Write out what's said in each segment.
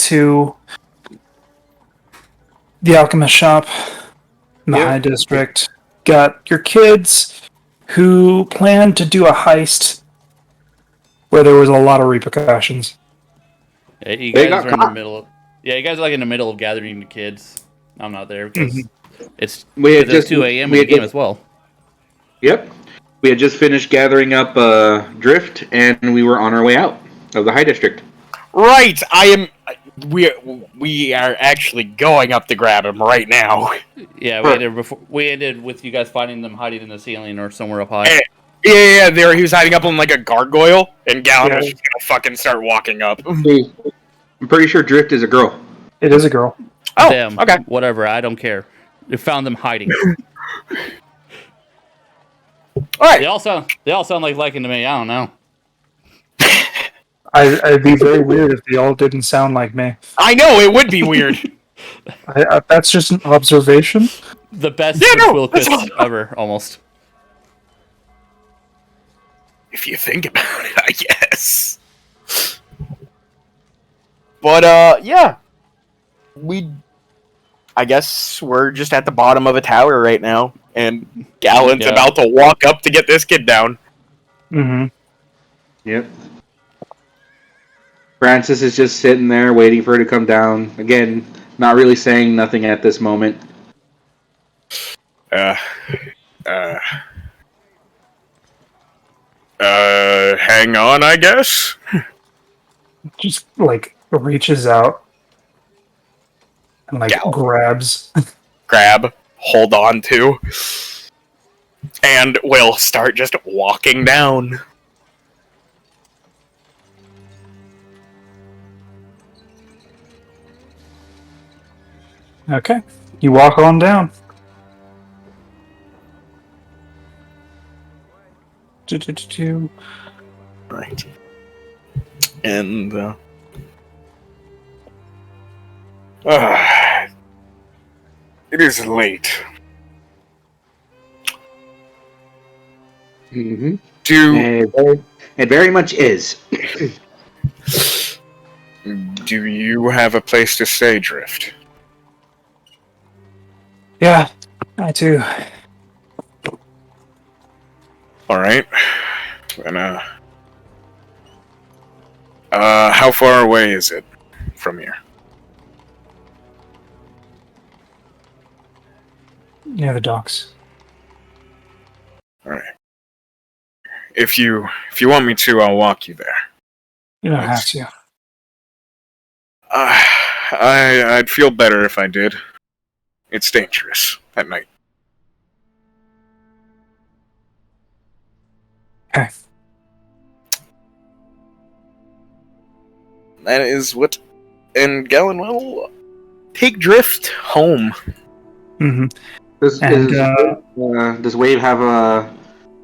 to the alchemist shop in the High District. Got your kids who planned to do a heist where there was a lot of repercussions. Yeah, you guys are in the middle of. Yeah, you guys are like in the middle of gathering the kids. I'm not there because it's 2 a.m. in the game as well. Yep. We had just finished gathering up Drift, and we were on our way out of the High District. Right, we are actually going up to grab him right now. Yeah, we ended with you guys finding them hiding in the ceiling or somewhere up high. Yeah, there he was hiding up on like a gargoyle, and Gallon was just gonna fucking start walking up. I'm pretty sure Drift is a girl. It is a girl. Oh, Damn, okay. Whatever, I don't care. We found them hiding. All right. They all sound like liking to me. I don't know. I'd be very weird if they all didn't sound like me. I know, it would be weird. That's just an observation. The best Wilkis ever, almost. If you think about it, I guess. But, yeah. I guess we're just at the bottom of a tower right now, and Gallon's about to walk up to get this kid down. Mm-hmm. Yep. Francis is just sitting there waiting for her to come down. Again, not really saying nothing at this moment. Hang on, I guess? Just, reaches out and, grabs. Grab, hold on to, and we'll start just walking down. Okay. You walk on down. Right. And, it is late. Mm-hmm. It very much is. Do you have a place to stay, Drift? Yeah, I do. Alright. And, how far away is it from here? Near the docks. Alright. If you want me to, I'll walk you there. You don't have to. I'd feel better if I did. It's dangerous at night. Okay. That is what... And Gallon will take Drift home. Mm-hmm. Does Wave have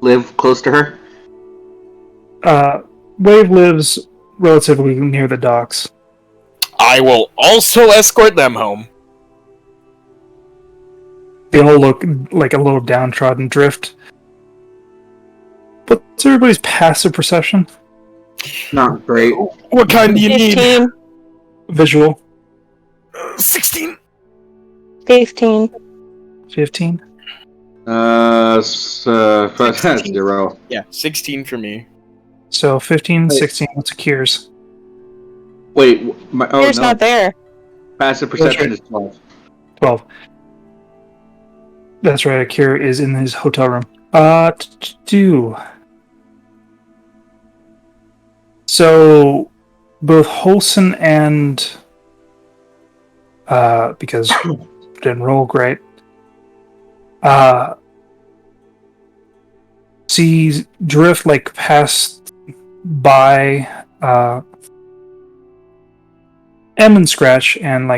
live close to her? Wave lives relatively near the docks. I will also escort them home. They all look like a little downtrodden Drift. What's everybody's passive perception? Not great. What kind do you 15. need? Visual. 16. 15. 15? That's 0. Yeah, 16 for me. So 15, 16, what's Akir's? Wait, Here's not there. Passive perception is 12. 12. That's right, Akira is in his hotel room. So, both Holson and, because didn't roll great, sees Drift, pass by, M and Scratch, and,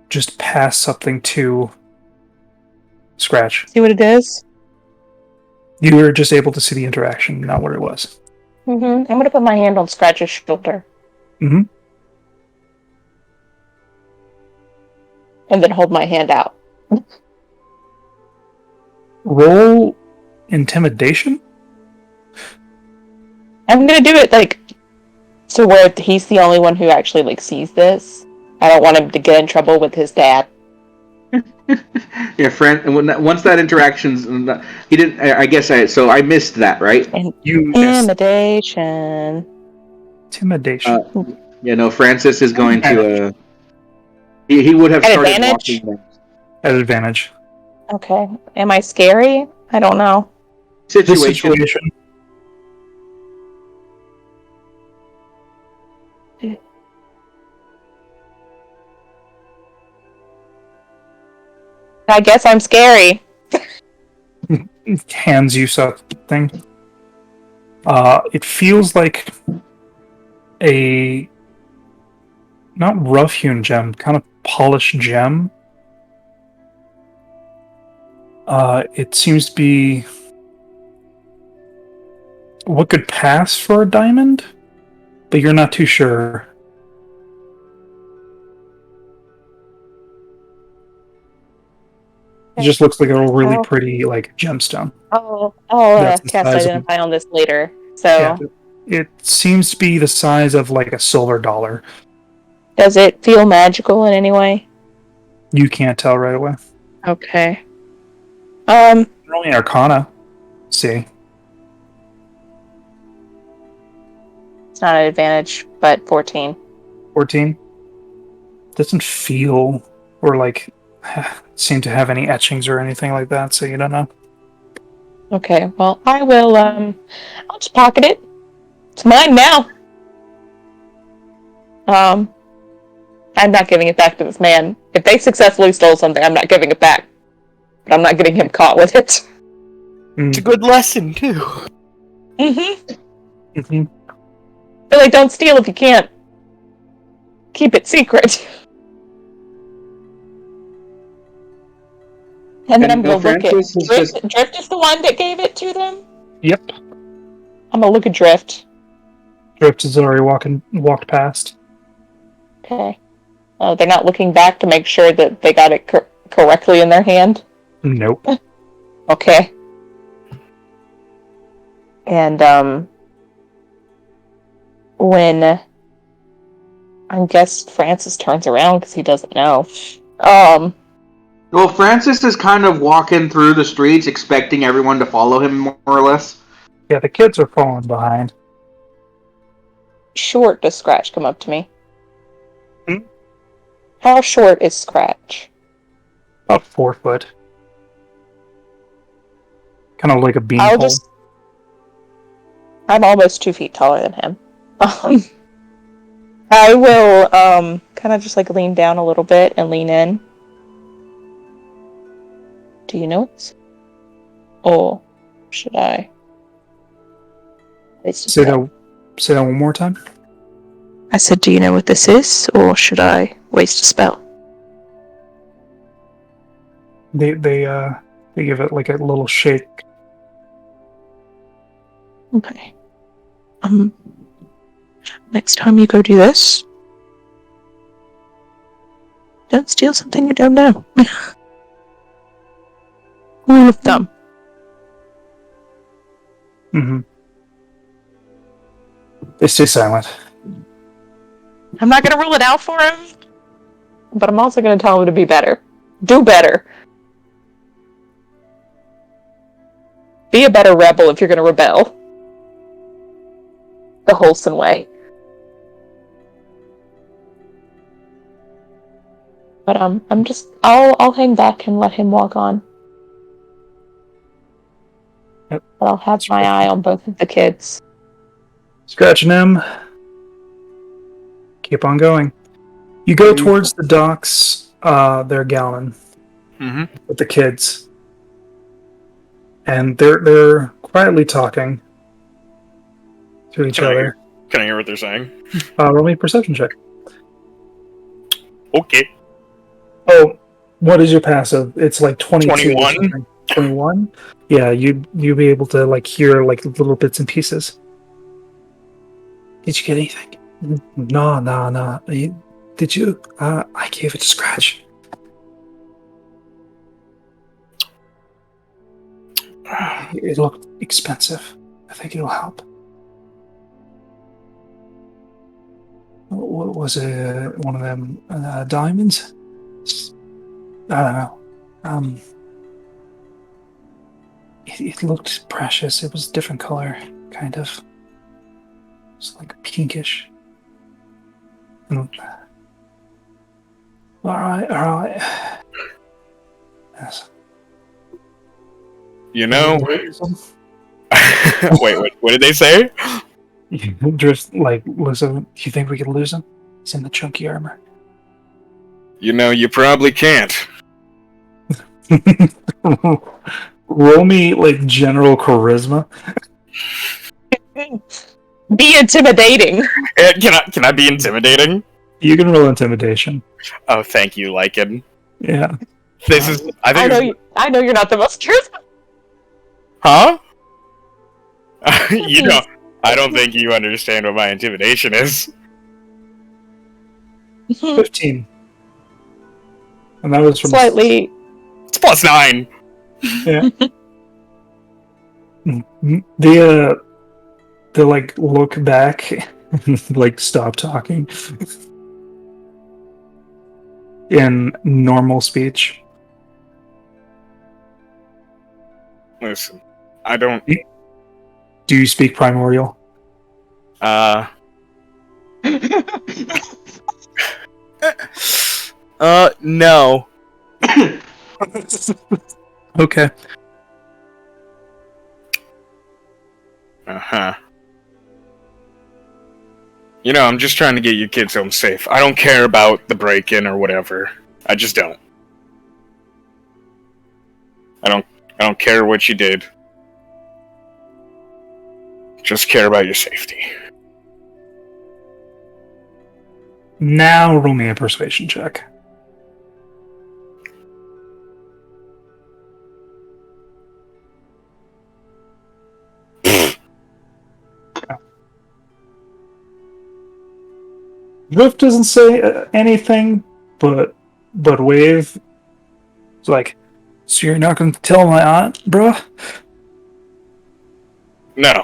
just pass something to Scratch. See what it is? You were just able to see the interaction, not what it was. Mm-hmm. I'm going to put my hand on Scratch's shoulder. Mm-hmm. And then hold my hand out. Roll intimidation? I'm going to do it, so where he's the only one who actually, sees this. I don't want him to get in trouble with his dad. Yeah, friend. Once that interaction's, he didn't. I guess so I missed that, right? Intimidation. Francis is going to. He would have started advantage? walking. At advantage. Okay. Am I scary? I don't know. Situation. I guess I'm scary. Hands you something. It feels like a not rough-hewn gem, kind of polished gem. It seems to be what could pass for a diamond, but you're not too sure. It just looks like a really pretty gemstone. Cast identify on this later. So yeah, it seems to be the size of like a silver dollar. Does it feel magical in any way? You can't tell right away. Okay. Only Arcana. See. It's not an advantage, but 14. 14? Doesn't feel or seem to have any etchings or anything like that, so you don't know. Okay, well, I will, I'll just pocket it. It's mine now. I'm not giving it back to this man. If they successfully stole something, I'm not giving it back. But I'm not getting him caught with it. It's a good lesson, too. Mm-hmm. Really, don't steal if you can't. Keep it secret. And then I'm going to look at Drift. Drift is the one that gave it to them? Yep. I'm going to look at Drift. Drift has already walked past. Okay. They're not looking back to make sure that they got it correctly in their hand? Nope. Okay. And, when I guess Francis turns around because he doesn't know. Well, Francis is kind of walking through the streets expecting everyone to follow him, more or less. Yeah, the kids are falling behind. Short does Scratch come up to me? Hmm? How short is Scratch? About 4 foot. Kind of like a beanpole. I'm almost 2 feet taller than him. I will kind of just lean down a little bit and lean in. Do you know it? Or should I? Say that one more time. I said, do you know what this is, or should I waste a spell? They give it like a little shake. Okay. Next time you go do this, don't steal something you don't know. Rule of thumb. Mm-hmm. They stay silent. I'm not going to rule it out for him, but I'm also going to tell him to be better. Do better. Be a better rebel if you're going to rebel. The wholesome way. But I'll hang back and let him walk on. Yep. But I'll have my eye on both of the kids. Scratching them. Keep on going. You go towards the docks. They're gallon with the kids, and they're quietly talking to each other. Can I hear what they're saying? Roll me a perception check. Okay. Oh, what is your passive? It's like 22. 21. 21? Yeah, you'd be able to hear little bits and pieces. Did you get anything? No. Did you? I gave it to Scratch. It looked expensive. I think it'll help. What was it? One of them diamonds? I don't know. It looked precious. It was a different color, kind of. It was like pinkish. All right. Yes. You know. Wait, what did they say? Just like, listen, you think we could lose him? He's in the chunky armor. You know, you probably can't. Roll me like general charisma. Be intimidating. Can I be intimidating? You can roll intimidation. Oh, thank you, Lycan. Yeah. This is. I know you're not the most charismatic. Huh? You know, I don't think you understand what my intimidation is. 15. And that was from Slightly. It's +9. Yeah. They like look back and like stop talking in normal speech. Listen, I don't. Do you speak primordial? No. Okay. Uh-huh. You know, I'm just trying to get you kids home safe. I don't care about the break-in or whatever. I just don't. I don't care what you did. Just care about your safety. Now roll me a persuasion check. Riff doesn't say anything, but Wave is like, so you're not going to tell my aunt, bruh? No.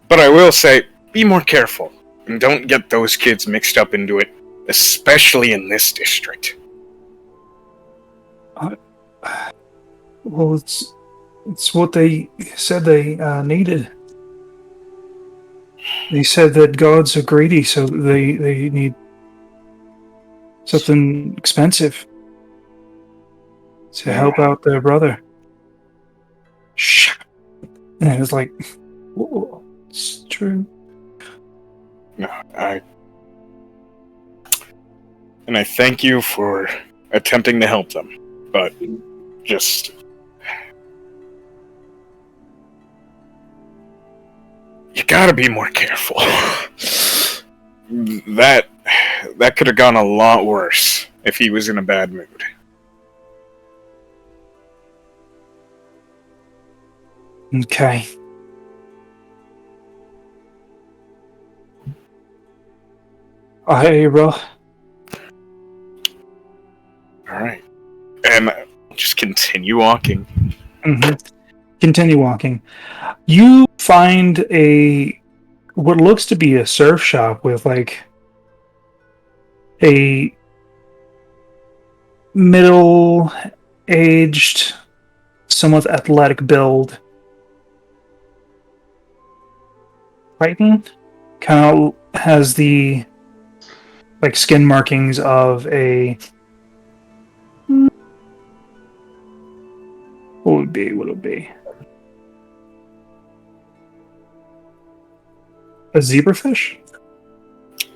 But I will say, be more careful. And don't get those kids mixed up into it. Especially in this district. Well, it's what they said they needed. They said that gods are greedy, so they need something expensive to help out their brother. Shh. And it's like, whoa, it's true. No, And I thank you for attempting to help them. But just... You gotta be more careful. That could have gone a lot worse if he was in a bad mood. Okay. Hey, bro. Alright. And just continue walking. Mm-hmm. Continue walking. You find what looks to be a surf shop with like a middle-aged, somewhat athletic build Titan. Kind of has the like skin markings of a what would it be? A zebrafish?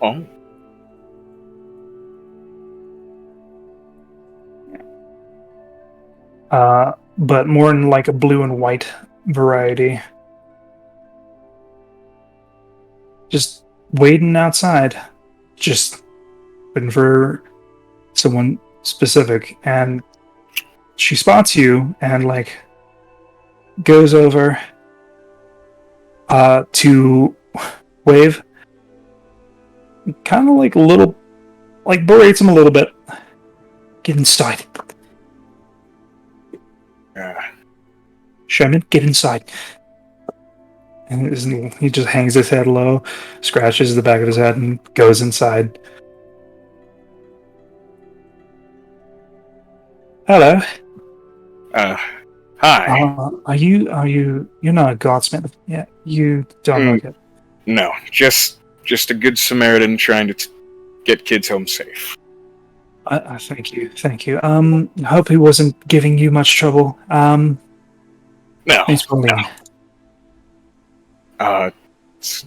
Oh. But more in like a blue and white variety. Just waiting outside. Just waiting for someone specific. And she spots you and like goes over to Wave. Kind of like berates him a little bit. Get inside. Shaman, get inside. And he just hangs his head low, scratches the back of his head, and goes inside. Hello. Hi. You're not a guardsmith. Yeah, you don't look it. No, just a good Samaritan trying to get kids home safe. Thank you. Hope he wasn't giving you much trouble. No. Name's Pauline. It's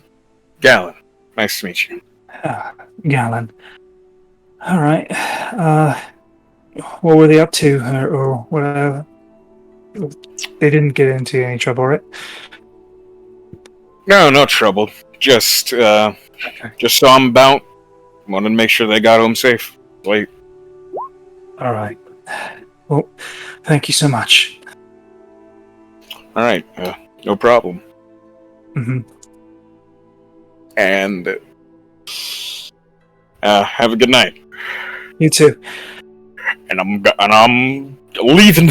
Galen. Nice to meet you. Galen. All right. What were they up to, or whatever? They didn't get into any trouble, right? No trouble. Just saw them about. Wanted to make sure they got home safe. Wait. All right. Well, thank you so much. All right. No problem. Mm-hmm. And have a good night. You too. And I'm leaving.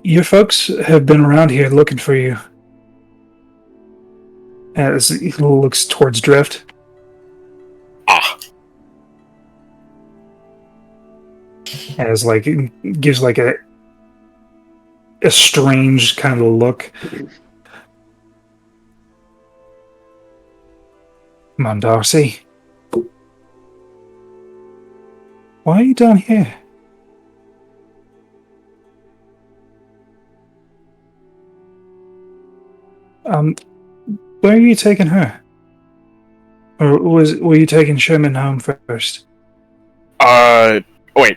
Your folks have been around here looking for you. As he looks towards Drift. As gives a strange kind of look. Come on, Darcy. Why are you down here? Where are you taking her? Or were you taking Sherman home first? Wait.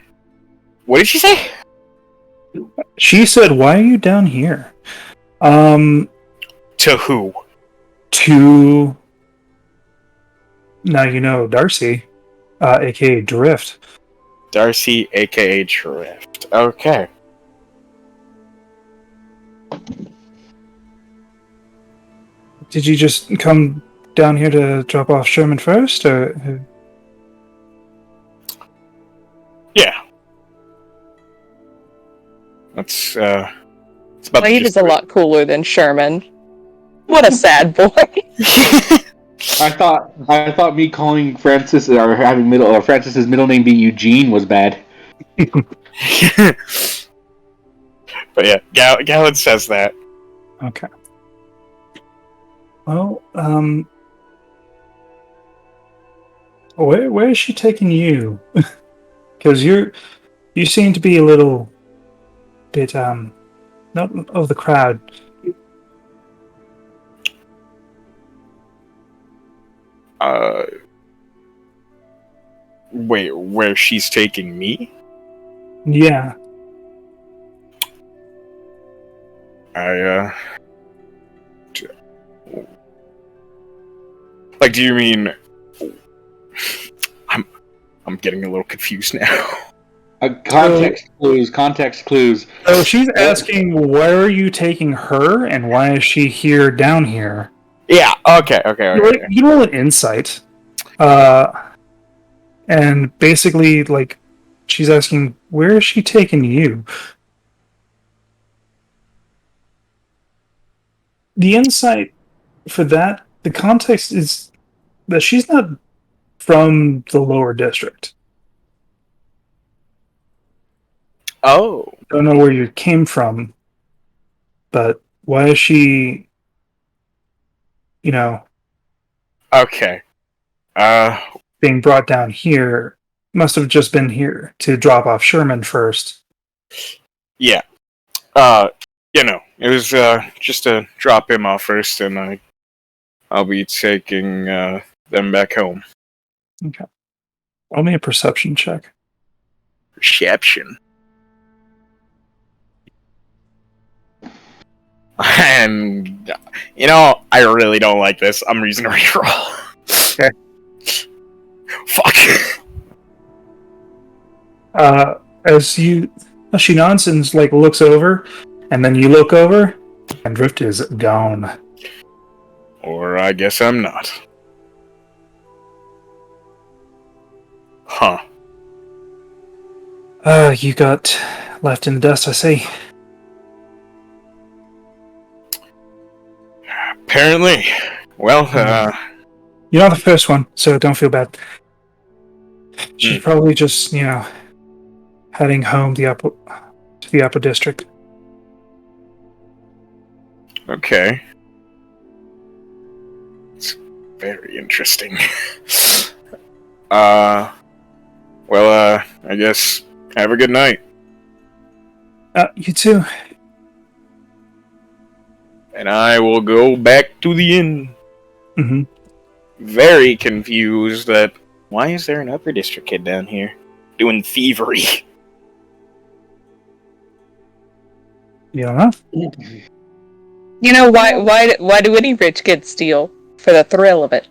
What did she say? She said, "Why are you down here?" To who? To... Now you know Darcy, aka Drift. Darcy, aka Drift. Okay. Did you just come down here to drop off Sherman first, or? Yeah. It's about Wade is a lot cooler than Sherman. What a sad boy. I thought me calling Francis or having Francis's middle name be Eugene was bad. But yeah, Galen says that. Okay. Well, where is she taking you? Because you seem to be a little bit not of the crowd. Wait, where she's taking me? Yeah. Do you mean... I'm getting a little confused now. Context clues. So she's asking, where are you taking her, and why is she here down here? Yeah, okay. You know an insight. And basically, she's asking, where is she taking you? The insight for that, the context is that she's not from the lower district. Oh. Don't know where you came from, but why is she, Okay. being brought down here? Must have just been here to drop off Sherman first. Yeah. It was just to drop him off first, and I'll be taking them back home. Okay. Roll me a perception check. Perception. And, I really don't like this. I'm using a reroll. Okay. Fuck. As she nods and looks over, and then you look over, and Drift is gone. Or I guess I'm not. Huh. You got left in the dust, I see. Apparently. Well, You're not the first one, so don't feel bad. She's probably just, heading home to the upper district. Okay. It's very interesting. I guess have a good night. You too. And I will go back to the inn. Mm-hmm. Very confused that why is there an upper district kid down here doing thievery? You don't know? You know, why do any rich kids steal? For the thrill of it.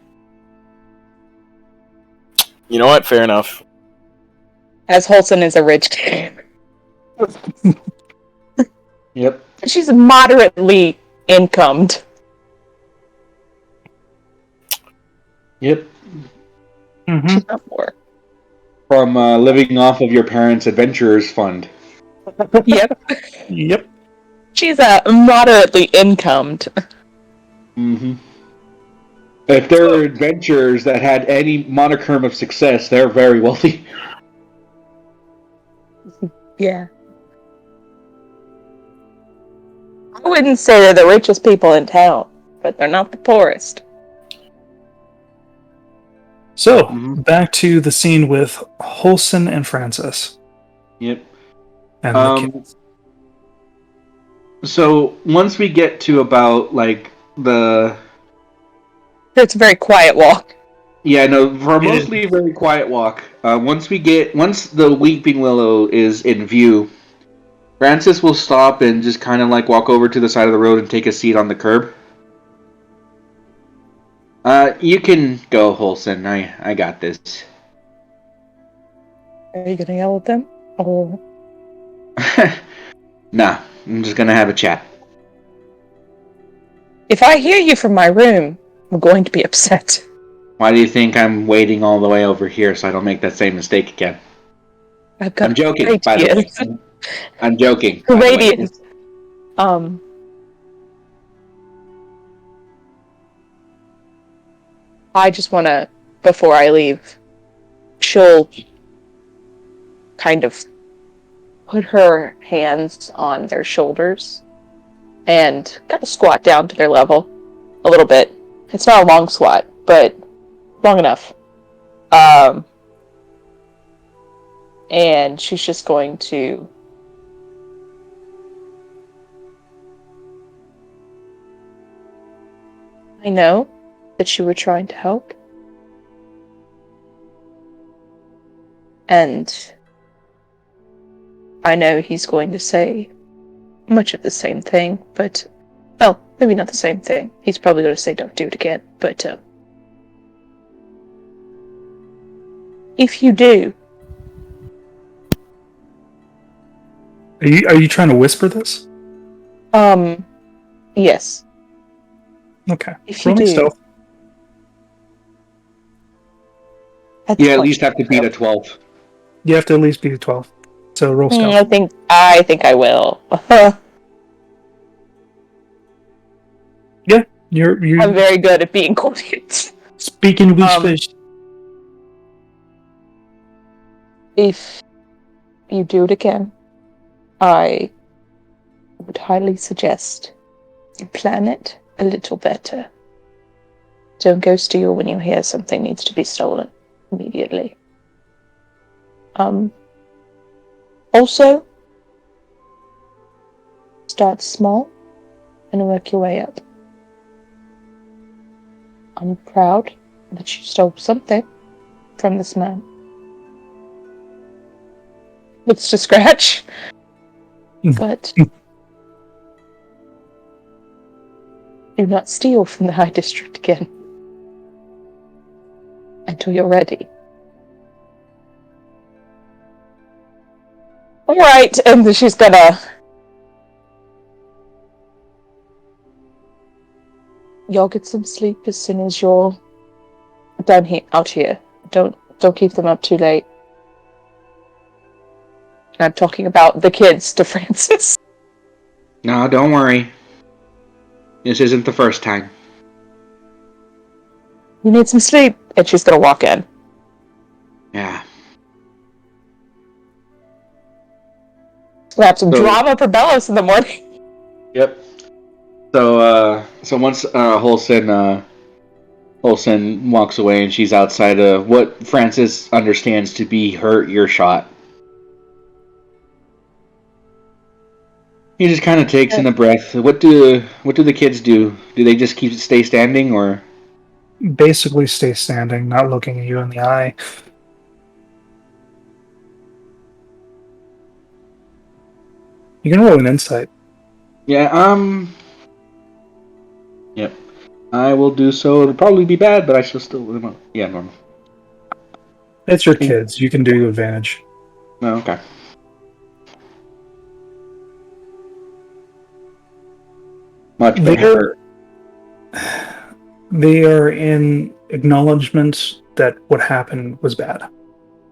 You know what? Fair enough. As Holson is a rich kid. Yep. She's moderately incomed. Yep. Mm-hmm. She's not poor. From living off of your parents' adventurers fund. Yep. Yep. She's moderately incomed. Mm-hmm. If there were adventurers that had any monicum of success, they're very wealthy. Yeah. I wouldn't say they're the richest people in town, but they're not the poorest. So, back to the scene with Holson and Francis. Yep. And the kids. So, once we get to about, It's a very quiet walk. Yeah, no, for mostly a very quiet walk. Once the Weeping Willow is in view, Francis will stop and just kind of walk over to the side of the road and take a seat on the curb. You can go, Holson. I got this. Are you gonna yell at them? Oh. Nah, I'm just gonna have a chat. If I hear you from my room, I'm going to be upset. Why do you think I'm waiting all the way over here so I don't make that same mistake again? I'm joking, by the way. I'm joking. Radiant. I just want to, before I leave, she'll kind of put her hands on their shoulders and kind of squat down to their level a little bit. It's not a long squat, but long enough. And she's just going to I know that you were trying to help. And I know he's going to say much of the same thing, but, well, maybe not the same thing. He's probably going to say don't do it again, but, if you do... Are you trying to whisper this? Yes. Okay. If you do... Stealth. You at least have to beat a 12. You have to at least beat a 12. So roll stealth. I think I will. Yeah, you're. I'm very good at being quiet. Speaking whispers. If you do it again, I would highly suggest you plan it a little better. Don't go steal when you hear something needs to be stolen immediately. Also, start small and work your way up. I'm proud that you stole something from this man. Looks to scratch. But do not steal from the High District again. Until you're ready. Alright, and she's gonna... Y'all get some sleep as soon as you're done out here. Don't keep them up too late. And I'm talking about the kids to Francis. No, don't worry. This isn't the first time. You need some sleep. And she's going to walk in. Yeah. We have some drama for Bellos in the morning. Yep. So once Holson walks away and she's outside of what Francis understands to be her earshot, he just kind of takes in a breath. What do the kids do? Do they just stay standing, or basically stay standing, not looking at you in the eye? You can roll an insight. Yeah, yep. I will do so. It'll probably be bad, but I shall still... Yeah, normal. It's your kids. You can do advantage. Oh, okay. Much better. They are in acknowledgement that what happened was bad.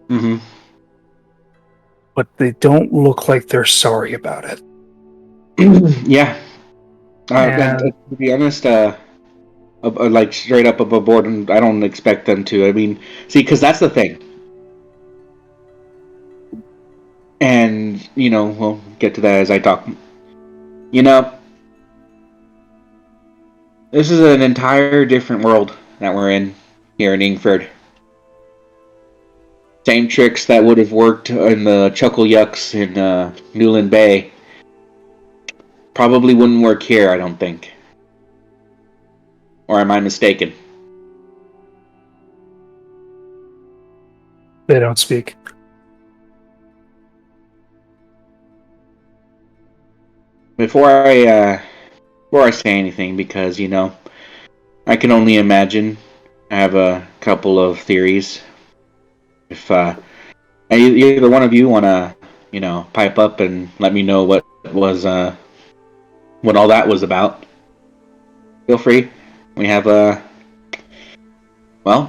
Mm-hmm. But they don't look like they're sorry about it. Yeah. And to be honest, like straight up above board, and I don't expect them to. I mean, see, because that's the thing. And, we'll get to that as I talk. This is an entire different world that we're in here in Ingford. Same tricks that would have worked in the Chuckle Yucks in Newland Bay probably wouldn't work here, I don't think. Or am I mistaken? They don't speak. Before I say anything, because, I can only imagine. I have a couple of theories. If either one of you want to, pipe up and let me know what all that was about, feel free. We have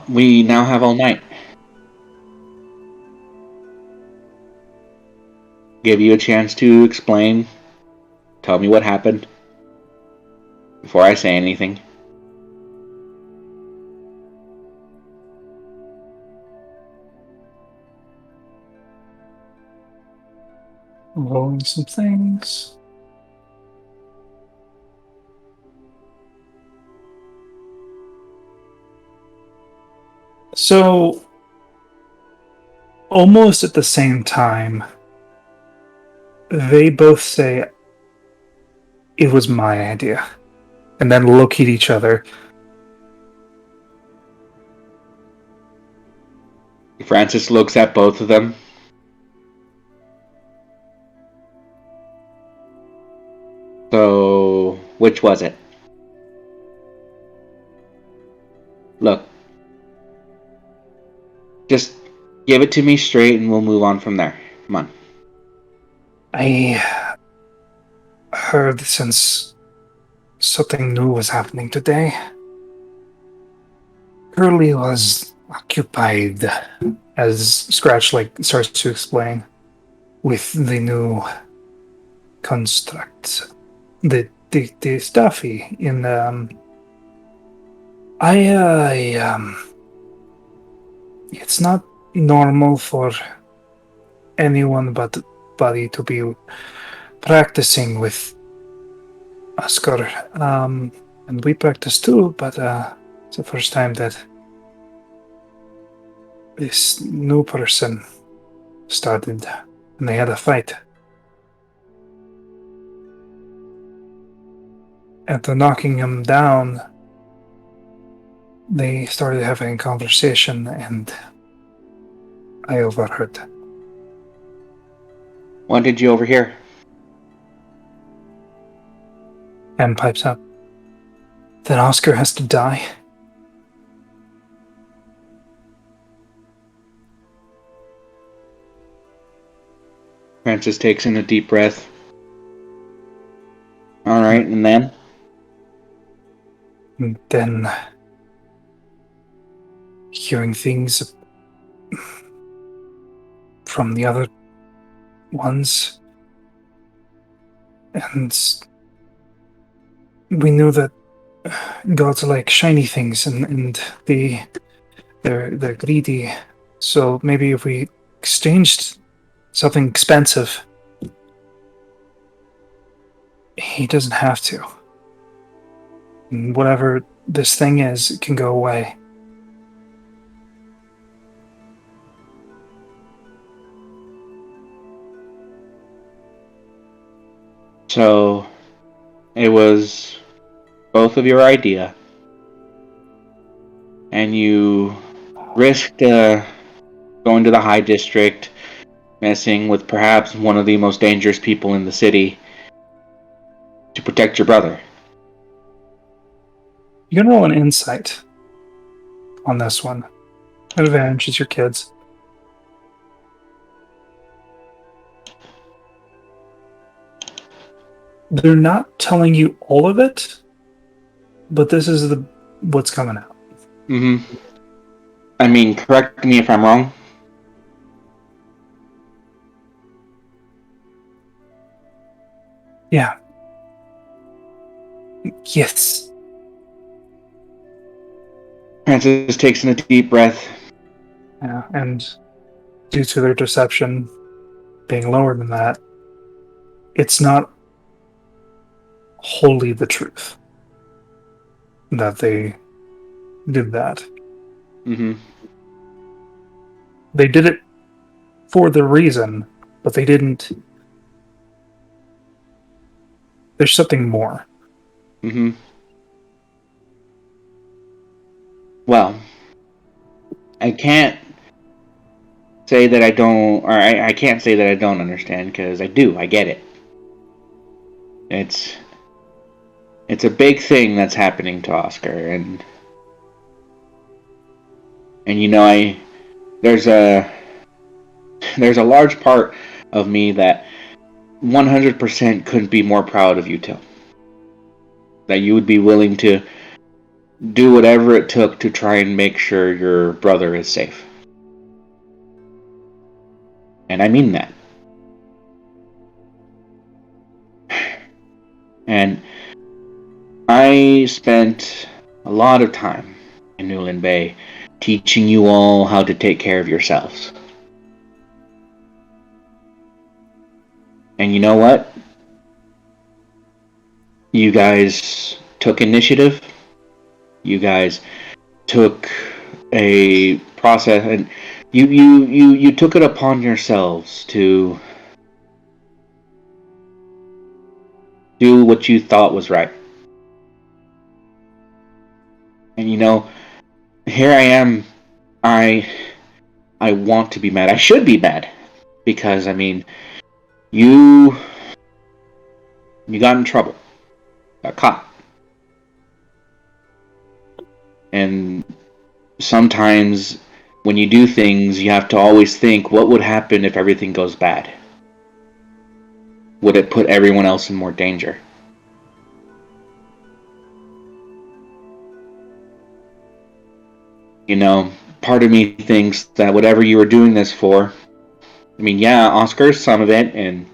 we now have all night. Give you a chance to explain. Tell me what happened before I say anything. Rolling some things. So, almost at the same time, they both say, "It was my idea," and then look at each other. Francis looks at both of them. So, which was it? Look. Just give it to me straight and we'll move on from there. Come on. I heard since something new was happening today. Curly was occupied, as Scratch starts to explain, with the new construct, the stuffy in it's not normal for anyone but Buddy to be practicing with Oscar, and we practice too, but it's the first time that this new person started, and they had a fight. After knocking him down, they started having a conversation, and I overheard. What did you overhear? And pipes up. Then Oscar has to die. Francis takes in a deep breath. Alright, and then? And then hearing things from the other ones, and we knew that gods like shiny things, and they're greedy. So maybe if we exchanged something expensive, he doesn't have to. And whatever this thing is, it can go away. So, it was both of your idea, and you risked going to the High District, messing with perhaps one of the most dangerous people in the city to protect your brother. You can roll an insight on this one. Advantage is your kids. They're not telling you all of it, but this is what's coming out. Mm-hmm. I mean, correct me if I'm wrong. Yeah. Yes. Francis takes in a deep breath. Yeah, and due to their deception being lower than that, it's not wholly the truth that they did that. Mm-hmm. They did it for the reason, but they didn't. There's something more. Mm-hmm. Well, I can't say that I don't, or I can't say that I don't understand, because I do. I get it. It's a big thing that's happening to Oscar, and you know, there's a large part of me that 100% couldn't be more proud of you, Till. That you would be willing to do whatever it took to try and make sure your brother is safe. And I mean that. And I spent a lot of time in Newland Bay teaching you all how to take care of yourselves. And you know what? You guys took initiative. You guys took a process, and you took it upon yourselves to do what you thought was right. And you know, here I am. I want to be mad. I should be mad, because I mean, you got in trouble, got caught, and sometimes when you do things, you have to always think, what would happen if everything goes bad? Would it put everyone else in more danger? You know, part of me thinks that whatever you were doing this for, I mean, yeah, Oscar's some of it, and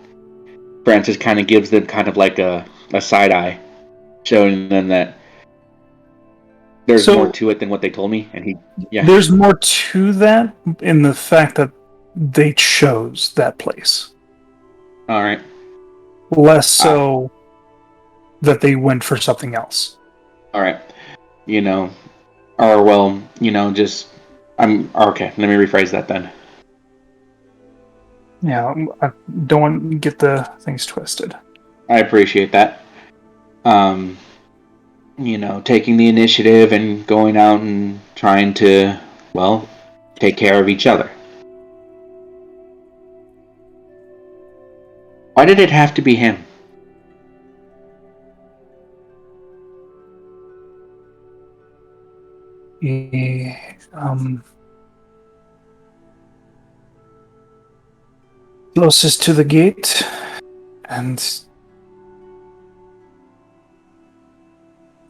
Francis kind of gives them kind of like a side eye, showing them that there's more to it than what they told me. And there's more to that in the fact that they chose that place. All right. Less so that they went for something else. All right. You know, or well, you know, just okay. Let me rephrase that then. Yeah, I don't want to get the things twisted. I appreciate that. You know, taking the initiative and going out and trying to, well, take care of each other. Why did it have to be him? Closest to the gate, and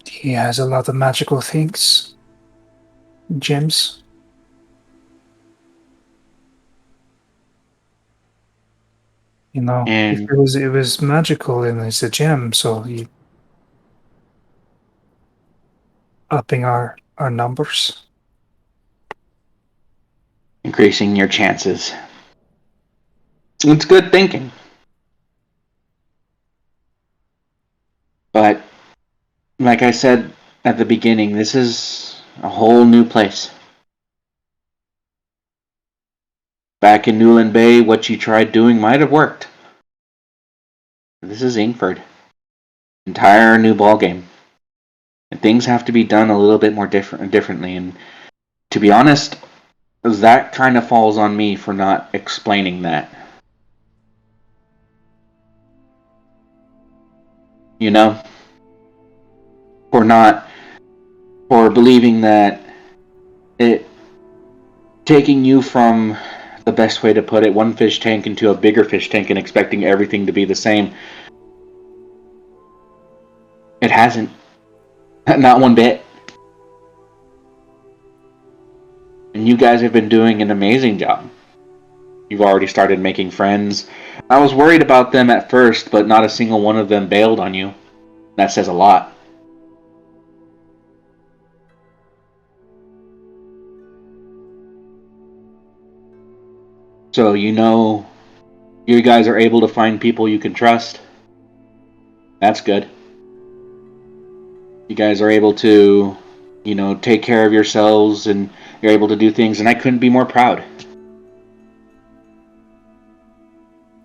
he has a lot of magical things, gems. You know, And if it was magical and it's a gem, so he upping our numbers. Increasing your chances. It's good thinking. But, like I said at the beginning, this is a whole new place. Back in Newland Bay, what you tried doing might have worked. This is Ingford. Entire new ballgame. And things have to be done a little bit more differently. And to be honest, that kind of falls on me for not explaining that. You know? For believing that taking you from, the best way to put it, one fish tank into a bigger fish tank and expecting everything to be the same. It hasn't. Not one bit. And you guys have been doing an amazing job. You've already started making friends. I was worried about them at first, but not a single one of them bailed on you. That says a lot. So you guys are able to find people you can trust. That's good. You guys are able to, take care of yourselves, and you're able to do things, and I couldn't be more proud.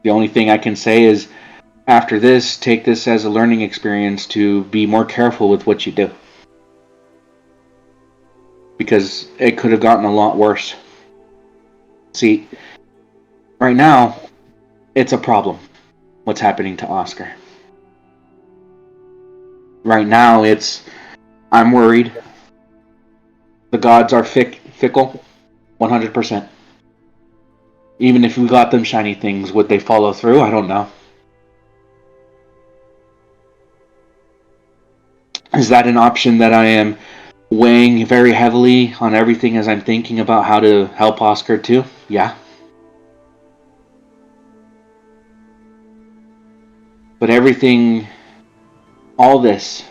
The only thing I can say is, after this, take this as a learning experience to be more careful with what you do. Because it could have gotten a lot worse. See, right now, it's a problem, what's happening to Oscar. Right now, I'm worried. The gods are fickle, 100%. Even if we got them shiny things, would they follow through? I don't know. Is that an option that I am weighing very heavily on everything as I'm thinking about how to help Oscar too? Yeah. But all this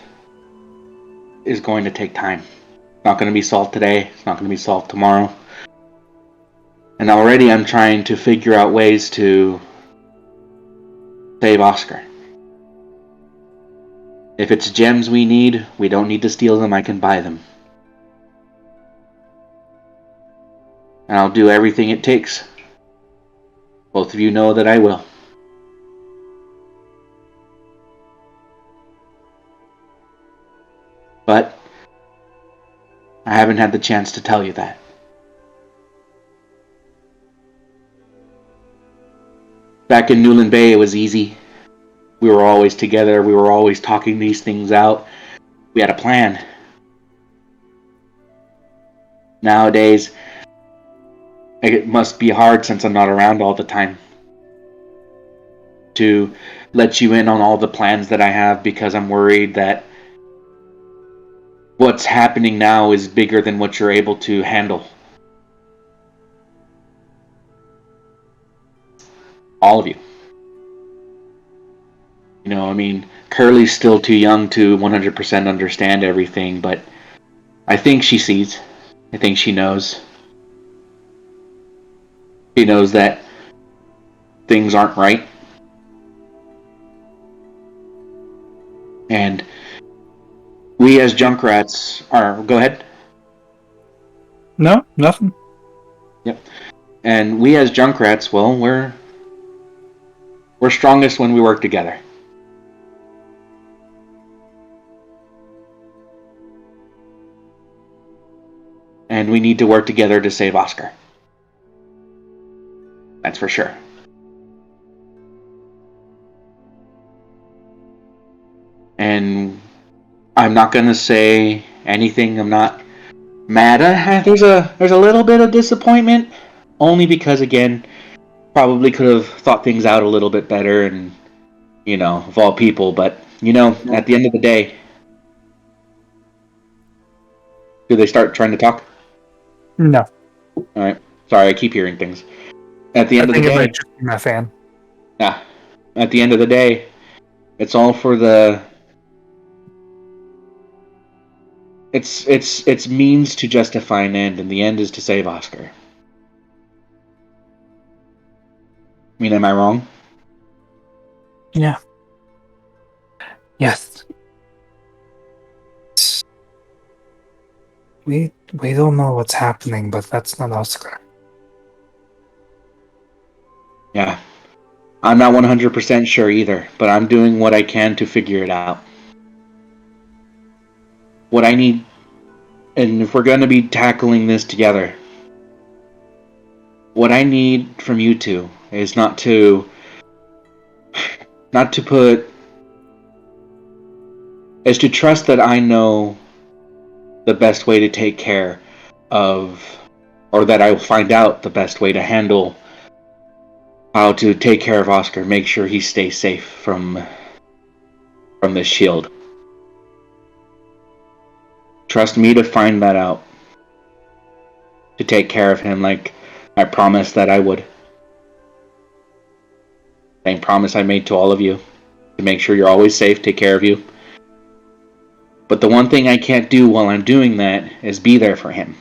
is going to take time. It's not going to be solved today. It's not going to be solved tomorrow. And already I'm trying to figure out ways to save Oscar. If it's gems we need, we don't need to steal them, I can buy them. And I'll do everything it takes. Both of you know that I will. But I haven't had the chance to tell you that. Back in Newland Bay, it was easy. We were always together. We were always talking these things out. We had a plan. Nowadays, it must be hard since I'm not around all the time to let you in on all the plans that I have, because I'm worried that what's happening now is bigger than what you're able to handle. All of you. Curly's still too young to 100% understand everything, but I think she sees. I think she knows. She knows that things aren't right. And we as Junkrats are... Go ahead. No, nothing. Yep. And we as Junkrats, well, we're strongest when we work together. And we need to work together to save Oscar. That's for sure. And I'm not gonna say anything. I'm not mad. There's a little bit of disappointment, only because, again, probably could have thought things out a little bit better, and of all people. But at the end of the day, do they start trying to talk? No. All right. Sorry, I keep hearing things. At the end of the day, it might just be my fan. Yeah. At the end of the day, it's all for the It's means to justify an end, and the end is to save Oscar. I mean, am I wrong? Yeah. Yes. We don't know what's happening, but that's not Oscar. Yeah. I'm not 100% sure either, but I'm doing what I can to figure it out. What I need, and if we're going to be tackling this together, what I need from you two is not to put, is to trust that I know the best way to take care of, or that I will find out the best way to handle how to take care of Oscar, make sure he stays safe from this shield. Trust me to find that out. To take care of him like I promised that I would. Same promise I made to all of you. To make sure you're always safe, take care of you. But the one thing I can't do while I'm doing that is be there for him.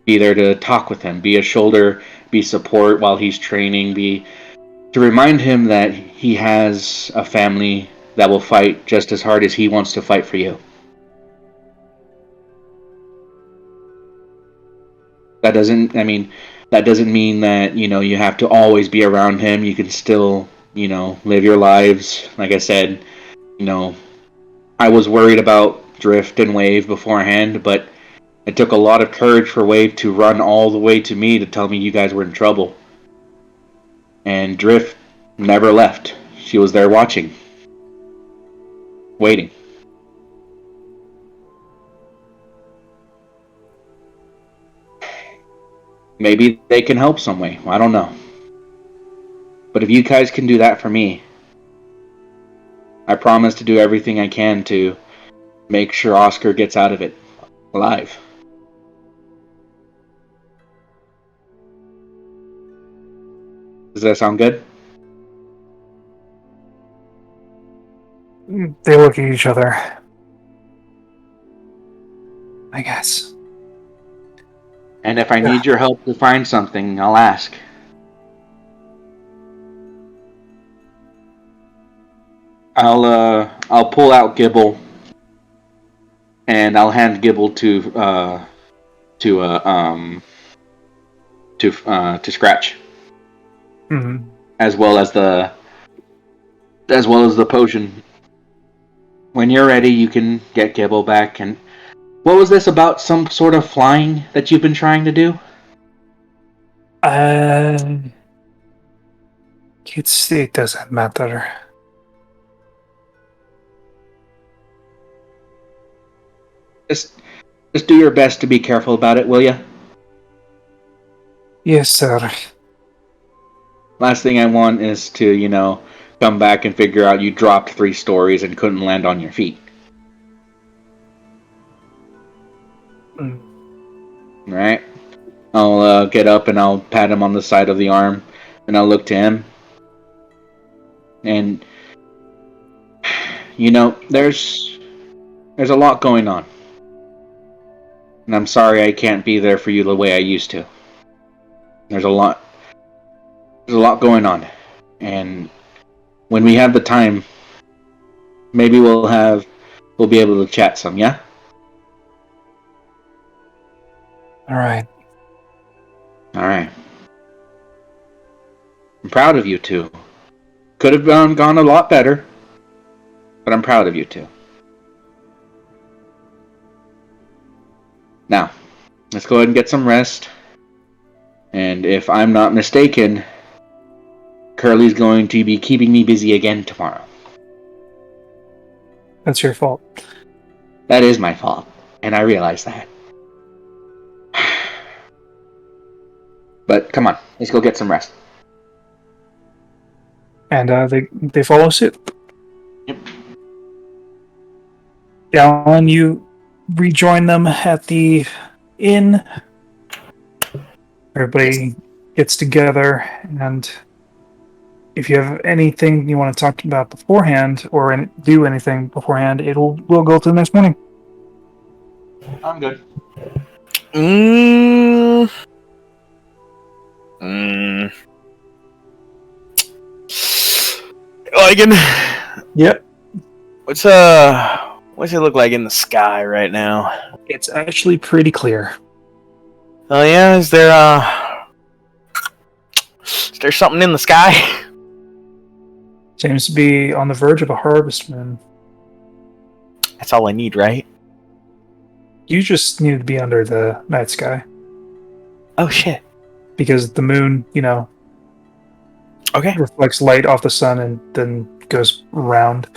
Be there to talk with him, be a shoulder, be support while he's training, to remind him that he has a family that will fight just as hard as he wants to fight for you. That doesn't mean that, you have to always be around him. You can still, live your lives. Like I said, I was worried about Drift and Wave beforehand, but it took a lot of courage for Wave to run all the way to me to tell me you guys were in trouble. And Drift never left. She was there watching. Waiting. Maybe they can help some way. I don't know. But if you guys can do that for me, I promise to do everything I can to make sure Oscar gets out of it alive. Does that sound good? They look at each other. I guess. And if I need your help to find something, I'll ask. I'll pull out Gibble, and I'll hand Gibble to Scratch, Mm-hmm. as well as the potion. When you're ready, you can get Gibble back. And what was this about? Some sort of flying that you've been trying to do? It doesn't matter. Just do your best to be careful about it, will ya? Yes, sir. Last thing I want is to, come back and figure out you dropped 3 stories and couldn't land on your feet. Mm. Alright? I'll get up and I'll pat him on the side of the arm, and I'll look to him. And, there's a lot going on. And I'm sorry I can't be there for you the way I used to. There's a lot going on. And when we have the time, maybe we'll be able to chat some, yeah? Alright. I'm proud of you two. Could have gone a lot better, but I'm proud of you two. Now, let's go ahead and get some rest. And if I'm not mistaken, Curly's going to be keeping me busy again tomorrow. That's your fault. That is my fault, and I realize that. But come on, let's go get some rest. And they follow suit. Yep. Alan, you rejoin them at the inn. Everybody gets together, and if you have anything you want to talk about beforehand, or do anything beforehand, we'll go to the next morning. I'm good. Lagan. Yep. What's it look like in the sky right now? It's actually pretty clear. Oh yeah, is there something in the sky? Seems to be on the verge of a harvest moon. That's all I need, right? You just need to be under the night sky. Oh shit. Because the moon, Okay. reflects light off the sun and then goes round.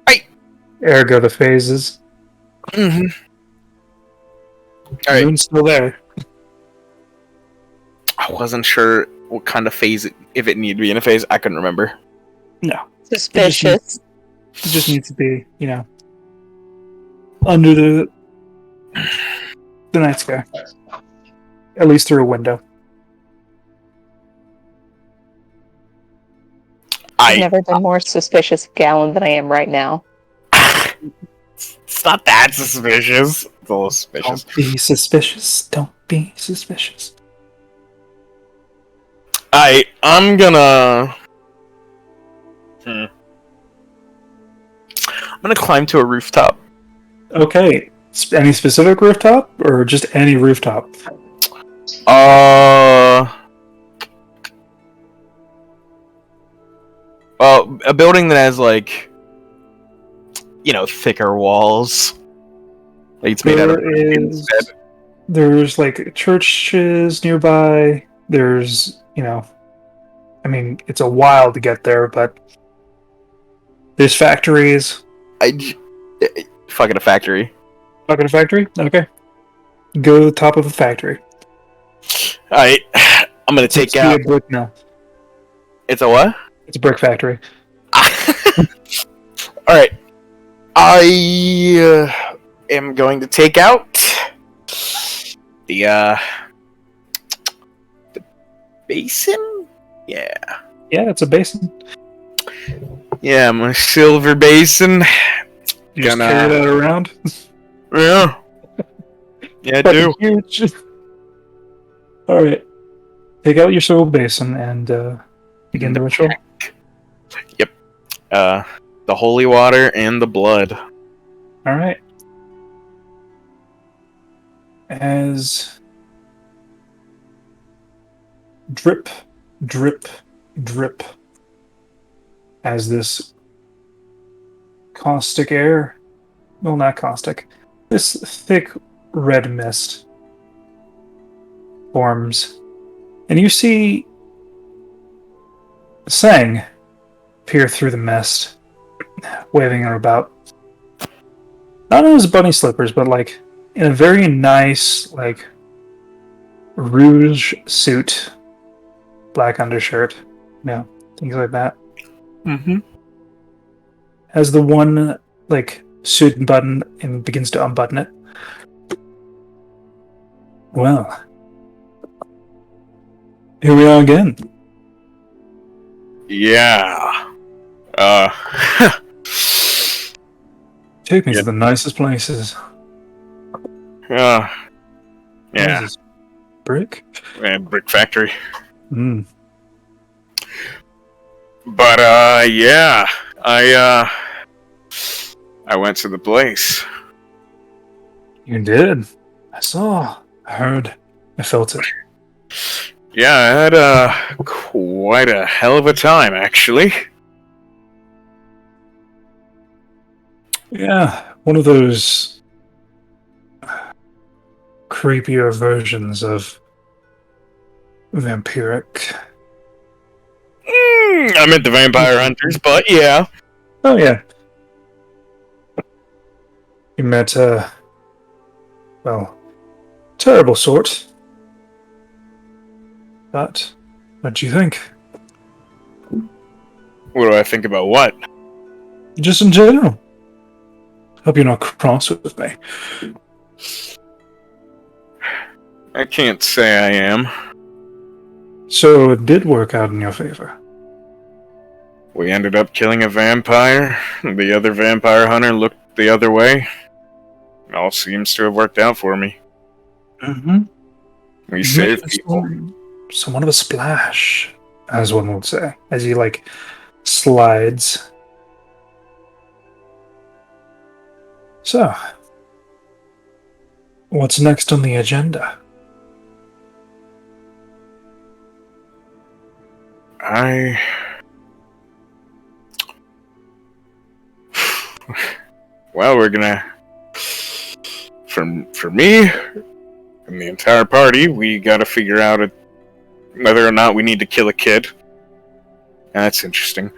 Right. Ergo the phases. Mm-hmm. The moon's still there. I wasn't sure what kind of phase if it needed to be in a phase. I couldn't remember. No. Suspicious. It just needs to be, under the night sky. At least through a window. I've never been more suspicious of Gallon than I am right now. It's not that suspicious. It's a little suspicious. Don't be suspicious. Don't be suspicious. I'm gonna... I'm gonna climb to a rooftop. Okay. Any specific rooftop? Or just any rooftop? Well, a building that has, like, thicker walls. Like it's made out of... There's, like, churches nearby. There's, it's a while to get there, but there's factories. Fucking a factory. Fucking a factory? Okay. Go to the top of a factory. Alright. I'm gonna take out... a brick mill. It's a what? It's a brick factory. Alright. I am going to take out the basin? Yeah. Yeah, it's a basin. Yeah, my silver basin. You just carry that around? Yeah. Yeah, I do. Huge. Alright. Take out your silver basin and begin the ritual. Yep. The holy water and the blood. Alright. As drip, drip, drip, as this caustic air, well, not caustic, this thick red mist forms, and you see Sang peer through the mist, waving her about. Not in his bunny slippers, but like in a very nice, like, rouge suit, black undershirt, things like that. Mm-hmm. Has the one, like, suit button and begins to unbutton it. Well, here we are again. Yeah. Take me to the nicest places. Yeah. Brick? Brick factory. Mm. But, yeah. I went to the place. You did. I saw. I heard. I felt it. Yeah, I had quite a hell of a time, actually. Yeah, one of those creepier versions of vampiric. I meant the vampire hunters, but yeah. Oh, yeah. You met terrible sort. But, what do you think? What do I think about what? Just in general. Hope you're not cross with me. I can't say I am. So it did work out in your favor. We ended up killing a vampire. The other vampire hunter looked the other way. all seems to have worked out for me. Mm-hmm. We saved people. Somewhat of a splash, as one would say, as he slides. So, what's next on the agenda? Well, we're gonna... For me, and the entire party, we gotta figure out whether or not we need to kill a kid. That's interesting.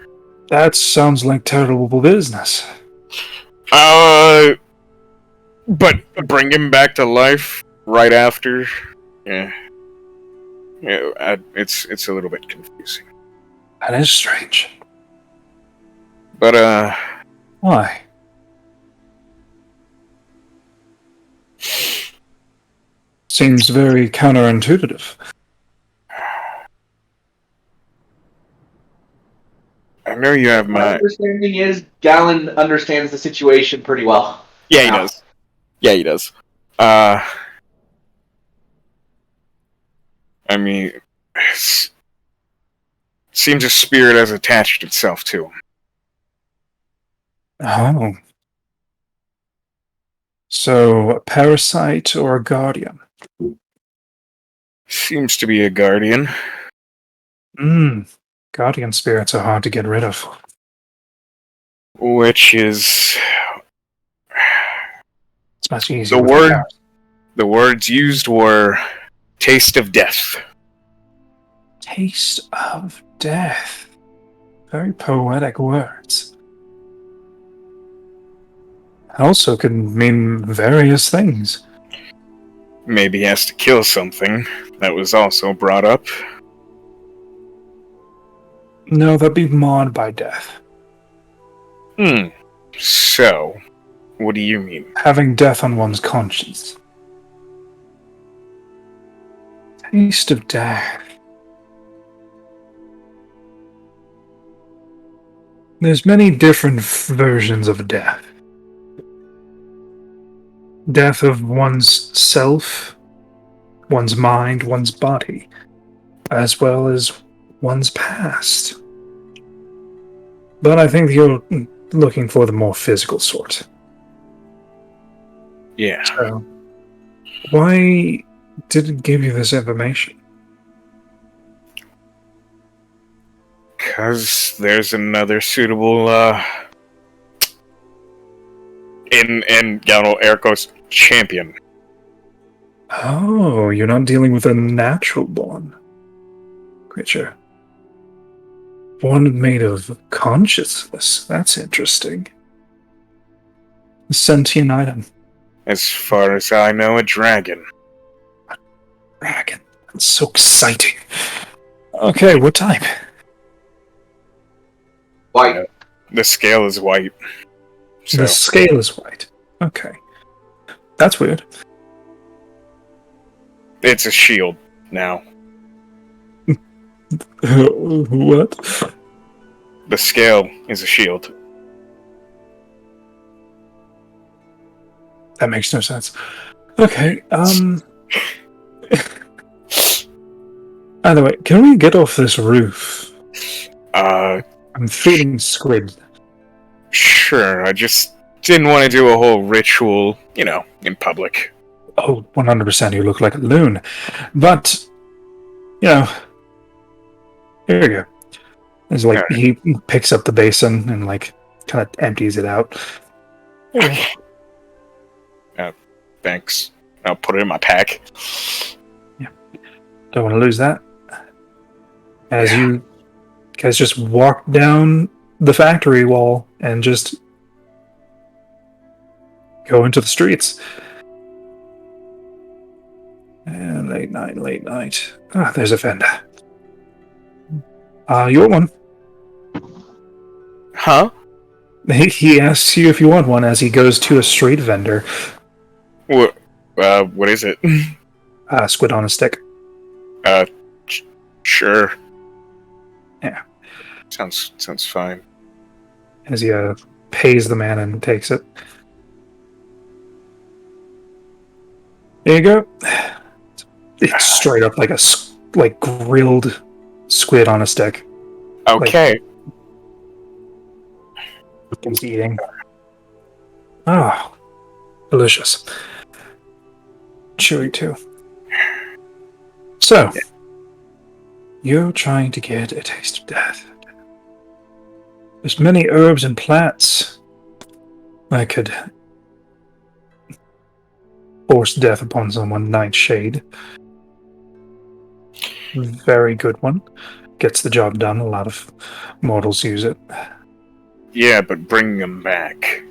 That sounds like terrible business. But bring him back to life right after... Yeah, it's a little bit confusing. That is strange. But, Why? Seems very counterintuitive. I know you have my understanding is Galen understands the situation pretty well. Yeah, he does. Yeah, he does. I mean, seems a spirit has attached itself to him. Oh. So, a parasite or a guardian? Seems to be a guardian. Guardian spirits are hard to get rid of. Which is... It's much easier. The words used were taste of death. Taste of death. Very poetic words. Also can mean various things. Maybe he has to kill something. That was also brought up. No, that'd be marred by death. So, what do you mean? Having death on one's conscience. Taste of death. There's many different versions of death. Death of one's self, one's mind, one's body, as well as one's past. But I think you're looking for the more physical sort. Yeah. So, why did it give you this information? Because there's another suitable, in Eriko's champion. Oh, you're not dealing with a natural-born creature. One made of consciousness. That's interesting. A sentient item. As far as I know, a dragon. A dragon. That's so exciting. Okay, what type? White. The scale is white. So. The scale is white. Okay. That's weird. It's a shield now. What? The scale is a shield. That makes no sense. Okay, By the way, can we get off this roof? I'm feeling squid. Sure, I just didn't want to do a whole ritual, in public. Oh, 100% you look like a loon. But, here you go. It's like, he picks up the basin and, kind of empties it out. Thanks. I'll put it in my pack. Yeah. Don't want to lose that. As you guys just walk down the factory wall and just go into the streets. And late night. Ah, there's a vendor. You want one? Huh? He asks you if you want one as he goes to a street vendor. What is it? Squid on a stick. Sure. Yeah. Sounds fine. As he pays the man and takes it. There you go. It's straight up like a grilled squid on a stick. Okay. He's eating. Oh, delicious. Chewy too. So, you're trying to get a taste of death. There's many herbs and plants I could force death upon someone. Nightshade. Very good one. Gets the job done. A lot of mortals use it. Yeah, but bringing him back.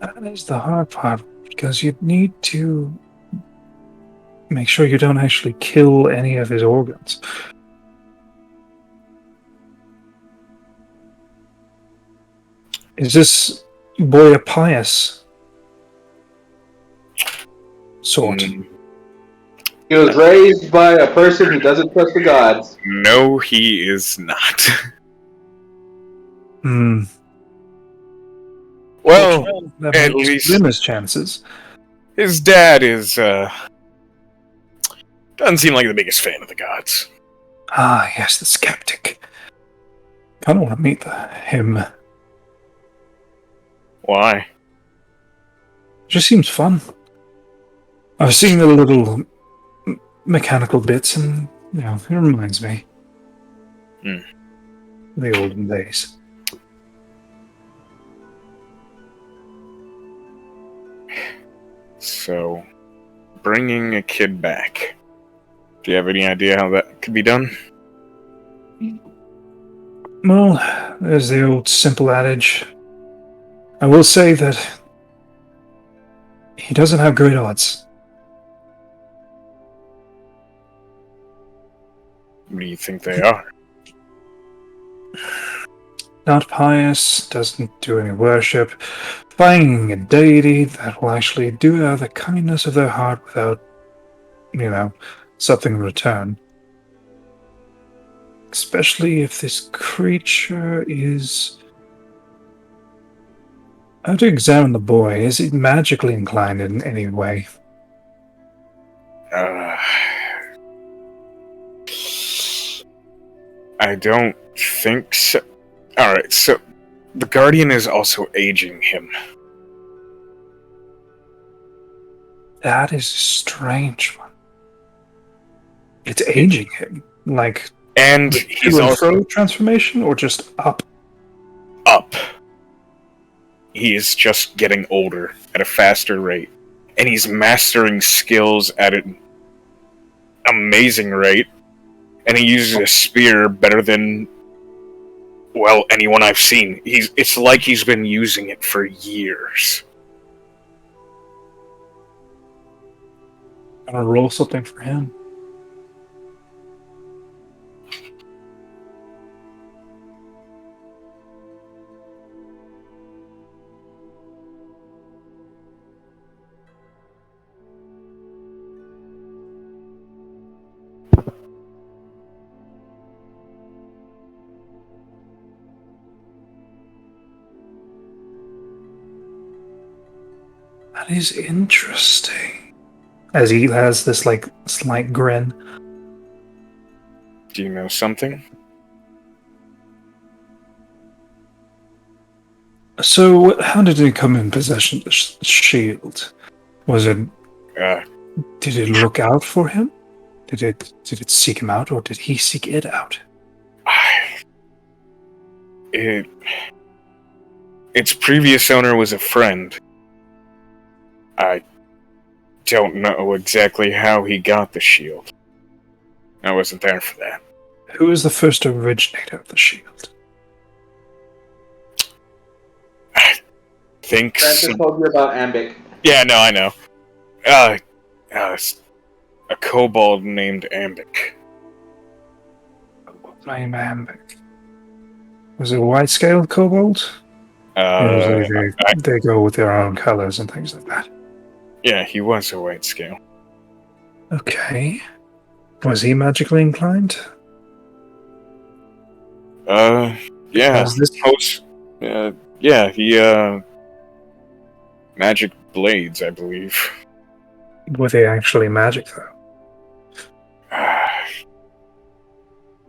That is the hard part, because you need to make sure you don't actually kill any of his organs. Is this boy a pious sort? He was raised by a person who doesn't trust the gods. No, he is not. Well, that at might least limit his chances. His dad is, doesn't seem like the biggest fan of the gods. Ah, yes, the skeptic. Kind of want to meet him. Why? Just seems fun. I've seen the little mechanical bits, and it reminds me. The olden days. So, bringing a kid back. Do you have any idea how that could be done? Well, there's the old simple adage. I will say that he doesn't have great odds. What do you think they are? Not pious, doesn't do any worship, finding a deity that will actually do out of the kindness of their heart without, something in return. Especially if this creature is... I have to examine the boy. Is he magically inclined in any way? I don't think so. Alright, so the Guardian is also aging him. That is a strange one. It's aging him. Like, and he's also transformation, or just up? Up. He is just getting older at a faster rate. And he's mastering skills at an amazing rate. And he uses a spear better than, well, anyone I've seen. It's like he's been using it for years. I'm gonna roll something for him. That is interesting. As he has this, slight grin. Do you know something? So, how did he come in possession of the shield? Was it... did it look out for him? Did it seek him out, or did he seek it out? Its previous owner was a friend. I don't know exactly how he got the shield. I wasn't there for that. Who is the first originator of the shield? I think Francis told you about Ambic. Yeah, no, I know. A kobold named Ambic. Name Ambic. Was it a white-scaled kobold? Usually they go with their own colors and things like that. Yeah, he was a white scale. Okay. Was he magically inclined? Yeah. He, magic blades, I believe. Were they actually magic, though?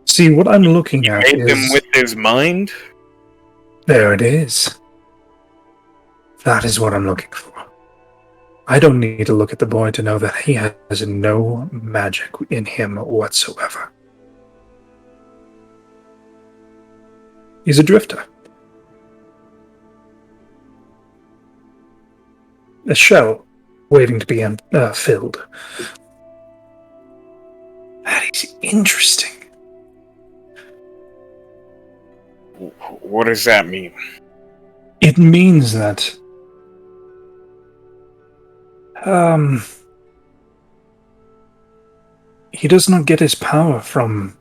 See, what I'm looking at made is... them with his mind? There it is. That is what I'm looking for. I don't need to look at the boy to know that he has no magic in him whatsoever. He's a drifter. A shell waiting to be filled. That is interesting. What does that mean? It means that he does not get his power from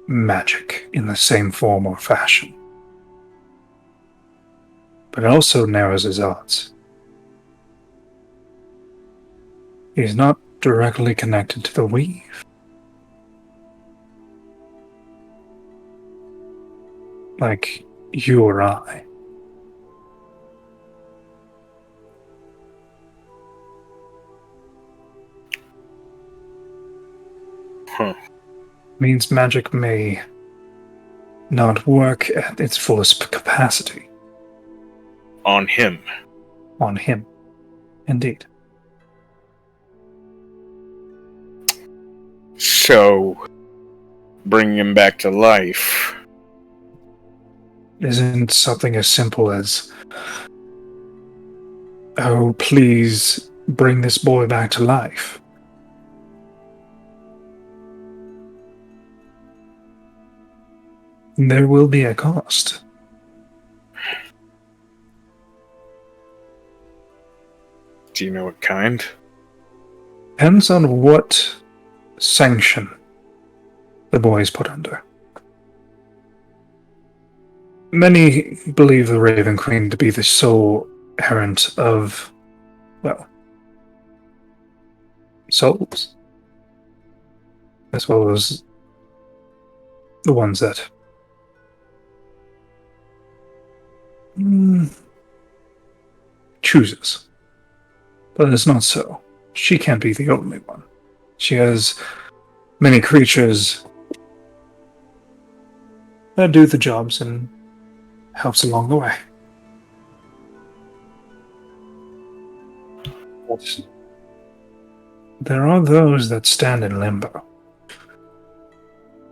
magic in the same form or fashion. But it also narrows his odds. He's not directly connected to the weave. Like you or I. Huh. Means magic may not work at its fullest capacity. On him. On him. Indeed. So, bringing him back to life isn't something as simple as, oh, please bring this boy back to life. There will be a cost. Do you know what kind? Depends on what sanction the boy is put under. Many believe the Raven Queen to be the sole errant of, well, souls. As well as the ones that chooses. But it's not so. She can't be the only one. She has many creatures that do the jobs and helps along the way. But there are those that stand in limbo.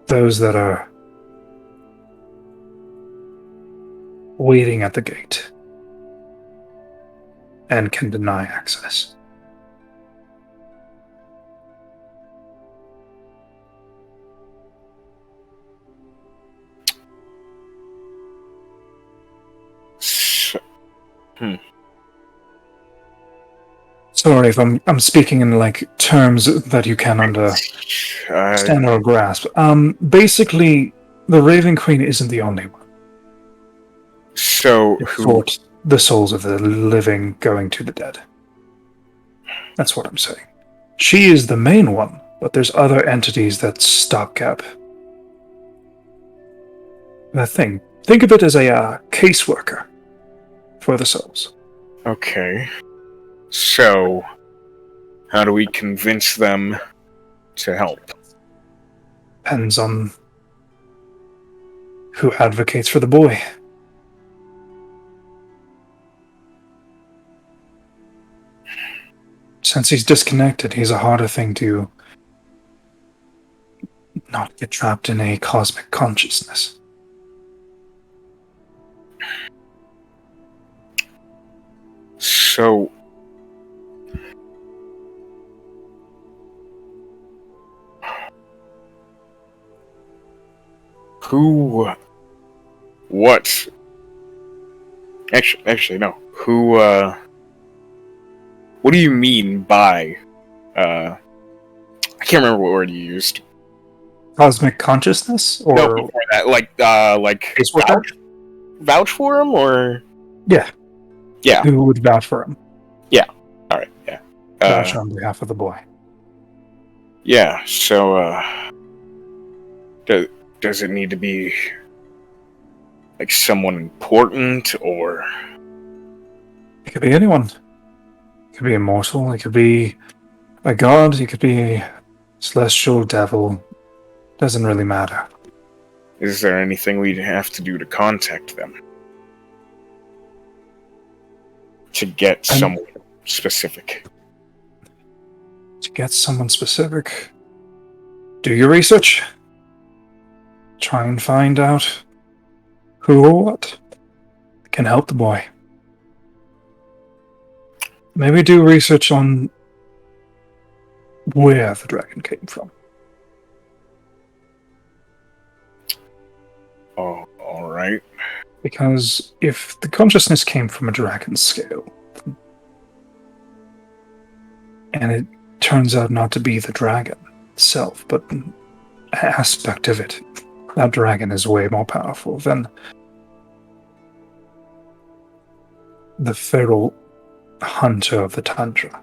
Those that are waiting at the gate and can deny access. Sorry if I'm speaking in like terms that you can understand or grasp. Basically, the Raven Queen isn't the only one. So who? The souls of the living going to the dead. That's what I'm saying. She is the main one, but there's other entities that stopgap that thing. Think of it as a caseworker for the souls. Okay. So, how do we convince them to help? Depends on who advocates for the boy. Since he's disconnected, he's a harder thing to not get trapped in a cosmic consciousness. So, who, what? Actually, no. Who, what do you mean by, I can't remember what word you used. Cosmic consciousness? Or no, before that, like vouch for him, or? Yeah. Yeah. Who would vouch for him? Yeah. Alright, yeah. Vouch on behalf of the boy. Yeah, so, does it need to be like someone important, or it could be anyone? could be immortal, it could be a god, it could be a celestial devil. Doesn't really matter. Is there anything we'd have to do to contact them? To get someone specific. To get someone specific? Do your research. Try and find out who or what can help the boy. Maybe do research on where the dragon came from. Oh, alright. Because if the consciousness came from a dragon's scale, and it turns out not to be the dragon itself, but an aspect of it, that dragon is way more powerful than the feral hunter of the tundra.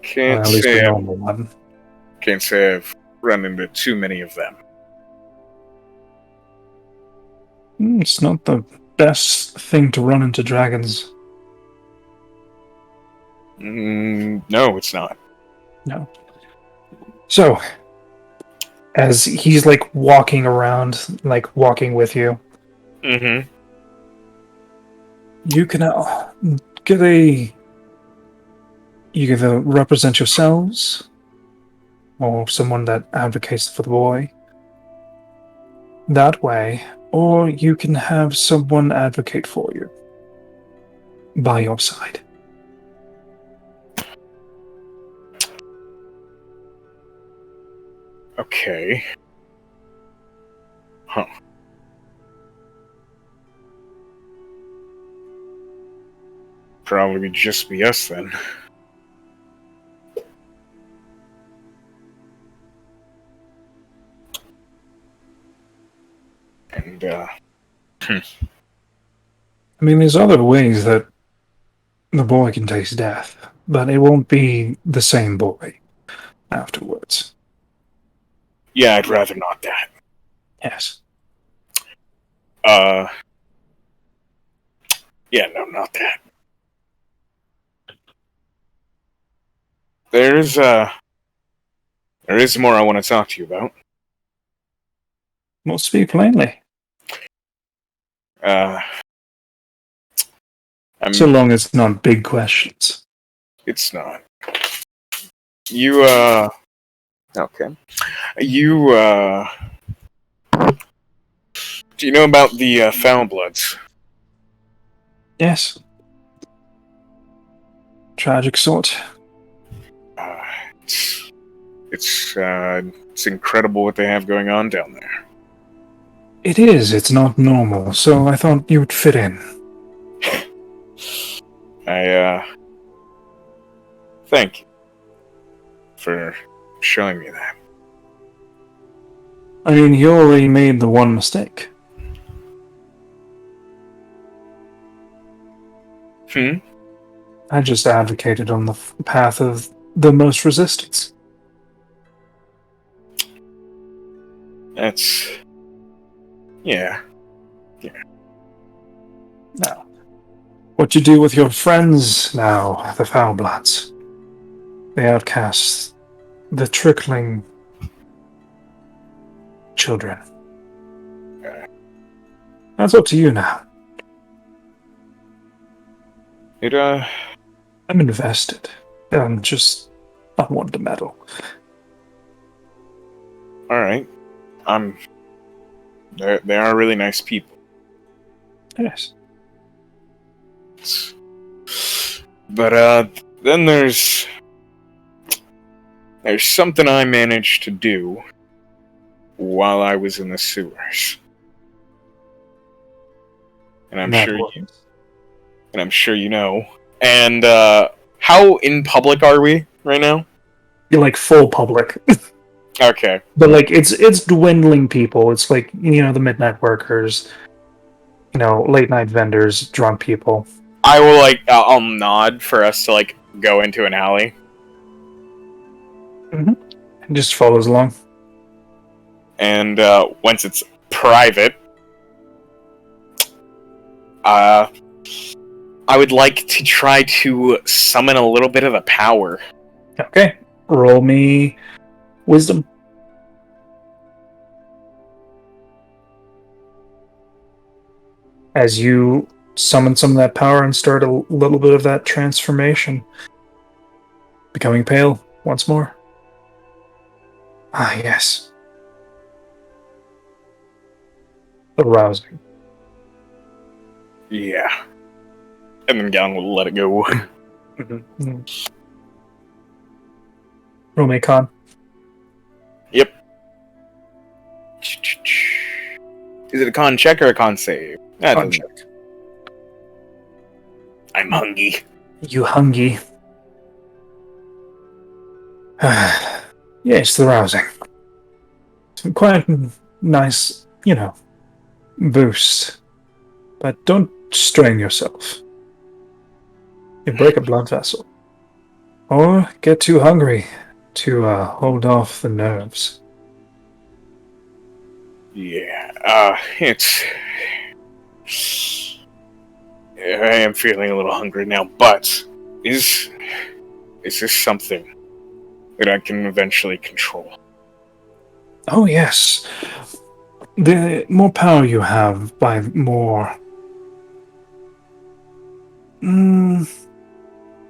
Can't say I've run into too many of them. It's not the best thing to run into dragons. No, it's not. No. So, as he's like walking around, like walking with you, mm-hmm. You can get a. You can either represent yourselves, or someone that advocates for the boy. That way, or you can have someone advocate for you. By your side. Okay. Huh. Probably just be us then. And, I mean, there's other ways that the boy can taste death, but it won't be the same boy afterwards. Yeah, I'd rather not that. Yes. Yeah, no, not that. There is more I want to talk to you about. Well, speak plainly. So long as it's not big questions. It's not. You, okay. You, do you know about the, Foul Bloods? Yes. Tragic sort. It's incredible what they have going on down there. It is. It's not normal, so I thought you would fit in. Thank you for showing me that. I mean, you already made the one mistake. I just advocated on the path of the most resistance. That's... Yeah. Now, what you do with your friends now, the Foulbloods, the outcasts, the trickling children. That's up to you now. I'm invested. I'm just not one to meddle. Alright. They are really nice people. Yes. But, then there's something I managed to do while I was in the sewers. And I'm sure you know. And, how in public are we right now? You're like full public. Okay. But like it's dwindling people. It's like, you know, the midnight workers, you know, late night vendors, drunk people. I will I'll nod for us to go into an alley. Mm-hmm. It just follows along. And once it's private, I would like to try to summon a little bit of the power. Okay. Roll me wisdom. As you summon some of that power and start a little bit of that transformation. Becoming pale once more. Ah, yes. Arousing. Yeah. And then Gallon will let it go. Mm-hmm. Roll me con. Yep. Is it a con check or a con save? Con check. I'm hungry. You hungry? Yes, the rousing. It's quite a nice, boost. But don't strain yourself. You break a blood vessel. Or get too hungry to hold off the nerves. Yeah, I am feeling a little hungry now, but is this something that I can eventually control? Oh, yes. The more power you have, by more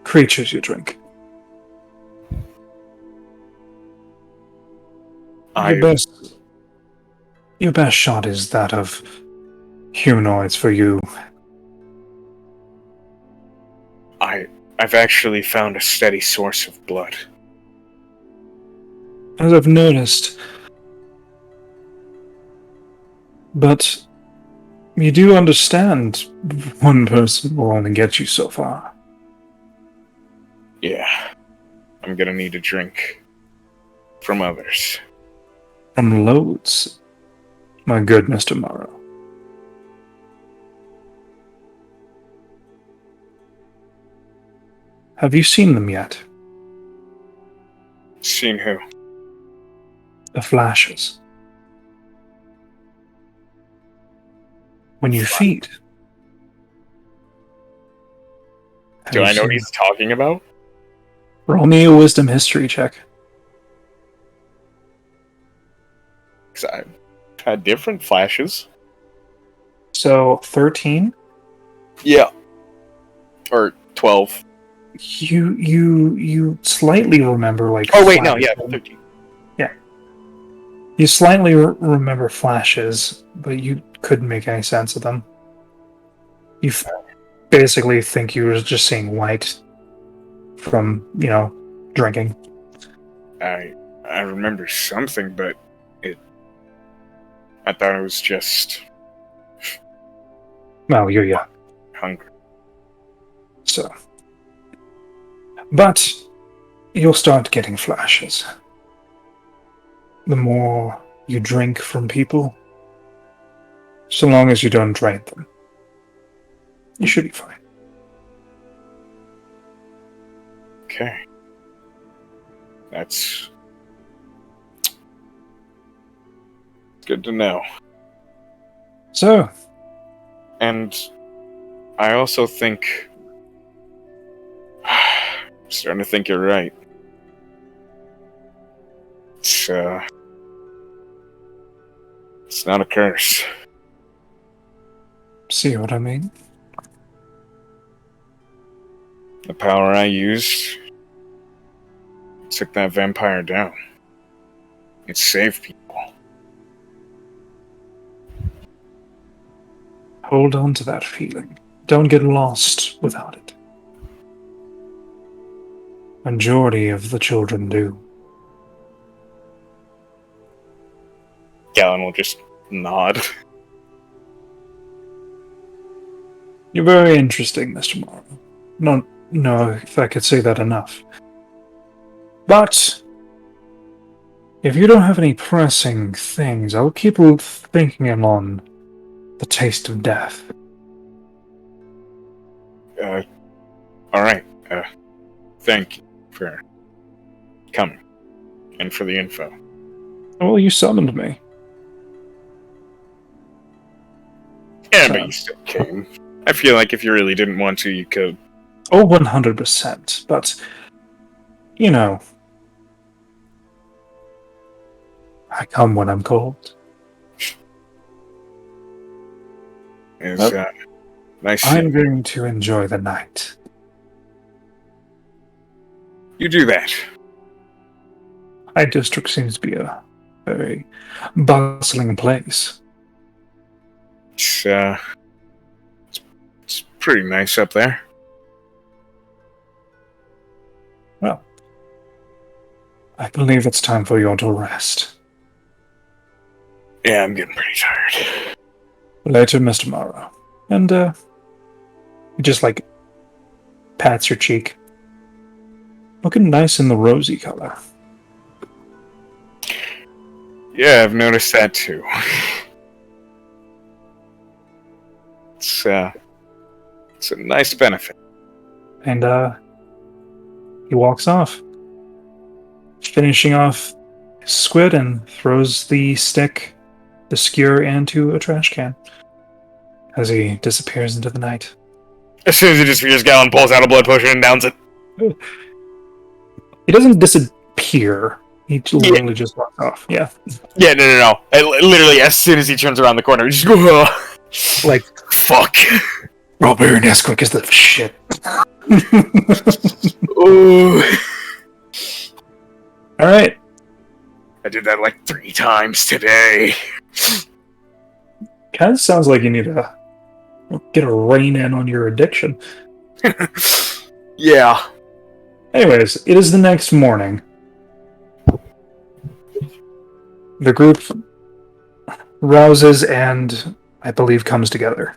creatures you drink. Your best shot is that of humanoids for you. I've actually found a steady source of blood. As I've noticed. But you do understand one person will only get you so far. Yeah. I'm gonna need a drink from others. From loads, my good Mr. Morrow. Have you seen them yet? Seen who? The flashes. When you feed. Do I know what he's talking about? Roll me a wisdom history check. Because I've had different flashes. So, 13? Yeah. Or 12. You slightly remember, like... Oh, wait, no, yeah, 13. Yeah. You slightly remember flashes, but you couldn't make any sense of them. You basically think you were just seeing white from, drinking. I remember something, but I thought it was just... Well, you're young. Hungry. So... But you'll start getting flashes. The more you drink from people, so long as you don't drain them, you should be fine. Okay. That's good to know. So... And I also think... I'm starting to think you're right. It's not a curse. See what I mean? The power I used took that vampire down. It saved people. Hold on to that feeling. Don't get lost without it. Majority of the children do. Gallon will just nod. You're very interesting, Mr. Morrow. Don't know if I could say that enough. But if you don't have any pressing things, I'll keep thinking on the taste of death. Alright. Thank you for coming. And for the info. Well, you summoned me. Yeah, but you still came. I feel like if you really didn't want to, you could. Oh, 100%. But, I come when I'm cold. It's nice. I'm going to enjoy the night. You do that. My district seems to be a very bustling place. It's pretty nice up there. Well, I believe it's time for you to rest. Yeah, I'm getting pretty tired. Later, Mr. Morrow. And, he just, pats your cheek. Looking nice in the rosy color. Yeah, I've noticed that too. It's a nice benefit. And, he walks off. Finishing off his squid and throws the skewer into a trash can. As he disappears into the night. As soon as he disappears, Gallon pulls out a blood potion and downs it. He doesn't disappear. He literally just walks off. Yeah. Yeah, no. Literally, as soon as he turns around the corner, he just goes, fuck. Robert Nesquik is the shit. Ooh. Alright. I did that 3 times today. Kind of sounds like you need to get a rein in on your addiction. Yeah. Anyways, it is the next morning. The group rouses and, I believe, comes together.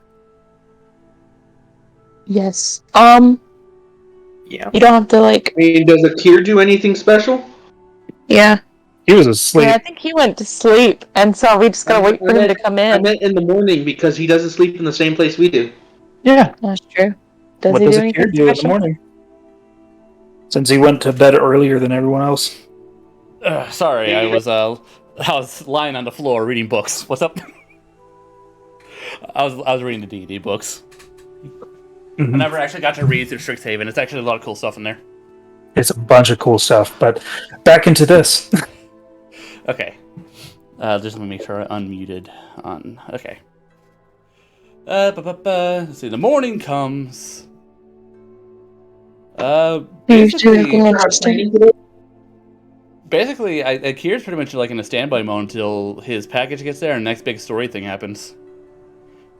Yes. Yeah. You don't have to I mean, does Akir do anything special? Yeah. He was asleep. Yeah, I think he went to sleep, and so we just gotta wait for him to come in. I meant in the morning because he doesn't sleep in the same place we do. Yeah. That's true. What does Akir do in the morning? Since he went to bed earlier than everyone else. Sorry, I was lying on the floor reading books. What's up? I was reading the D&D books. Mm-hmm. I never actually got to read through Strixhaven. It's actually a lot of cool stuff in there. It's a bunch of cool stuff, but back into this. Okay. Just let me make sure I unmuted on... Okay. Let's see, the morning comes. Basically, Akir's pretty much in a standby mode until his package gets there and the next big story thing happens.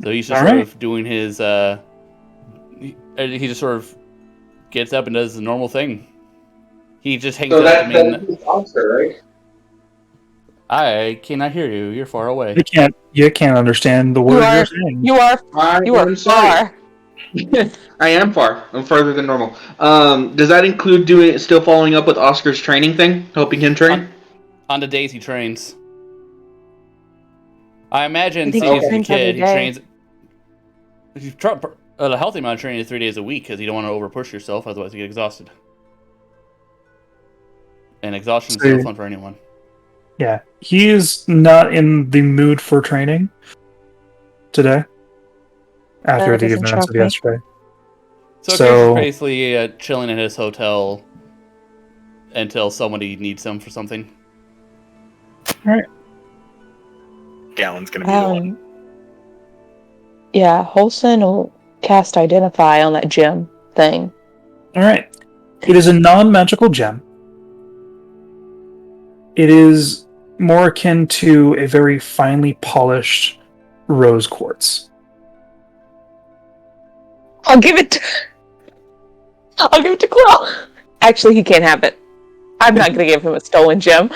So he's just sort of doing his, he just sort of gets up and does the normal thing. He just hangs out. That's Oscar, right? I cannot hear you. You're far away. You can't understand the words you're saying. You are far. I am far. I'm farther than normal. Does that include still following up with Oscar's training thing? Helping him train? On the days he trains. I imagine since he's a kid, he trains... A healthy amount of training is 3 days a week, because you don't want to over-push yourself, otherwise you get exhausted. And exhaustion is no fun for anyone. Yeah, he is not in the mood for training today. After the events of yesterday. So he's basically chilling in his hotel until somebody needs him for something. Alright. Gallon's gonna be the one. Yeah, Holson will cast Identify on that gem thing. Alright. It is a non-magical gem. It is more akin to a very finely polished rose quartz. I'll give it to Quill. Actually, he can't have it. I'm not going to give him a stolen gem.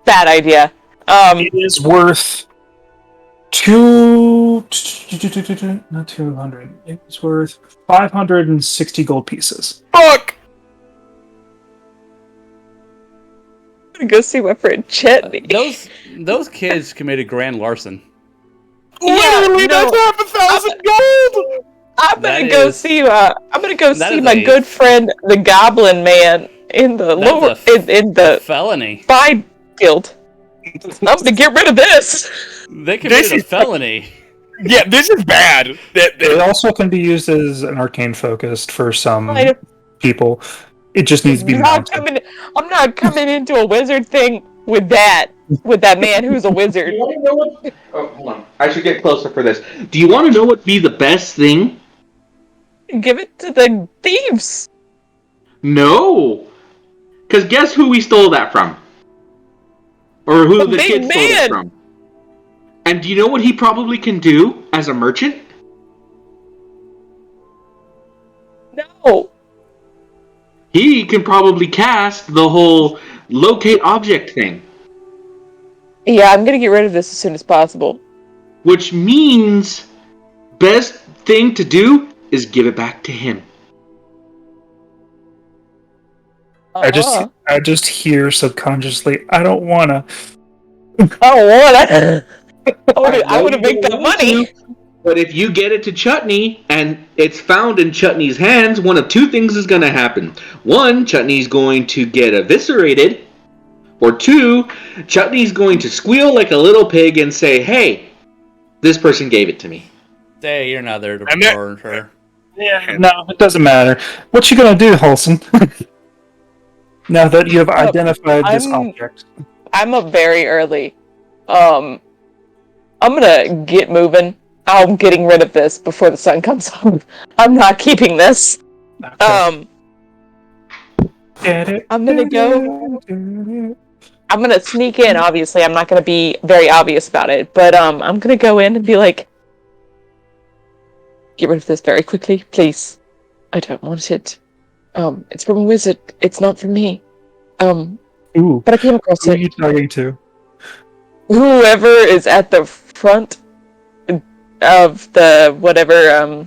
Bad idea. It is worth not 200. It's worth 560 gold pieces. Fuck! I'm going to go see my friend Chetney. Those kids committed grand larceny. Literally, that's 5,000 gold! I'm gonna go see my good friend the Goblin Man in the in the felony Spy Guild. I'm gonna get rid of this. They committed a felony. Yeah, this is bad. It also can be used as an arcane focused for some I don't- people. It just needs to be mounted. I'm not coming into a wizard thing with that man who's a wizard. You want to know what? Oh, hold on. I should get closer for this. Do you want to know what'd be the best thing? Give it to the thieves. No. Because guess who we stole that from? Or who the big kid stole it man. from? And do you know what he probably can do as a merchant? No. He can probably cast the whole locate object thing. Yeah, I'm gonna get rid of this as soon as possible. Which means best thing to do is give it back to him. I just hear subconsciously, I don't wanna. I don't wanna. I wanna make that money. But if you get it to Chutney and it's found in Chutney's hands, one of two things is going to happen. One, Chutney's going to get eviscerated. Or two, Chutney's going to squeal like a little pig and say, hey, this person gave it to me. Hey, you're not there to burn her. Yeah, no, it doesn't matter. What you gonna do, Holson? Now that you have identified this object. I'm up very early. I'm gonna get moving. I'm getting rid of this before the sun comes up. I'm not keeping this. Okay. I'm gonna go. I'm gonna sneak in, obviously. I'm not gonna be very obvious about it, but I'm gonna go in and be like, get rid of this very quickly, please. I don't want it. It's from a wizard. It's not from me. Ooh, but I came across who it. are you talking to? Whoever is at the front of the whatever,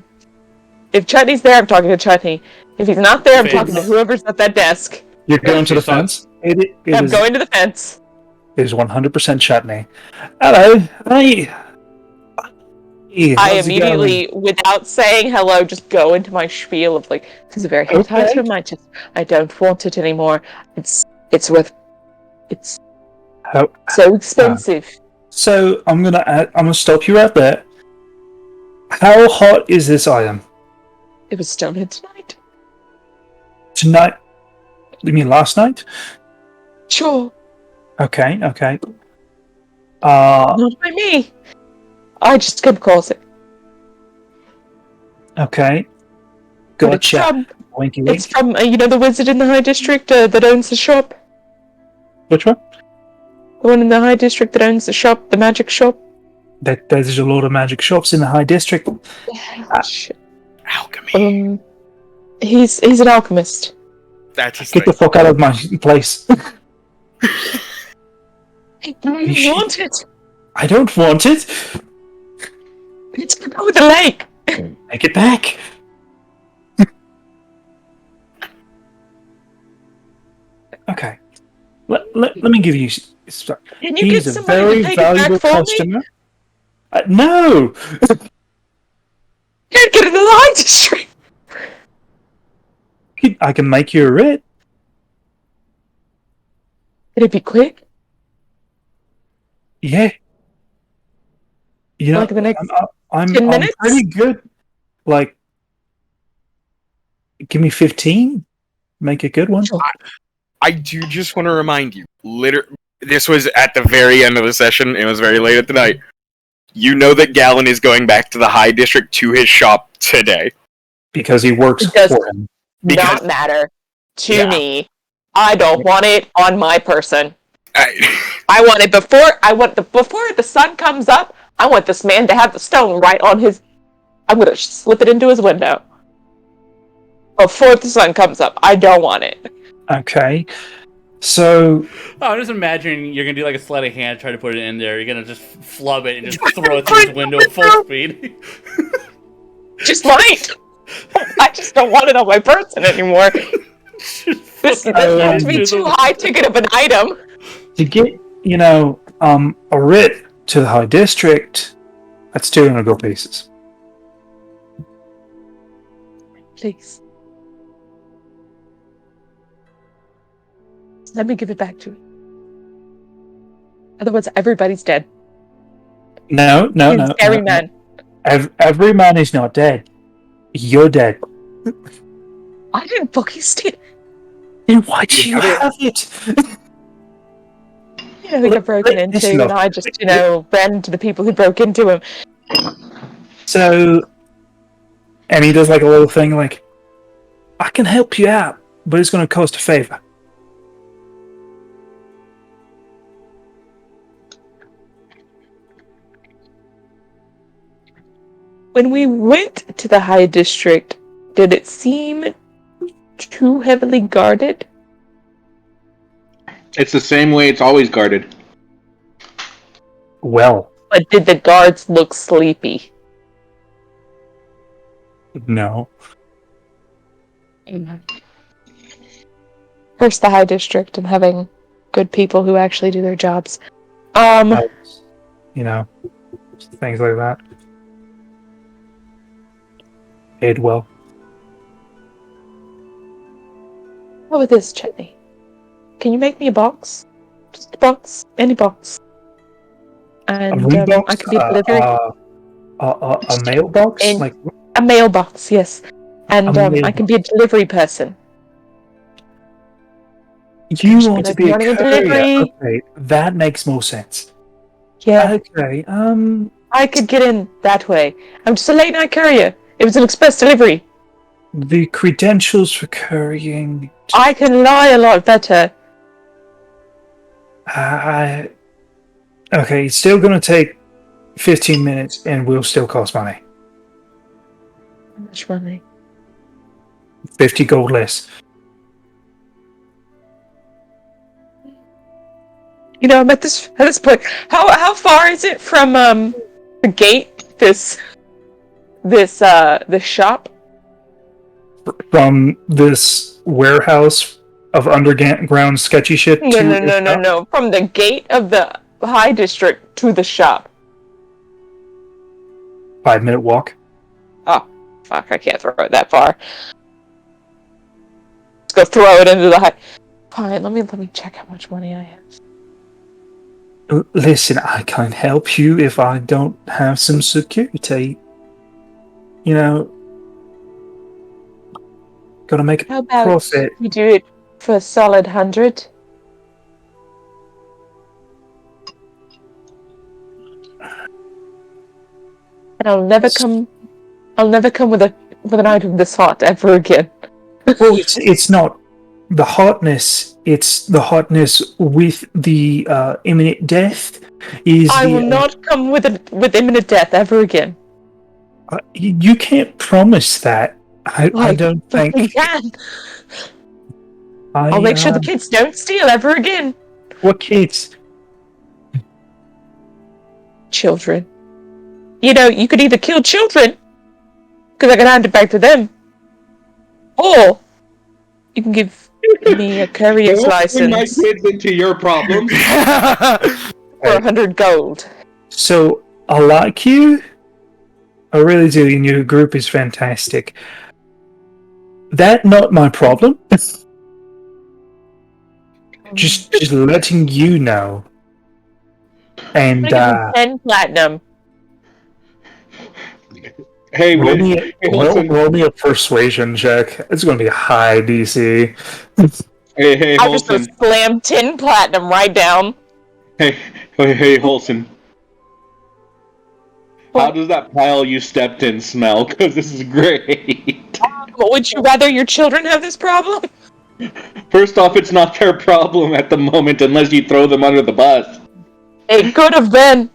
if Chutney's there, I'm talking to Chutney. If he's not there, I'm talking to whoever's at that desk. You're going to the fence? I'm going to the fence. It is 100% Chutney. Hello. Hi. I immediately, without saying hello, just go into my spiel of like, this is a very hot item. I don't want it anymore. It's so expensive. So I'm gonna stop you right there. How hot is this item? It was stolen tonight. Tonight? You mean last night? Sure. Okay. Not by me. I just came across it. Okay. Gotcha. It's from the wizard in the High District that owns the shop. Which one? The one in the High District that owns the shop, the magic shop. There's a lot of magic shops in the High District. Alchemy. He's an alchemist. That's his Get the fuck out of my place. I don't want it. I don't want it. It's over the lake. Take it back. Okay. Let me give you. Can you get somebody to take it back for me? No. Can't get in the High District. I can make you a writ. It'd be quick. Yeah. You know, like the next I'm 10 minutes? pretty good. Like, give me 15. Make a good one. Sure. I do just want to remind you, this was at the very end of the session. It was very late at the night. You know that Gallon is going back to the High District to his shop today. Because he works for him. Not matter to me. I don't want it on my person. I want it before the sun comes up. I want this man to have the stone right on his. I'm gonna slip it into his window before the sun comes up. I don't want it. Okay. So. I'm just imagining you're gonna do like a sleight of hand, try to put it in there. You're gonna just flub it and just throw it through his window at full speed. Just might. I just don't want it on my person anymore. This has to be too high ticket of an item. To get, a writ to the High District, that's 200 gold pieces. Please. Let me give it back to you. Otherwise, everybody's dead. No. Scary man. Every man is not dead. You're dead. I didn't fucking steal. Then why do you have it? He got broken into, and I just, ran into the people who broke into him. So, and he does like a little thing like, I can help you out, but it's going to cost a favor. When we went to the High District, did it seem too heavily guarded? It's the same way it's always guarded. Well, But did the guards look sleepy? no. First, the High District and having good people who actually do their jobs. You know, things like that. Paid well. How about this, Chetney? Can you make me a box? Just a box. Any box. And A ring box? I could be a delivery. A mailbox? In- Like A mailbox, yes. And I can be a delivery person. you Just want to like be a running a courier? delivery. Okay, that makes more sense. Yeah, Okay, I could get in that way. I'm just a late night courier. It was an express delivery. the credentials for couriering. I can lie a lot better. Okay, it's still going to take 15 minutes and will still cost money. How much money? 50 gold less. I'm at this point. How far is it from the gate? This shop. From this warehouse of underground sketchy shit to No. From the gate of the High District to the shop. 5-minute walk. Oh, fuck! I can't throw it that far. Let's go throw it into the high. Fine. Let me check how much money I have. Listen, I can't help you if I don't have some security. Gotta make How a about profit. we do it for a solid 100? And I'll never come with an item this hot ever again. Well, it's not the hotness. It's the hotness with the imminent death. I will not come with imminent death ever again. You can't promise that. I don't think. You can. I'll make sure the kids don't steal ever again. What kids? Children. You could either kill children, because I can hand it back to them, or you can give me a courier's Don't license bring my kids into your problems. for 100 gold. So I like you. I really do. And your group is fantastic. That not my problem. Just letting you know. And I'm gonna give you 10 platinum. Hey, roll Wilson. me a persuasion check. It's going to be a high DC. Hey, I just Holson. slam 10 platinum right down. Hey, Holson. How does that pile you stepped in smell? Because this is great. Would you rather your children have this problem? First off, it's not their problem at the moment unless you throw them under the bus. It could have been.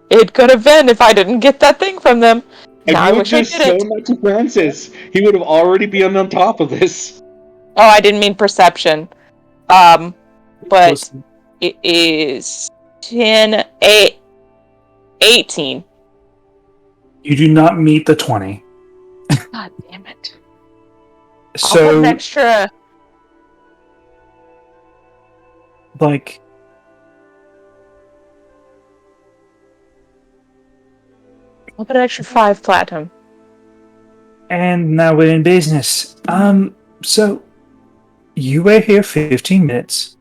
It could have been if I didn't get that thing from them. If Now you I had wish I just did it. shown that to Francis, he would have already been on top of this. Oh, I didn't mean perception. But Listen, it is 10, 8, 18. you do not meet the 20. God damn it. I'll put So, an extra. like, I'll put an extra 5 platinum. and now we're in business. So, you were here 15 minutes,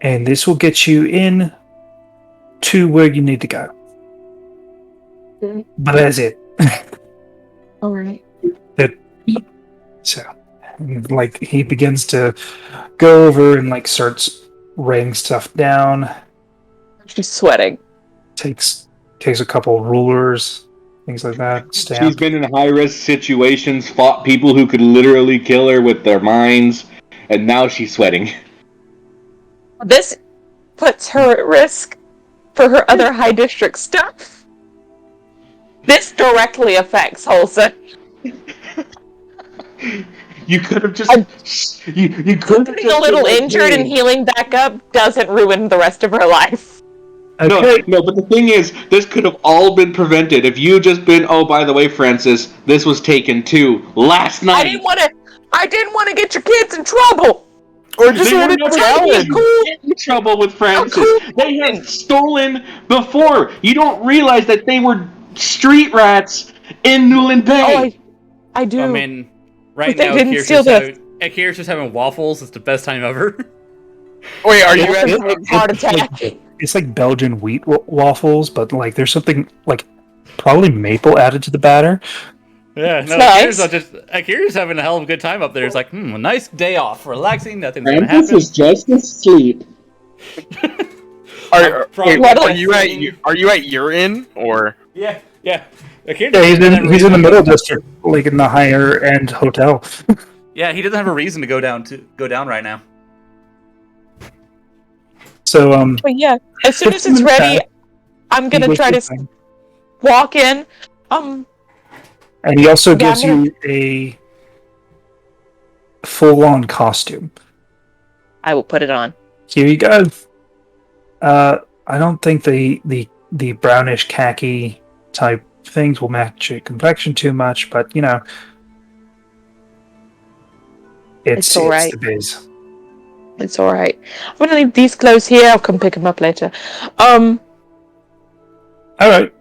and this will get you in to where you need to go. But that's it. All right. So, like, he begins to go over and, like, starts writing stuff down. She's sweating. Takes a couple rulers, things like that. Stamp. She's been in high-risk situations, fought people who could literally kill her with their minds, and now she's sweating. This puts her at risk for her other high district stuff. This directly affects Holson. You could have just... You could have Being a little injured and healing back up doesn't ruin the rest of her life. Okay. No, but the thing is, this could have all been prevented if you just been, oh, by the way, Francis, this was taken too last night. I didn't want to get your kids in trouble. Or just They were want to never tell going him. to get in trouble with Francis. cool. They had stolen before. You don't realize that they were street rats in Newland Bay. Oh, I do. I mean, right But they now, didn't steal Akira's just having waffles. It's the best time ever. Wait, are you It- at heart attack. It's like Belgian wheat waffles, but, like, there's something, like, probably maple added to the batter. Yeah, no, nice. Akira's having a hell of a good time up there. It's like, a nice day off, relaxing, nothing's gonna Francis happen. was just asleep. Are you at your inn or? Yeah. Akira Yeah, he's doesn't have a in reason the to middle go- district, like in the higher end hotel. Yeah, he doesn't have a reason to go down right now. So, But yeah, as soon as it's ready, I'm gonna try to walk in. and he also Yeah, gives I'm you a full-on costume. I will put it on. Here you go. I don't think the brownish khaki type things will match your complexion too much, but you know, It's all right. the biz. It's all right. I'm gonna leave these clothes here. I'll come pick them up later. All right.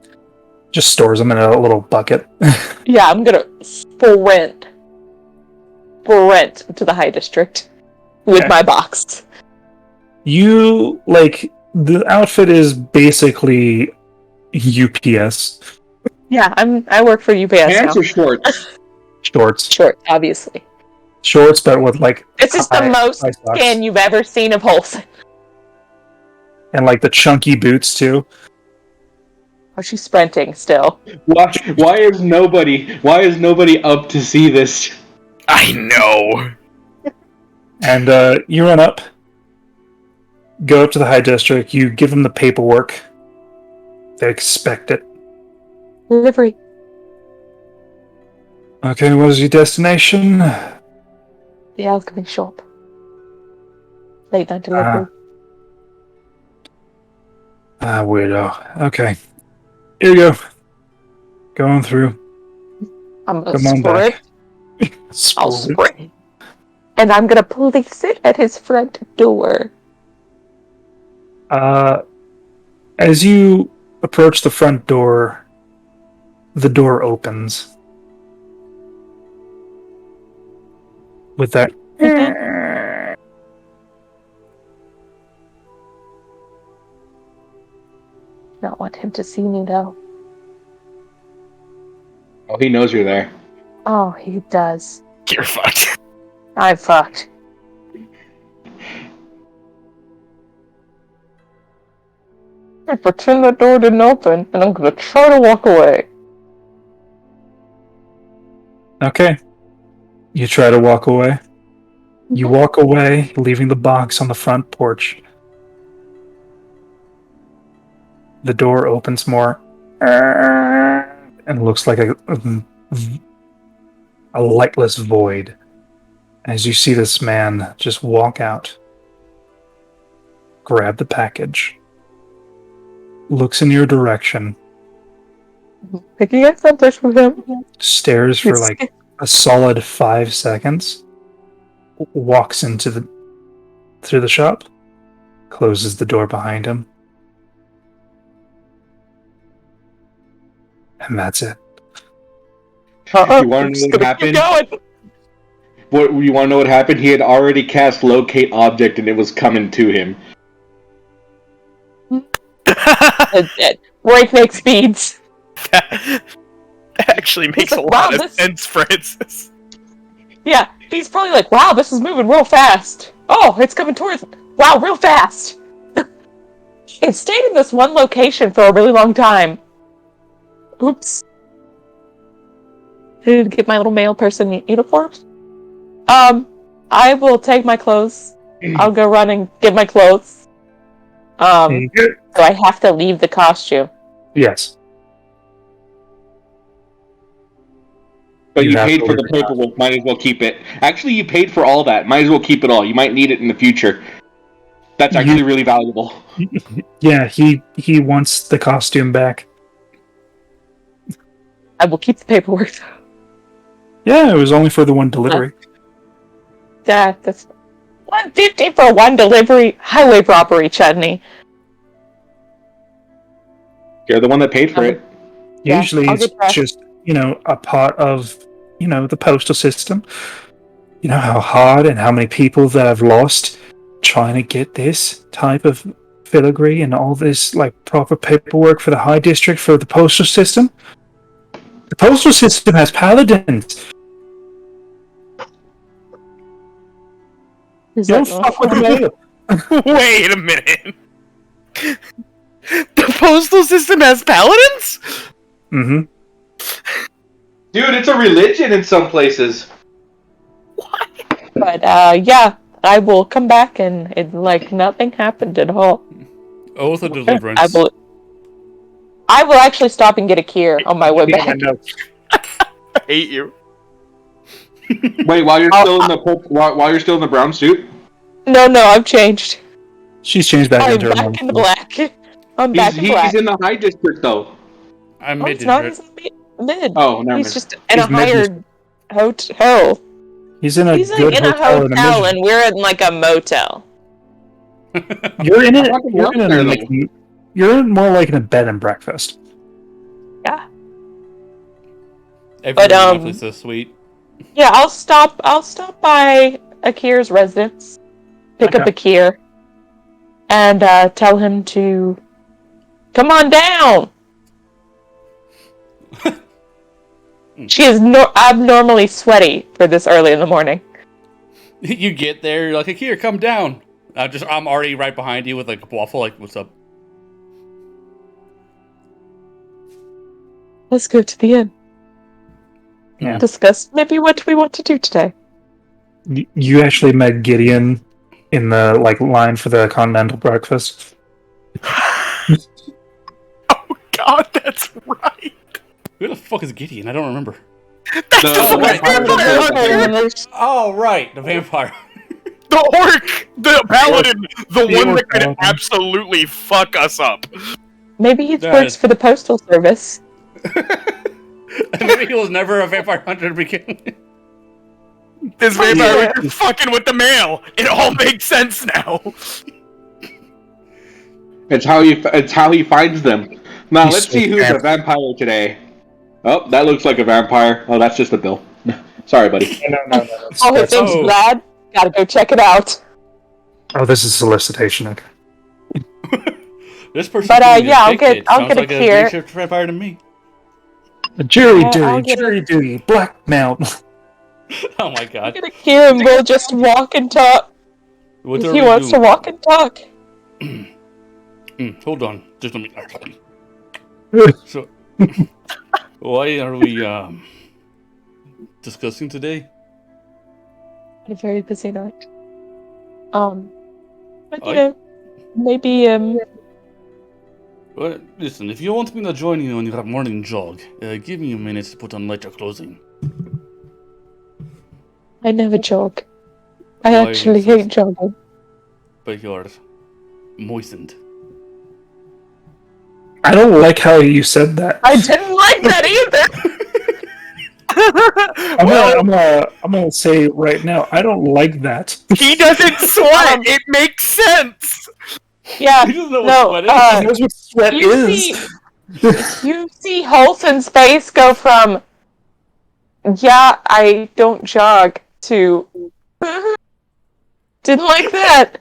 Just stores them in a little bucket. Yeah, I'm gonna sprint to the high district with Okay. my box. You, like, the outfit is basically UPS Yeah, I work for UPS now. Pants or shorts? shorts. Short, obviously. Shorts, but with, like, This is the high- most high socks. skin you've ever seen of Holson. And, like, the chunky boots, too. Oh, she's sprinting still. Why is nobody up to see this? I know. And you run up, go up to the high district, you give them the paperwork. They expect it. Delivery. Okay, what is your destination? The alchemy shop. Late night delivery. Weirdo. Okay. Here you go. Going through. I'm gonna Come on back. I'll sprint. And I'm gonna place it at his front door. As you approach the front door, the door opens. With that. Not want him to see me though. Oh, he knows you're there. Oh, he does. You're fucked. I'm fucked. I pretend the door didn't open, and I'm gonna try to walk away. Okay. You try to walk away. You walk away, leaving the box on the front porch. The door opens more. And looks like a lightless void. As you see this man just walk out. Grab the package. Looks in your direction. Picking up something from him. Stares for like a solid 5 seconds. Walks through the shop. Closes the door behind him. And that's it. You want to know what happened? You want to know what happened? He had already cast locate object, and it was coming to him. Breakneck speeds. That actually makes like, a wow, lot of sense, Francis. Yeah, he's probably like, wow, this is moving real fast. Oh, it's coming towards me. Wow, real fast. It stayed in this one location for a really long time. Oops. Did get my little male person uniforms? I will take my clothes. I'll go run and get my clothes. So I have to leave the costume. Yes. But you have paid to for the leave the paperwork, might as well keep it. Actually, you paid for all that. Might as well keep it all. You might need it in the future. That's actually really valuable. Yeah, he wants the costume back. I will keep the paperwork. Yeah, it was only for the one delivery. That's $150 for one delivery. Highway robbery, Chutney. You're the one that paid for it. Yeah, Usually I'll it's get dressed. just, a part of, the postal system. You know how hard and how many people that have lost trying to get this type of filigree and all this, like, proper paperwork for the high district for the postal system? The postal system has paladins. Is You don't that fuck with the mail. Wait a minute. The postal system has paladins? Mm-hmm. Dude, it's a religion in some places. But yeah, I will come back and like nothing happened at all. Oath of deliverance. I will actually stop and get a Kier on my way back. I hate you. Wait, while you're still in the brown suit? No, I've changed. She's changed back I'm into her back in normal. black. I'm back in black. He's in the high district though. I'm No, mid he's not. district. He's mid. Oh, never He's mind. just in a He's mid- hired hotel. He's in a He's like good in a hotel in a hotel, midget. and we're in like a motel. You're in it. I'm not gonna You're work in there, a, though. like, you're in more like in a bed and breakfast. Yeah. Everyone But, awfully so sweet. Yeah, I'll stop by Akir's residence, pick up Okay. Akir, and tell him to come on down. She is abnormally sweaty for this early in the morning. You get there, you're like, Akira, come down. I'm already right behind you with like a waffle. Like, what's up? Let's go to the inn. Yeah. Discuss maybe what we want to do today. You actually met Gideon in the line for the continental breakfast. Oh god, that's right. Who the fuck is Gideon? I don't remember. That's the fucking vampire hunter! Oh, right, the vampire. The orc! The paladin! The one orc that could paladin. absolutely fuck us up. Maybe he That works is- for the postal service. Maybe he was never a vampire hunter to begin with. This vampire was just fucking with the mail. It all makes sense now. It's how he finds them. Now He's let's so see who's a fast. vampire today. Oh, that looks like a vampire. Oh, that's just a bill. Sorry, buddy. No. Oh, his name's Oh. Brad. Gotta go check it out. Oh, this is solicitation. Okay. This person. But, doing yeah, his I'll dick get sounds like a Akira. day shift vampire to me. Jury I'll duty, get jury duty, blackmail. Oh my I'm god. gonna hear him. We'll just walk and talk. What If are he we wants to doing? walk and talk. Hold on. Just let me. So, why are we discussing today? Had a very busy night. But you I- know, maybe Well, listen, if you want me to join you on your morning jog, give me a minute to put on lighter clothing. I never jog. I Why actually is this? hate jogging. But you're moistened. I don't like how you said that. I didn't like that either. I'm gonna say right now, I don't like that. He doesn't sweat. It makes sense. Yeah, He doesn't know what no. sweat is. He knows what sweat You is. You see Holson's face go from, yeah, I don't jog, to, didn't like that.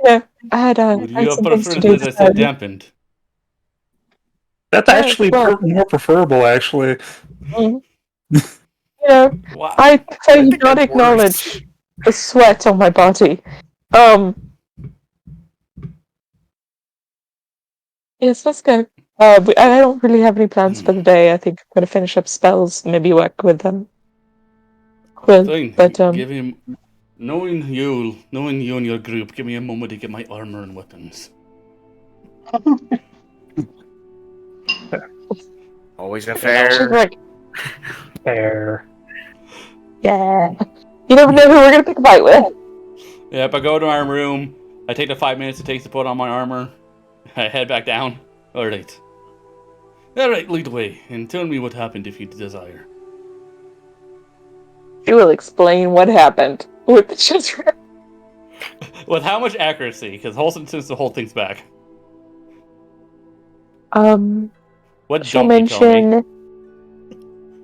Yeah, I had Would I had you some things prefer to do. that I said dampened? That's Yeah, actually well- more preferable, actually. Mm. Yeah, Wow. I I do think not that acknowledge the sweat on my body. Um, yes, let's go. I don't really have any plans for the day. I think I'm gonna finish up spells, maybe work with Quill. Fine. But Give him. Knowing you and your group, give me a moment to get my armor and weapons. Always a she's fair. like, Fair. yeah. You never know who we're gonna pick a fight with. Yep, I go to my room. I take the 5 minutes it takes to put on my armor. I head back down. Alright. Alright, lead the way, and tell me what happened if you desire. She will explain what happened with the children. With how much accuracy? Because since the whole thing's back. She'll What don't you tell me? mention.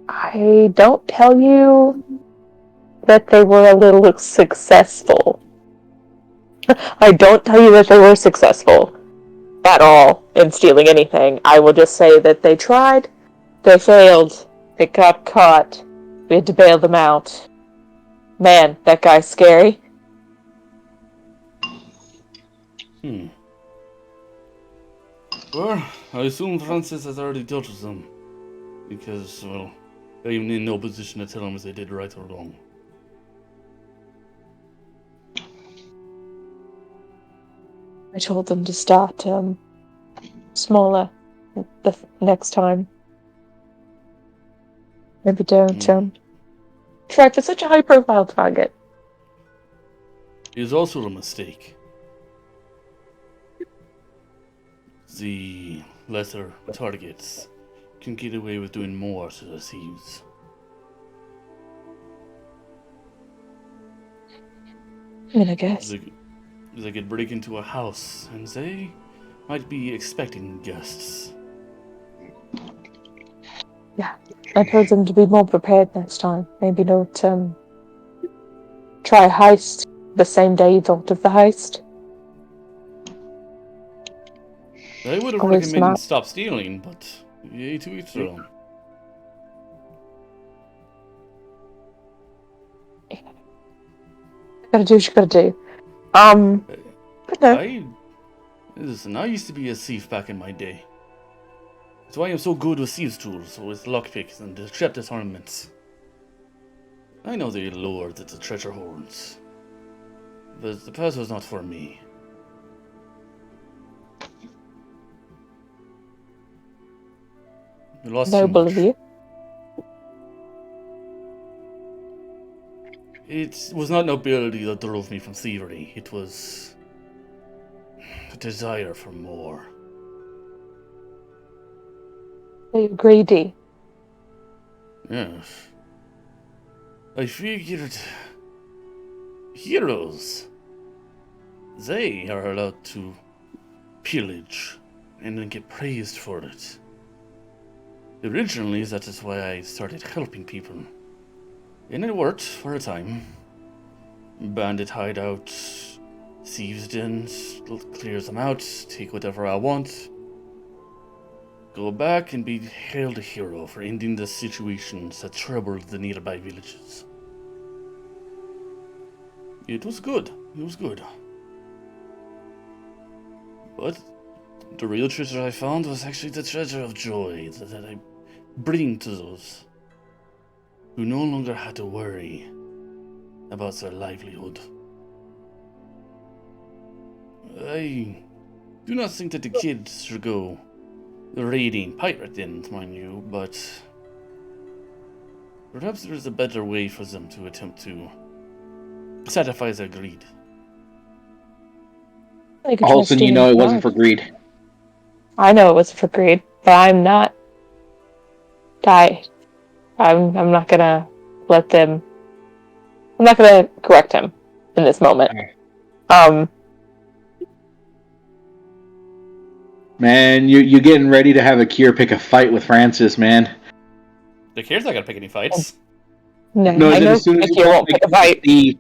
I don't tell you that they were a little successful. I don't tell you that they were successful at all in stealing anything. I will just say that they tried, they failed, they got caught. We had to bail them out. Man, that guy's scary. Well, I assume Francis has already dealt with them. Because, well, I'm in no position to tell them if they did right or wrong. I told them to start smaller the next time. Maybe don't try for such a high-profile target. It is also a mistake. The lesser targets can get away with doing more to the thieves. I mean, I guess. They could break into a house, and they might be expecting guests. Yeah, I told them to be more prepared next time. Maybe don't try a heist the same day you thought of the heist. I would have Always recommended smart. stop stealing, but yay to each their own. Gotta do what you gotta do. But no. Listen, I used to be a thief back in my day. That's why I'm so good with thieves' tools, with lockpicks and deceptive ornaments. I know the allure that the treasure holds, but the path was not for me. We lost too Noble much. of you. It was not nobility that drove me from thievery. It was a desire for more. Are you greedy? Yes. I figured heroes, they are allowed to pillage and then get praised for it. Originally, that is why I started helping people. And it worked for a time. Bandit hideouts, thieves' dens, clears them out, take whatever I want. Go back and be hailed a hero for ending the situations that troubled the nearby villages. It was good. It was good. But the real treasure I found was actually the treasure of joy that I bring to those who no longer had to worry about their livelihood. I do not think that the kids should go raiding pirate dens, mind you, but perhaps there is a better way for them to attempt to satisfy their greed. Like a All of a sudden, you trustee know it in wasn't God. for greed. I know it was for greed, but I'm not. I'm not gonna let them. I'm not gonna correct him in this moment. Man, you getting ready to have Akir pick a fight with Francis, man. The kid's not gonna pick any fights. No, I then know as soon as Akir won't pick a fight. the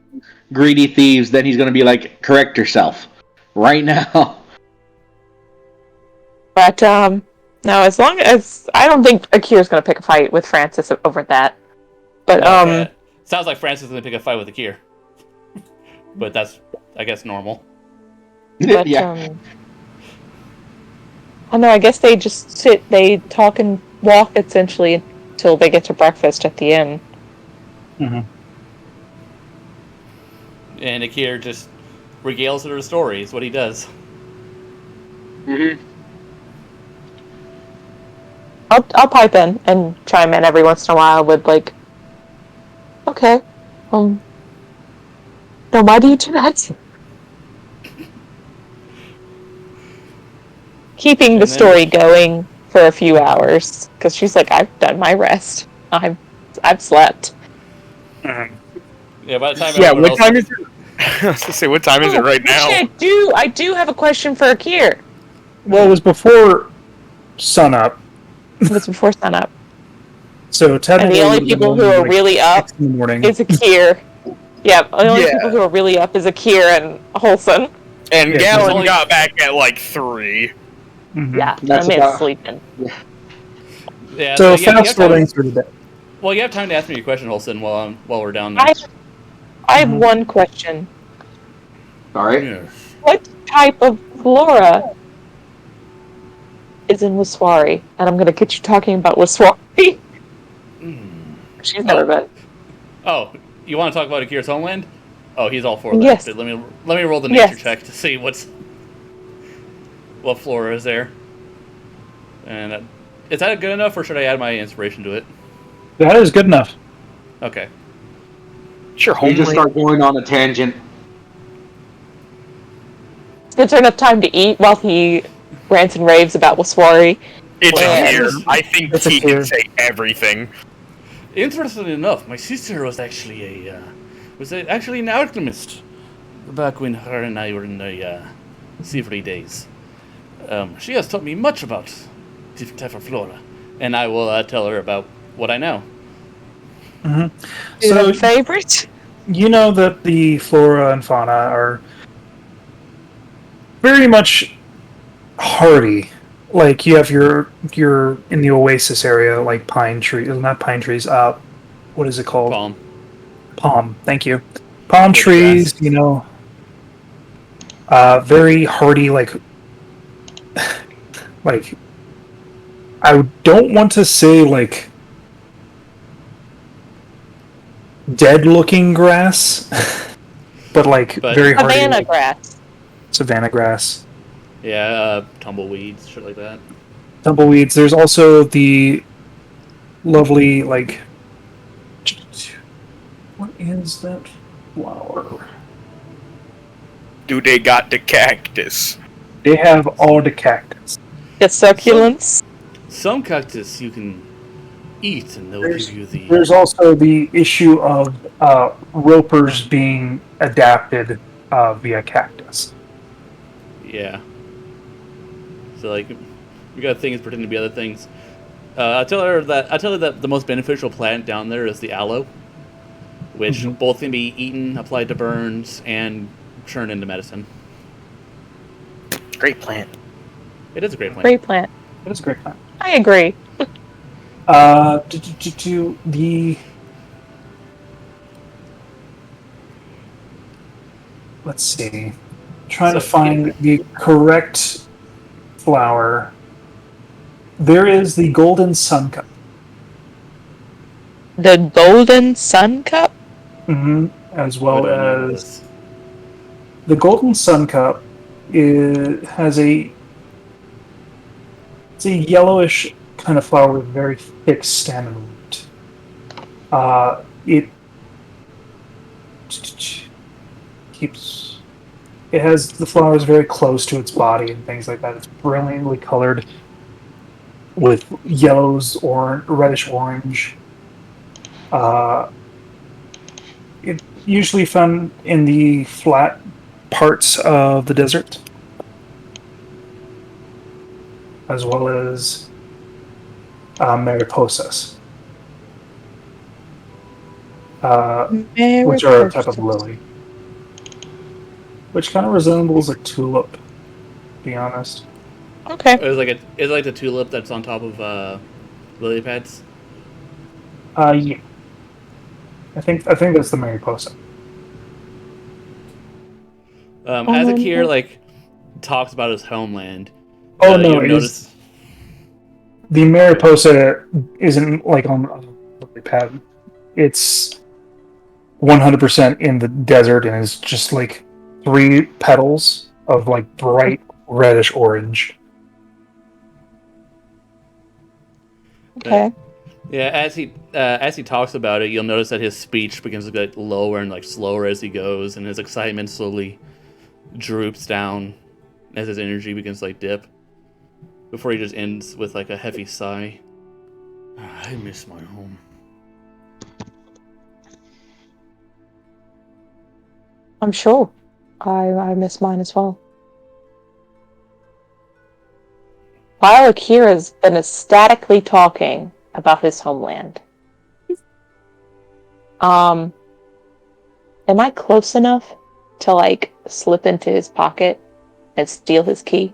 greedy thieves, then he's gonna be like, correct yourself. right now. But no, as long as I don't think Akira's gonna pick a fight with Francis over that. But Okay. Sounds like Francis is gonna pick a fight with Akir. But that's, I guess, normal. but Yeah. I don't know. I guess they just sit, they talk and walk essentially until they get to breakfast at the inn. Mm-hmm. And Akir just regales her stories, what he does. Mm-hmm. I'll pipe in and chime in every once in a while with like, okay, no, why do you do that? Keeping the story going for a few hours because she's like, I've done my rest. I've slept. Yeah, by the time Yeah, everyone what else... time is it? I was gonna say, what time is it right now? Actually, I do have a question for Akir. Well, it was before sunup. It was before sunup. So And technically, the only people who are really up in the morning. is Akir. Yeah, the only people who are really up is Akir and Holson. And Yeah, Galen only- got back at like 3. Mm-hmm. Yeah, That's I mean, about- sleeping. Yeah, So you have fast time- forwarding through the day. Well, you have time to ask me your question, Holson, while we're down there. I have one question. All right. Yes. What type of flora is in Wiswari? And I'm going to get you talking about Wiswari. She's never been. Oh, you want to talk about Akira's homeland? Oh, he's all for that. Yes. But let me roll the nature Yes. check to see what flora is there. And is that good enough, or should I add my inspiration to it? That is good enough. Okay. Sure, You just start going on a tangent. Gives her enough time to eat while he rants and raves about Wiswari. It's Well, here. it's- I think it's he here. can say everything. Interestingly enough, my sister was actually actually an alchemist back when her and I were in the Sivri days. She has taught me much about different type of flora, and I will tell her about what I know. Do you have So a favorite? you know that the flora and fauna are very much hardy. Like you have your in the oasis area, like pine trees, not pine trees. What is it called? Palm. Palm. Thank you. Palm Good trees. grass. You know, very hardy. Like I don't want to say like dead-looking grass, but very hardy. Savannah like grass. savanna grass. Yeah, tumbleweeds, shit like that. Tumbleweeds. There's also the lovely what is that flower? Do they got the cactus? They have all the cactus. The succulents. Some cactus you can eat, and they'll give you the. There's also the issue of ropers being adapted via cactus. Yeah. So we got things pretending to be other things. I tell her that the most beneficial plant down there is the aloe, which both can be eaten, applied to burns, and turned into medicine. Great plant. It is a great plant. Great plant. That's a great plant. I agree. The let's see, trying to find the correct flower. There is the golden sun cup. The golden sun cup? As What well do I know about as this? the golden sun cup has it's a yellowish kind of flower with very thick stem and root. It keeps. It has the flowers very close to its body and things like that. It's brilliantly colored with yellows or reddish orange. It's usually found in the flat parts of the desert, as well as mariposas, which are a type of lily. which kind of resembles a tulip, to be honest. Okay. It's like the tulip that's on top of lily pads. Yeah. I think that's the Mariposa. As Akir like talks about his homeland, Oh no, you notice the Mariposa isn't like on a lily pad. It's 100% in the desert and is just like 3 petals of like bright reddish orange. Okay. Yeah, as he talks about it, you'll notice that his speech begins to get lower and like slower as he goes, and his excitement slowly droops down as his energy begins to like dip. Before he just ends with like a heavy sigh. I miss my home. I'm sure. I miss mine as well. While Akira's been ecstatically talking about his homeland, am I close enough to like slip into his pocket and steal his key?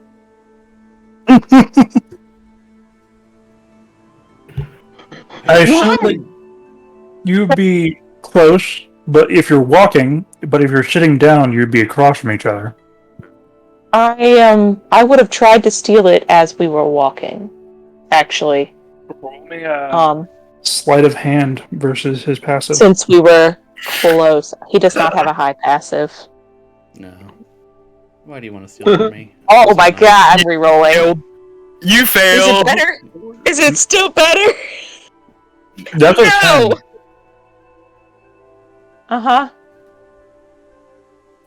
I assume that you'd be close, but if you're walking, but if you're sitting down, you'd be across from each other. I would have tried to steal it as we were walking, actually. Roll me a sleight of hand versus his passive. Since we were close, he does not have a high passive. No. Why do you want to steal from me? Oh my god, I'm rerolling. You Is failed. it better? Is it still better? That's a No! 10. Uh-huh.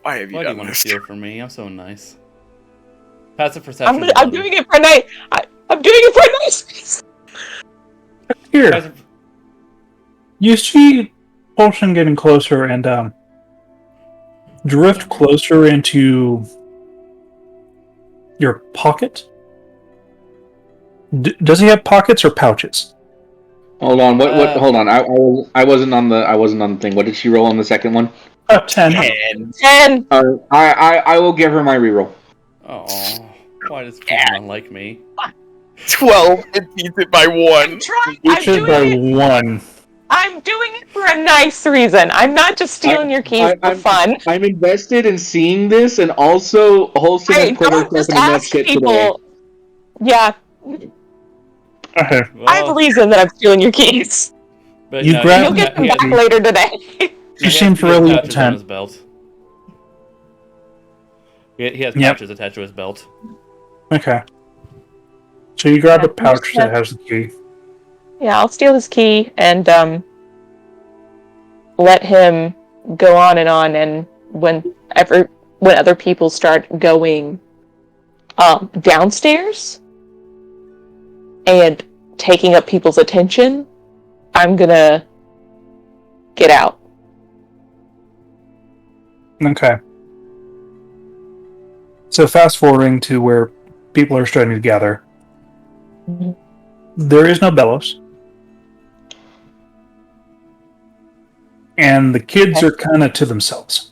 Why have you Why do you done want to this? steal from me? I'm so nice. Passive perception. I'm doing it for night. I'm doing it for nice. Here, Passive, you see Potion getting closer and drift closer into your pocket. Does he have pockets or pouches? Hold on. Hold on. I wasn't on the thing. What did she roll on the second one? 10. 10. I will give her my reroll. oh, why does Pokemon like me? 12. It beats it by 1. Which is by 1. I'm doing it for a nice reason. I'm not just stealing your keys for fun. I'm invested in seeing this, and also Holston has put Don't herself just in enough ask shit today. people. Yeah, Okay. Well, I have a reason that I'm stealing your keys. But You no, grab- You'll get them back later today. You seem really pouches on intent. his belt. He has Yep. pouches attached to his belt. Okay. So you grab a Yeah, pouch yeah. that has the key. Yeah, I'll steal his key and let him go on, and when other people start going downstairs and taking up people's attention, I'm gonna get out. Okay. So fast forwarding to where people are starting to gather. Mhm. There is no Bellows. And the kids Okay. are kind of to themselves.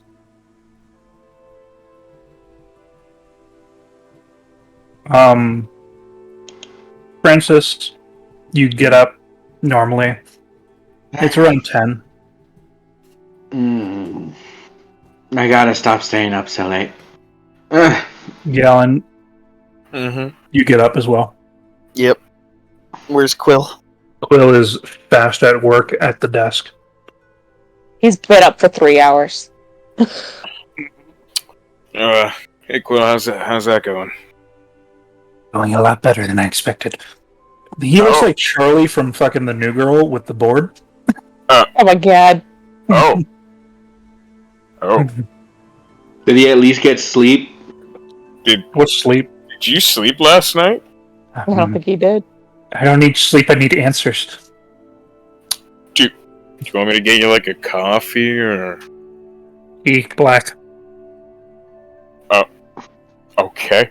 Francis, you get up normally. It's around 10. I gotta stop staying up so late. Ugh. Gallon, Mm-hmm. you get up as well. Yep. Where's Quill? Quill is fast at work at the desk. He's been up for 3 hours. Hey Quill, how's that going? Going a lot better than I expected. He looks like Charlie from fucking The New Girl with the board. Oh my god. Oh. Oh. Did he at least get sleep? What's sleep? Did you sleep last night? I don't think he did. I don't need sleep, I need answers. Do you want me to get you like a coffee or? Eat black. Okay.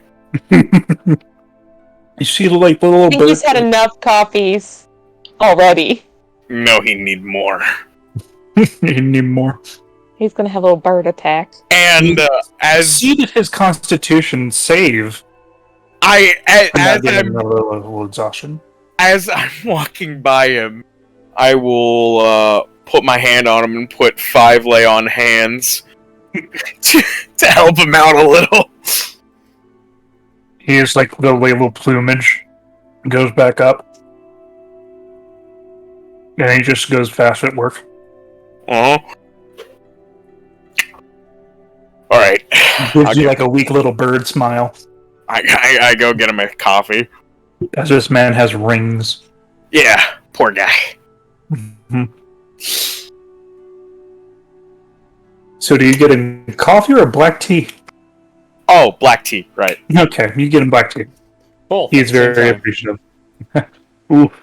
You see like the little I think bird. he's had enough coffees already. No, he need more. You need more. He's gonna have a little bird attack. And as Exceeded his constitution save. I'm A little exhaustion. as I'm walking by him, I will put my hand on him and put 5 lay on hands to help him out a little. He is like the little plumage goes back up. And he just goes fast at work. Uh-huh. Alright. Gives you like a weak little bird smile. I go get him a coffee. As this man has rings. Yeah, poor guy. Mm-hmm. So do you get him coffee or black tea? Oh, black tea, right. Okay, you get him black tea. Both. He's very appreciative. Oof,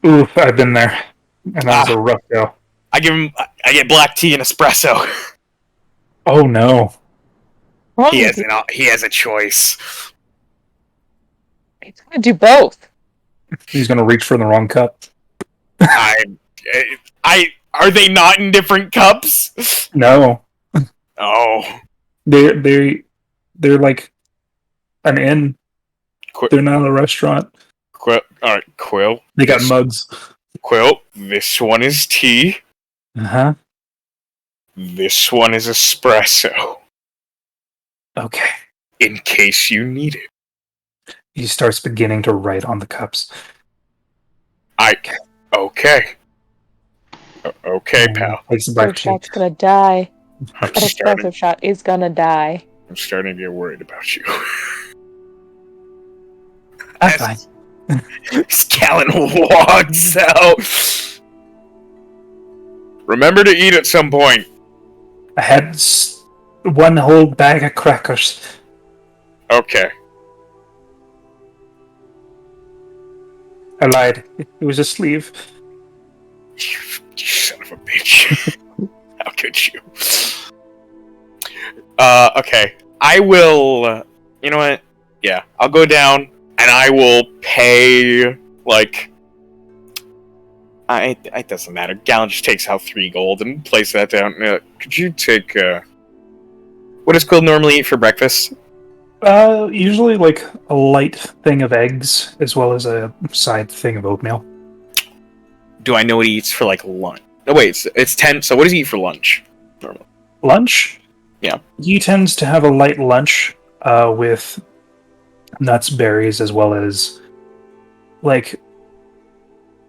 I've been there. And that was a rough go. I get black tea and espresso. Oh no. He has a choice. He's gonna do both. He's gonna reach for the wrong cup. Are they not in different cups? No. Oh. They're like an inn. They're not a restaurant. Alright, Quill. They got mugs. Quill, this one is tea. Uh-huh. This one is espresso. Okay. In case you need it. He starts beginning to write on the cups. Okay. Okay, pal. Takes a black tea. Shot's gonna die. I'm That espresso shot is gonna die. starting to get worried about you. I'm fine. Scallon walks out. Remember to eat at some point. I had one whole bag of crackers. Okay. I lied. It was a sleeve. You son of a bitch. How could you? Okay. I will... you know what? Yeah, I'll go down, and I will pay, like... It doesn't matter. Gallon just takes out 3 gold and place that down. Could you take, what does Quill normally eat for breakfast? Usually like a light thing of eggs, as well as a side thing of oatmeal. Do I know what he eats for, like, lunch? No, wait, it's 10, so what does he eat for lunch? Normally. Lunch? Yeah. He tends to have a light lunch, with nuts, berries, as well as, like,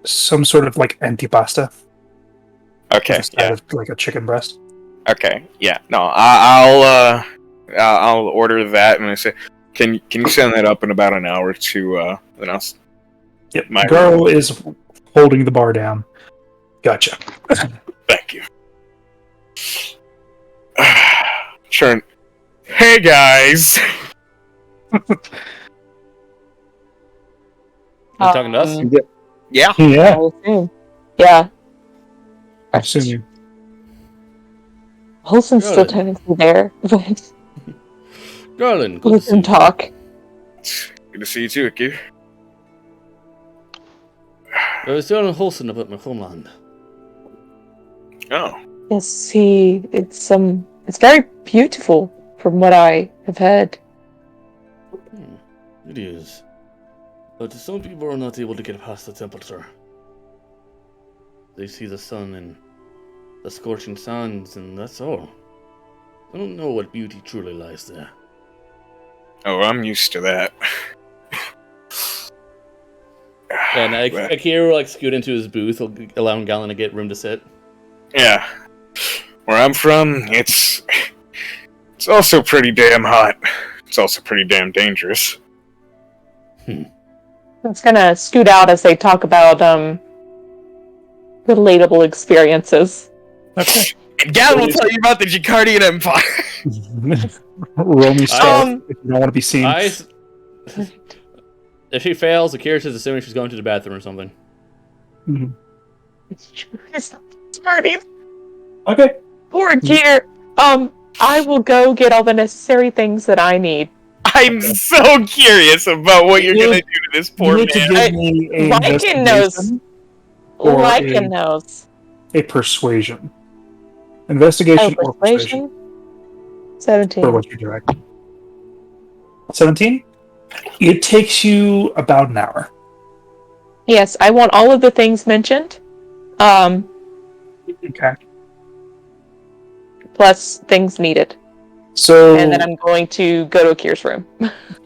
some sort of, like, antipasta. Okay, yeah. Like a chicken breast. Okay, yeah. No, I'll order that, and I say, can you send that up in about an hour to then I'll. Yep. My girl is holding the bar down. Gotcha. Thank you. Sure. Hey guys. You talking to us? Yeah. Yeah. I assume. Yeah. I assume you. Holson's still Good. technically there, but Garland, we can talk. Good to see you too, Icky. I was telling Holson about my homeland. Oh. Yes, it's very beautiful from what I have heard. It is. But some people are not able to get past the temperature. They see the sun and the scorching sands, and that's all. I don't know what beauty truly lies there. Oh, I'm used to that. And Akira will like scoot into his booth, allowing Gallon to get room to sit. Yeah. Where I'm from, it's also pretty damn hot. It's also pretty damn dangerous. It's gonna scoot out as they talk about relatable experiences. Okay. And Gallon will tell you about the Jacardian Empire. Roll me stealth if you don't want to be seen. If she fails, Akira's just assuming she's going to the bathroom or something. Mhm. It's not starting. Okay. Poor Akira. I will go get all the necessary things that I need. I'm so curious about what you're gonna do to this poor You need to man. give me a Lycan knows. investigation or Lycan knows. a persuasion. Investigation or persuasion? 17. For what you direct. 17? It takes you about an hour. Yes, I want all of the things mentioned. Okay. Plus things needed. So, and then I'm going to go to Akir's room.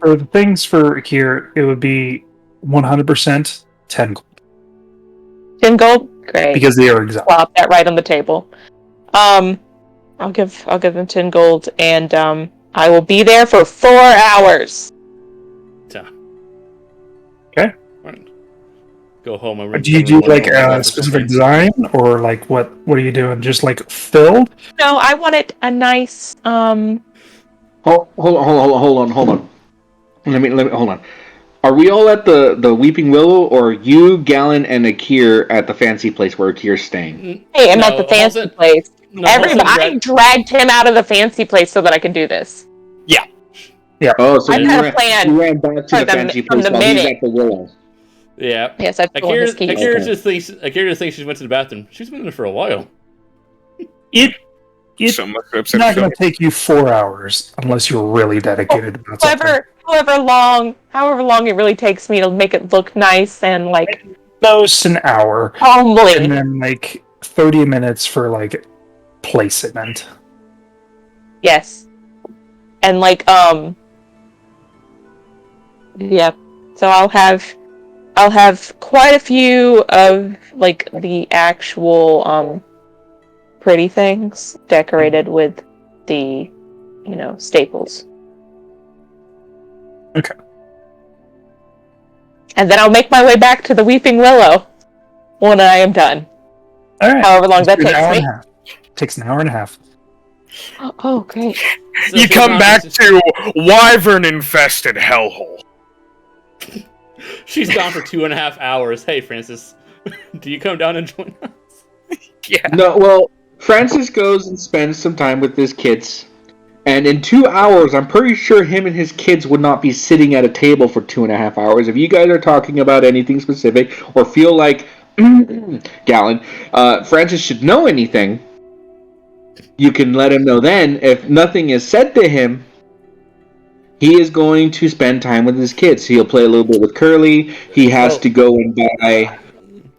for the things for Akir, it would be 100% 10 gold. 10 gold? Great. Because they are exotic. Plop that right on the table. I'll give them 10 gold, and I will be there for 4 hours. Okay. Go home and do you do like a specific design, or like what are you doing? Just like filled? No, I want it a nice Hold on. Let me hold on. Are we all at the Weeping Willow, or are you, Galen, and Akir at the fancy place where Akir's staying? Hey, I'm at the fancy place. I dragged him out of the fancy place so that I could do this. Yeah. Oh, so I've got a plan. You ran back to the fancy place while he's at the Willow. Yeah. Yes, I've stolen his keys. Akira just thinks she went to the bathroom. She's been there for a while. It's not going to take you 4 hours unless you're really dedicated about something. However long it really takes me to make it look nice and like most an hour. Homely. And then like 30 minutes for like placement. Yes. And like yeah. So I'll have quite a few of like the actual pretty things decorated with the staples. Okay. And then I'll make my way back to the Weeping Willow when I am done. All right. However long that takes me. Takes an hour and a half. Oh, great. So you come back to wyvern-infested hellhole. She's gone for 2.5 hours. Hey, Francis, do you come down and join us? Yeah. No, well, Francis goes and spends some time with his kids. And in 2 hours, I'm pretty sure him and his kids would not be sitting at a table for 2.5 hours. If you guys are talking about anything specific or feel like, Galen, Francis should know anything, you can let him know then. If nothing is said to him, he is going to spend time with his kids. He'll play a little bit with Curly. He has to go and buy,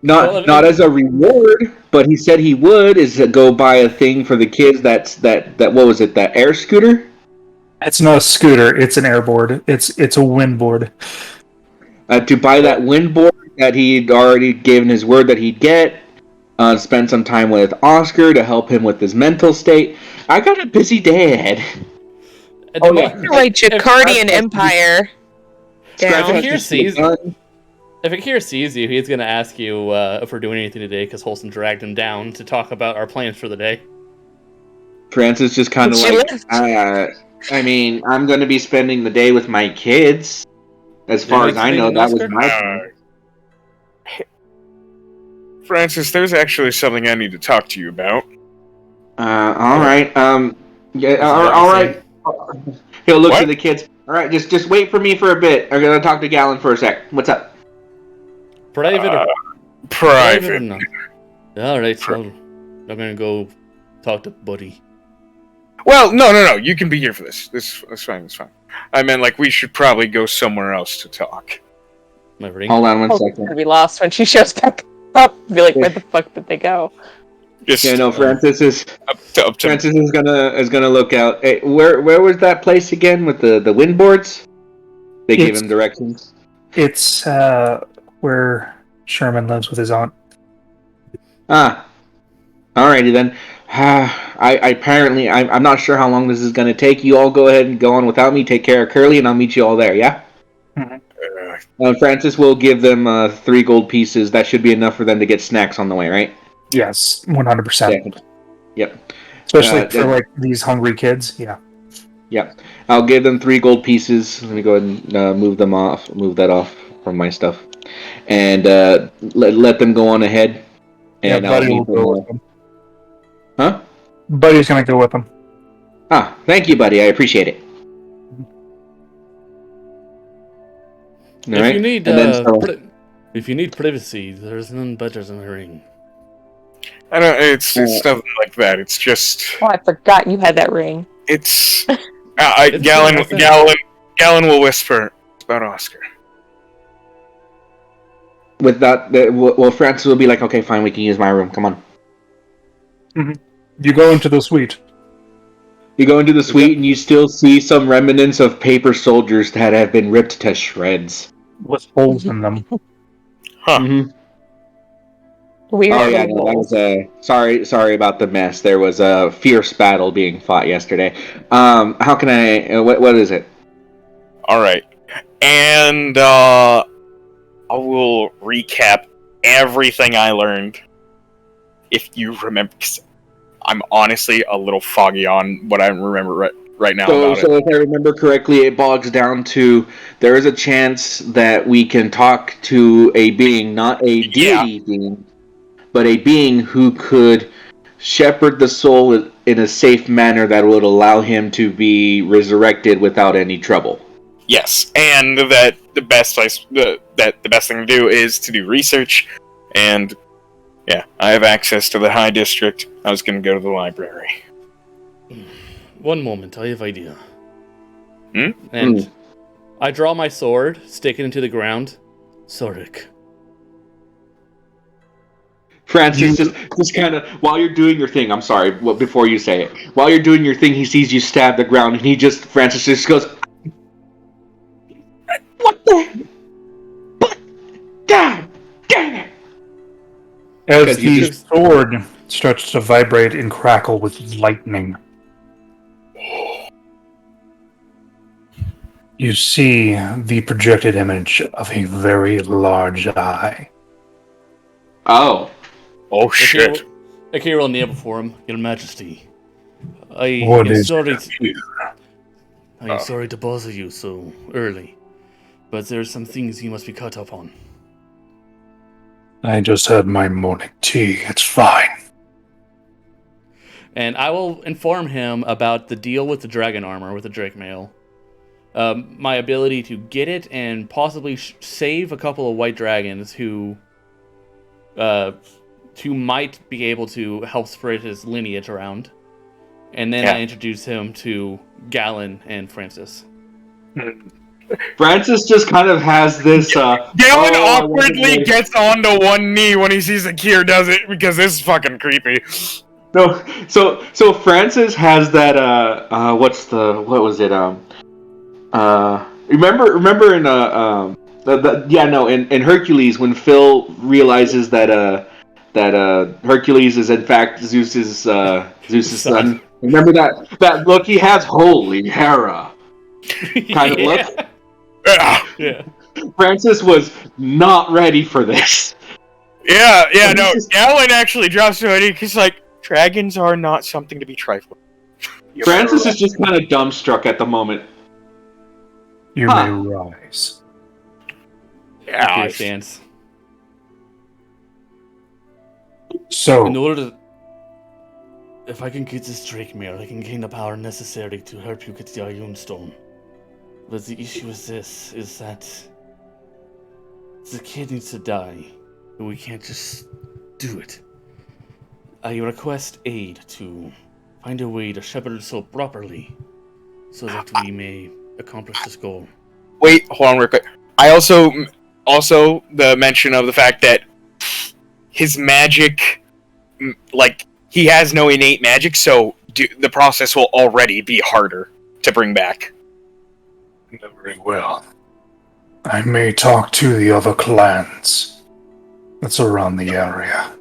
not as a reward, but he said he would, is to go buy a thing for the kids. That what was it? That air scooter? It's not a scooter. It's an airboard. It's a windboard. To buy that windboard that he'd already given his word that he'd get. Spend some time with Oscar to help him with his mental state. I got a busy day ahead. Oh, yeah. Right, Jacardian Empire. If Akira sees you, he's going to ask you if we're doing anything today, because Holson dragged him down to talk about our plans for the day. Francis just kind of like, I mean, I'm going to be spending the day with my kids. As far as I know, that was my plan. Francis, there's actually something I need to talk to you about. All right. Yeah. All right. He'll look to the kids. All right. Just wait for me for a bit. I'm gonna talk to Galen for a sec. What's up? Private. Private. No. All right. So I'm gonna go talk to Buddy. Well, no. You can be here for this. That's fine. It's fine. I meant like we should probably go somewhere else to talk. My ring. Hold on 1 second. Gonna be lost when she shows back up. Be like, where the fuck did they go? Francis is Francis is gonna look out. Hey, where was that place again with the windboards? They gave him directions. It's where Sherman lives with his aunt. Alrighty then. I'm not sure how long this is gonna take. You all go ahead and go on without me. Take care of Curly, and I'll meet you all there. Yeah. Mm-hmm. Francis will give them 3 gold pieces. That should be enough for them to get snacks on the way, right? Yes, 100%. Yep. Especially for like these hungry kids. Yeah. Yep. I'll give them 3 gold pieces. Let me go ahead and move that off from my stuff, and let them go on ahead. And Buddy will go with them. Huh? Buddy's gonna go with them. Thank you, buddy. I appreciate it. If you need privacy, there's none better than a ring. I don't. It's nothing like that. It's just. Oh, I forgot you had that ring. It's. It's Gallon will whisper. It's about Oscar. With that, well, Francis will be like, okay, fine, we can use my room. Come on. You go into the suite. You go into the suite and you still see some remnants of paper soldiers that have been ripped to shreds. With holes in them. Huh. Mm-hmm. Weird. Oh yeah, no, that was sorry about the mess. There was a fierce battle being fought yesterday. How can I? What is it? All right, and I will recap everything I learned. If you remember, 'cause I'm honestly a little foggy on what I remember right now about So if I remember correctly, it bogs down to there is a chance that we can talk to a being, not a deity being, but a being who could shepherd the soul in a safe manner that would allow him to be resurrected without any trouble. Yes, and that the best thing to do is to do research, and yeah, I have access to the High District. I was going to go to the library. One moment, I have idea. Hmm? And I draw my sword, stick it into the ground. Sorik. Francis just kind of, while you're doing your thing, I'm sorry, before you say it, while you're doing your thing, he sees you stab the ground, and Francis just goes, what the? But, God damn it! As the sword starts to vibrate and crackle with lightning, you see the projected image of a very large eye. Oh. Oh shit. I can roll kneel before him, Your Majesty. I What am is sorry. here? I am sorry to bother you so early, but there are some things you must be caught up on. I just had my morning tea. It's fine. And I will inform him about the deal with the dragon armor with the Drake mail. My ability to get it and possibly save a couple of white dragons who might be able to help spread his lineage around. And then I introduce him to Gallon and Francis. Francis just kind of has this. Gallon awkwardly gets onto one knee when he sees that Kier does it because this is fucking creepy. No, so Francis has that. What was it? Remember in Hercules when Phil realizes that Hercules is in fact Zeus's son. Remember that look he has? Holy Hera! Kind of look. Yeah. Francis was not ready for this. Yeah, no. Gallon actually drops to it. He's like, dragons are not something to be trifled with. Francis is just kind of dumbstruck at the moment. You may rise. Yeah, stands. So, in order to, if I can get this Drake mail, I can gain the power necessary to help you get the Iron Stone. But the issue with this is that the kid needs to die, and we can't just do it. I request aid to find a way to shepherd the soul properly, so that we may accomplish this goal. Wait, hold on real quick. I also the mention of the fact that his magic, like, he has no innate magic, so the process will already be harder to bring back. Very well. I may talk to the other clans that's around the area.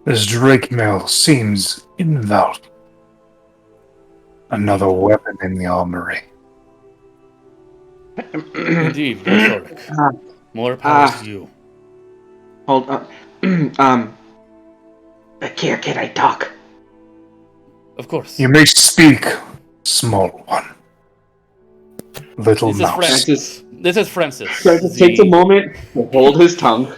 This Drake mail seems invaluable. Another weapon in the armory. Indeed, Sorek. More power to you. Hold on. Kier, can I talk? Of course. You may speak, small one. Little mouse. This is Francis. Francis takes a moment to hold his tongue.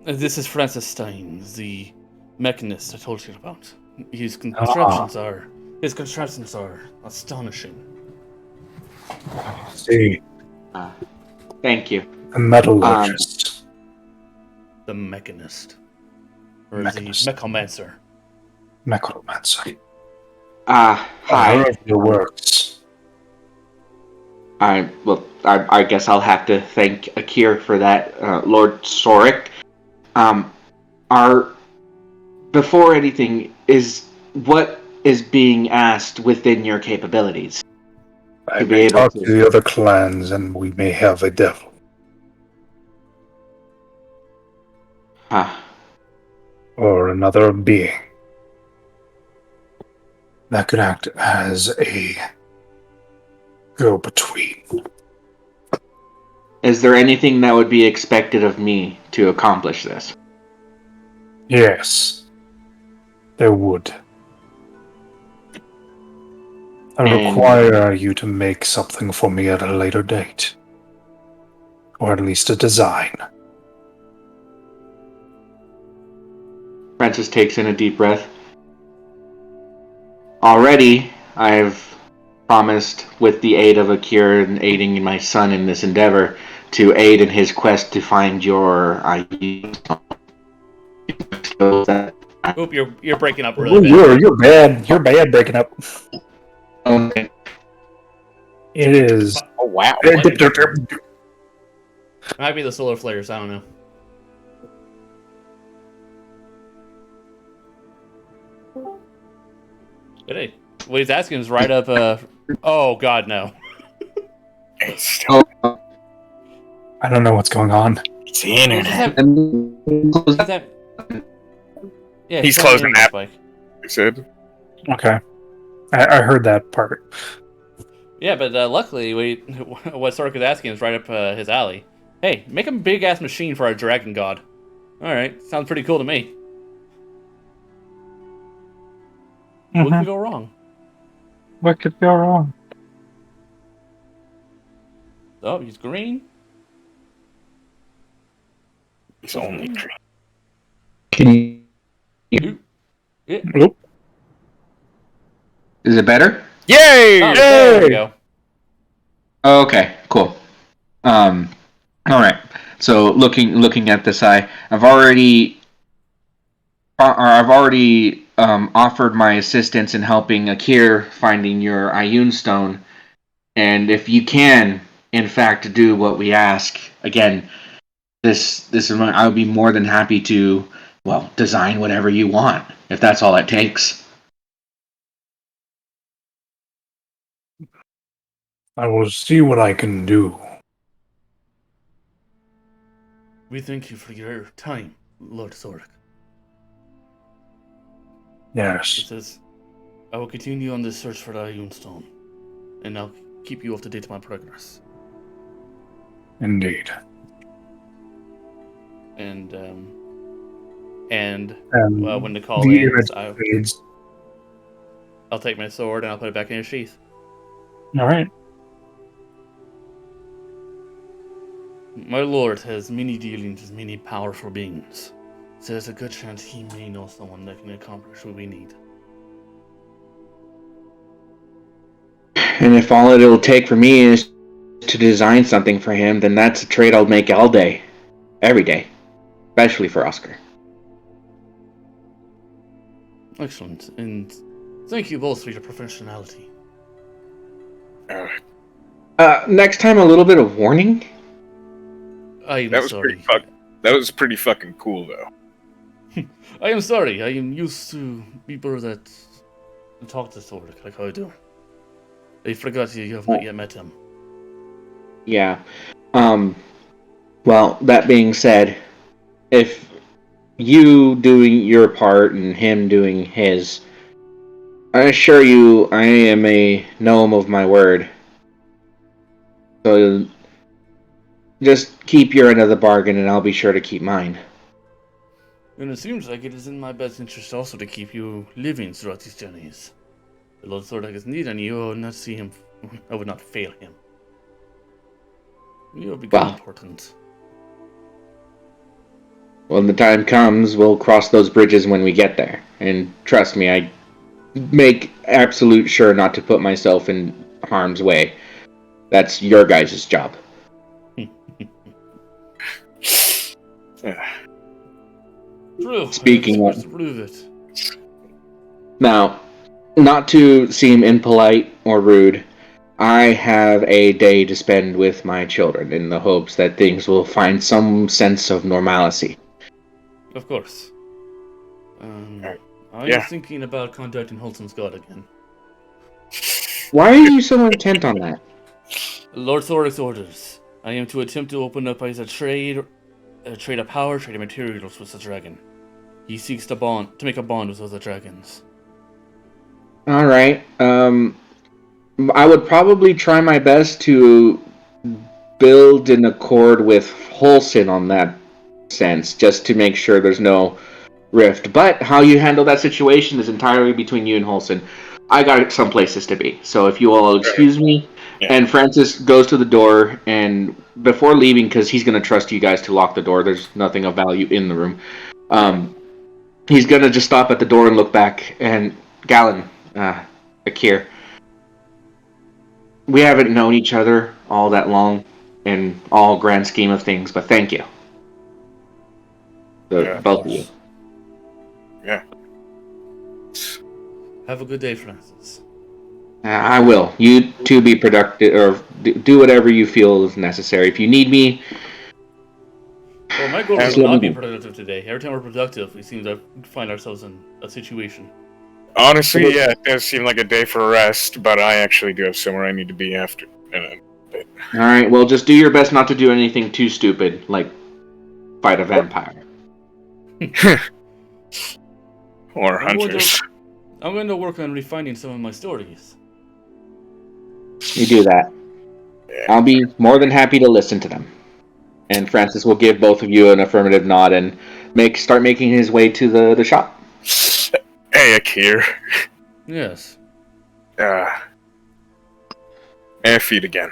This is Francis Stein, the mechanist I told you about. His constructions are astonishing. See. Thank you. A metallurgist. The mechanist. Or the mechomancer. necromancer. Hi. However it works. I guess I'll have to thank Akir for that, Lord Sorik. Before anything, what is being asked within your capabilities? I To be may able talk to- to the other clans, and we may have a devil. Or another being that could act as a go-between. Is there anything that would be expected of me to accomplish this? Yes, there would. I And- require you to make something for me at a later date. Or at least a design. Francis takes in a deep breath. Already, I've promised, with the aid of Akir and aiding my son in this endeavor, to aid in his quest to find your ID. Oop, you're breaking up really bad. You're bad. You're bad breaking up. Okay. It is. Oh wow. It might be the solar flares, I don't know. But hey, what he's asking is right up, oh god, no. It's still I don't know what's going on. it's the internet. Yeah, He's having closing an that. spike. He said. Okay. I heard that part. Yeah, but luckily, what Sork is asking is right up his alley. Hey, make a big ass machine for our dragon god. Alright, sounds pretty cool to me. What could go wrong? What could go wrong? Oh, he's green. It's only green. Can you? Yeah. Oop. Is it better? Yay! Oh, there we go. Okay, cool. All right. So looking at this, I've already offered my assistance in helping Akir finding your Ioun stone, and if you can, in fact, do what we ask, again, this is I would be more than happy to, design whatever you want, if that's all it takes. I will see what I can do. We thank you for your time, Lord Sork. It Yes. says, I will continue on this search for the Ioun stone, and I'll keep you up to date on my progress. Indeed. And And when the call the ends, image fades. I'll take my sword and I'll put it back in its sheath. All right. My lord has many dealings with many powerful beings, so there's a good chance he may know someone that can accomplish what we need. And if all it'll take for me is to design something for him, then that's a trade I'll make all day. Every day. Especially for Oscar. Excellent, and thank you both for your professionality. Next time, a little bit of warning. I am That was sorry. pretty fucking cool though. I am sorry. I am used to people that talk to Thorek like I do. I forgot you have not yet met him. Yeah. Well, that being said, if you doing your part and him doing his, I assure you I am a gnome of my word. So just keep your end of the bargain and I'll be sure to keep mine. And it seems like it is in my best interest also to keep you living throughout these journeys. The Lord Thorek is need, and you will not see him. I would not fail him. You will become important. When the time comes, we'll cross those bridges when we get there. And trust me, I make absolute sure not to put myself in harm's way. That's your guys' job. True. Speaking I of- was to prove it. Now, not to seem impolite or rude, I have a day to spend with my children in the hopes that things will find some sense of normalcy. Of course. I Yeah. was thinking about contacting Holson's God again. Why are you so intent on that? Lord Thoric's orders. I am to attempt to open up as a trade of power, trade of materials with the dragon. He seeks to make a bond with other dragons. All right. I would probably try my best to build an accord with Holson on that sense, just to make sure there's no rift. But how you handle that situation is entirely between you and Holson. I got some places to be, so if you all excuse me. Yeah. And Francis goes to the door, and before leaving, because he's going to trust you guys to lock the door, there's nothing of value in the room. He's going to just stop at the door and look back. And Galen, Akir, we haven't known each other all that long in all grand scheme of things, but thank you. Both of you. Yeah. Have a good day, Francis. I will. You two be productive, or do whatever you feel is necessary. If you need me... Well, my goal is not being productive today. Every time we're productive, we seem to find ourselves in a situation. Honestly, yeah, it does seem like a day for rest, but I actually do have somewhere I need to be after. Alright, well, just do your best not to do anything too stupid, like fight a vampire. Or hunters. I'm going to work on refining some of my stories. You do that. I'll be more than happy to listen to them. And Francis will give both of you an affirmative nod and start making his way to the shop. Hey, Akir. Yes. And feed again.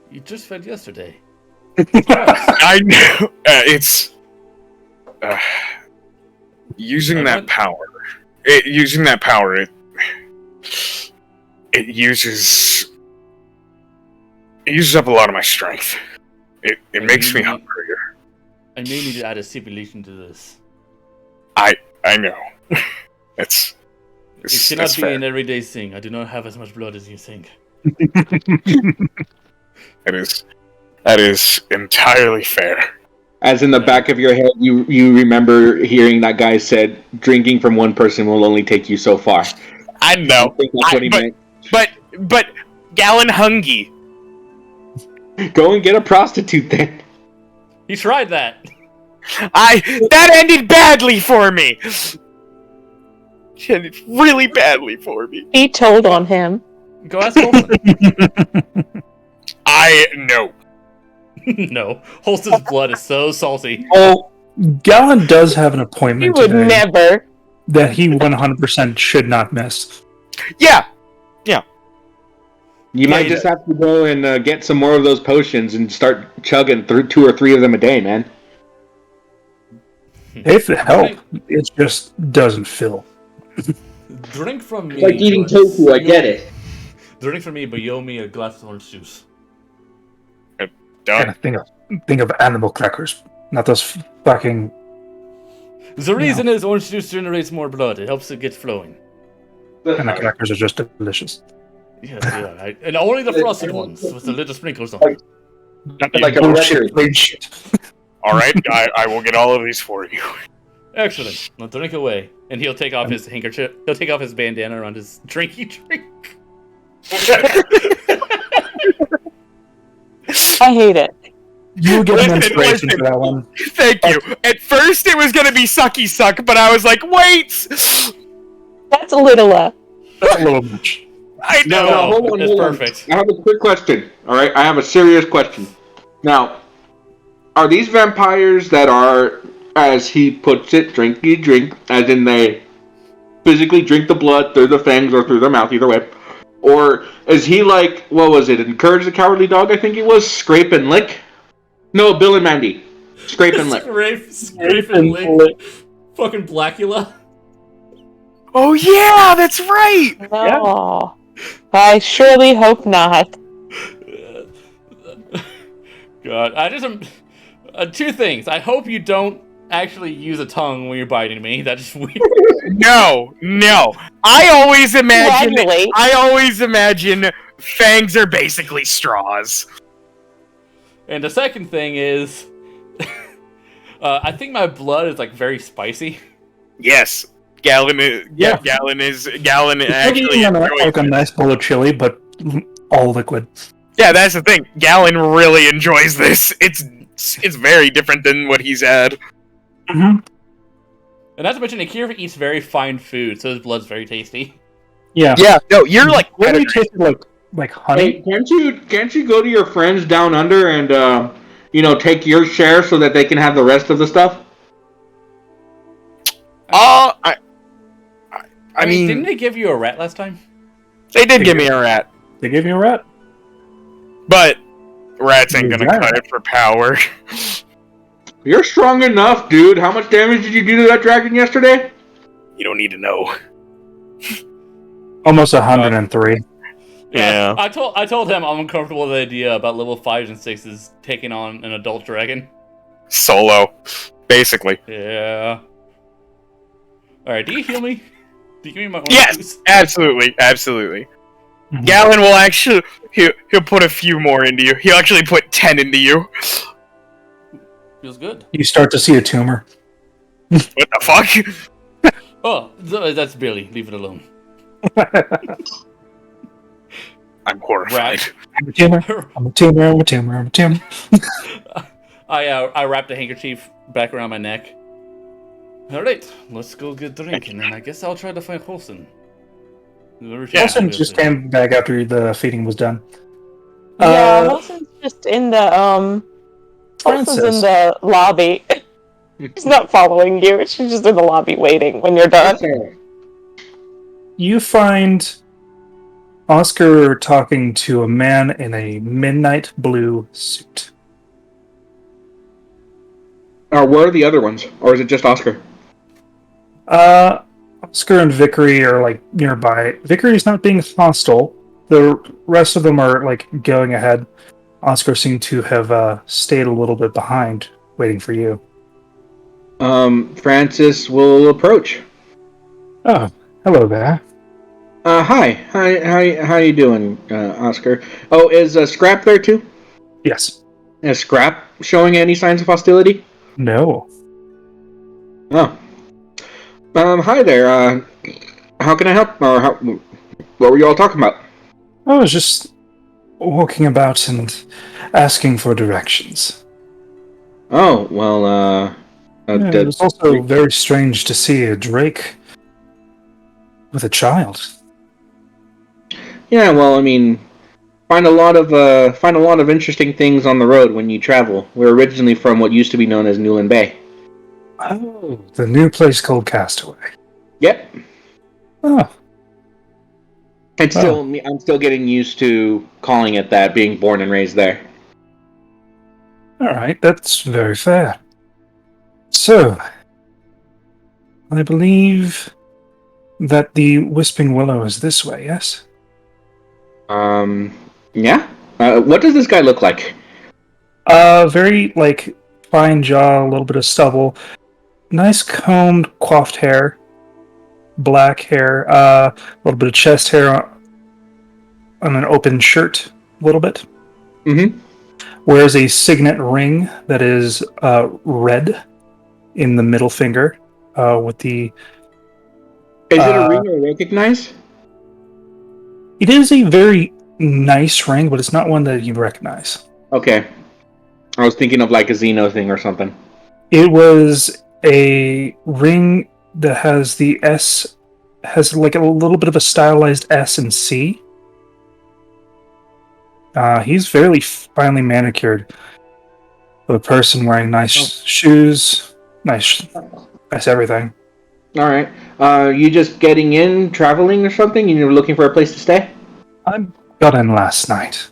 You just fed yesterday. I know. It's using that power. It uses up a lot of my strength. It makes me hungrier. I may need to add a stipulation to this. I know. It cannot be an everyday thing. I do not have as much blood as you think. That is entirely fair. As in the back of your head, you remember hearing that guy said, "Drinking from one person will only take you so far." I know. I think that's what he meant. But Galen Hungy. Go and get a prostitute then. He tried that. That ended badly for me. It ended really badly for me. He told on him. Go ask Holson. I know. No. Holson's blood is so salty. Oh, Galen does have an appointment He would today never. that he 100% should not miss. Yeah. You might just have to go and get some more of those potions and start chugging through 2 or 3 of them a day, man. If it help, it just doesn't fill. Drink from me. It's like eating tofu, I get it. Drink from me, but you owe me a glass of orange juice. And think of animal crackers, not those fucking... The reason is orange juice generates more blood. It helps it get flowing. And the crackers are just delicious. Yes, yeah. And only the frosted ones with the little sprinkles on them. Like a bullshit, plain shit. Alright, I will get all of these for you. Excellent. Now drink away. And he'll take off his handkerchief. He'll take off his bandana around his drinky drink. I hate it. You get an inspiration for that one. Thank you. At first it was gonna be sucky suck, but I was like, wait! That's a little, That's a little much. I know. No, hold on. It's perfect. I have a quick question. Alright, I have a serious question. Now, are these vampires that are, as he puts it, drinky drink, as in they physically drink the blood through the fangs or through their mouth, either way? Or is he like, what was it, Encourage the Cowardly Dog, I think he was? Scrape and lick? No, Bill and Mandy. Scrape and lick. Scrape and lick. Fucking Blackula. Oh yeah, that's right! no. I surely hope not. God, I just... 2 things. I hope you don't actually use a tongue when you're biting me. That's just weird. No. I always Coagulate. imagine fangs are basically straws. And the second thing is, I think my blood is like very spicy. Yes. Gallon actually like a nice bowl of chili, but all liquid. Yeah, that's the thing. Gallon really enjoys this. It's very different than what he's had. Mm-hmm. And not to mention, Akira eats very fine food, so his blood's very tasty. Yeah. Yeah, no, you're like really tasted like honey. Hey, can't you go to your friends down under and take your share so that they can have the rest of the stuff? I mean, didn't they give you a rat last time? They did give me a rat. They gave you a rat? But rats ain't gonna cut it for power. You're strong enough, dude. How much damage did you do to that dragon yesterday? You don't need to know. Almost 103. Yeah. I told him I'm uncomfortable with the idea about level 5s and 6s taking on an adult dragon. Solo. Basically. Yeah. Alright, do you heal me? Do you give me my own Yes! juice? Absolutely. Mhm. Gallon will actually... He'll put a few more into you. He'll actually put 10 into you. Feels good. You start to see a tumor. What the fuck? Oh, that's Billy. Leave it alone. I'm horrified. I'm a tumor. I wrapped a handkerchief back around my neck. Alright, let's go get drinking, and I guess I'll try to find Holson. Wilson just came back after the feeding was done. Yeah, Wilson's just in the Wilson's in the lobby. She's not following you. She's just in the lobby waiting when you're done. You find Oscar talking to a man in a midnight blue suit. Where are the other ones? Or is it just Oscar? Oscar and Vickery are like nearby. Vickery's not being hostile. The rest of them are like going ahead. Oscar seemed to have stayed a little bit behind, waiting for you. Francis will approach. Oh, hello there. Hi. How you doing, Oscar? Oh, is Scrap there too? Yes. Is Scrap showing any signs of hostility? No. Oh. Hi there. How can I help? Or what were you all talking about? I was just walking about and asking for directions. Oh, well, It was also very strange to see a Drake with a child. Yeah, well, I mean, find a lot of interesting things on the road when you travel. We're originally from what used to be known as Newland Bay. Oh, the new place called Castaway. Yep. Oh. I'm still getting used to calling it that, being born and raised there. Alright, that's very fair. So, I believe that the Whispering Willow is this way, yes? Yeah? What does this guy look like? Very, like, fine jaw, a little bit of stubble. Nice combed, coiffed hair. Black hair, a little bit of chest hair on an open shirt, a little bit. Mm-hmm. Wears a signet ring that is red in the middle finger with the... Is it a ring I recognize? It is a very nice ring, but it's not one that you recognize. Okay. I was thinking of like a Xeno thing or something. It was a ring that has the S, has like a little bit of a stylized S and C. He's fairly finely manicured. For a person wearing nice shoes, nice everything. All right. You just getting in, traveling or something, and you're looking for a place to stay? I got in last night.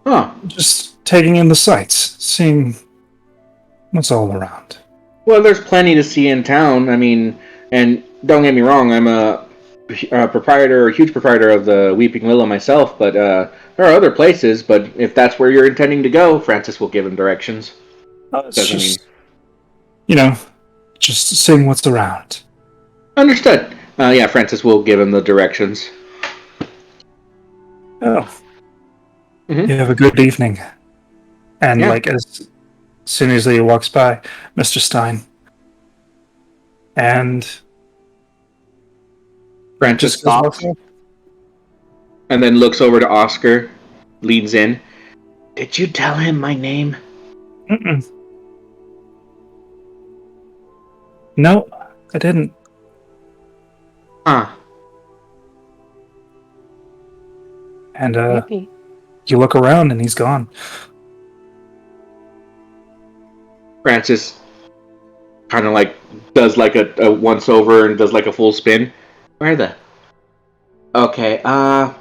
Huh. Just taking in the sights, seeing what's all around. Well, there's plenty to see in town. I mean, and don't get me wrong, I'm a huge proprietor of the Weeping Willow myself, but there are other places, but if that's where you're intending to go, Francis will give him directions. just seeing what's around. Understood. Yeah, Francis will give him the directions. Oh. Mhm. You have a good evening. And, Yeah. as soon as he walks by, Mr. Stein. And Francis just goes stops walking. and then looks over to Oscar, leans in. Did you tell him my name? Mm-mm. No, I didn't. Ah. And Maybe. you look around and he's gone. Francis kind of does a once over and does a full spin. Where the? Okay. How?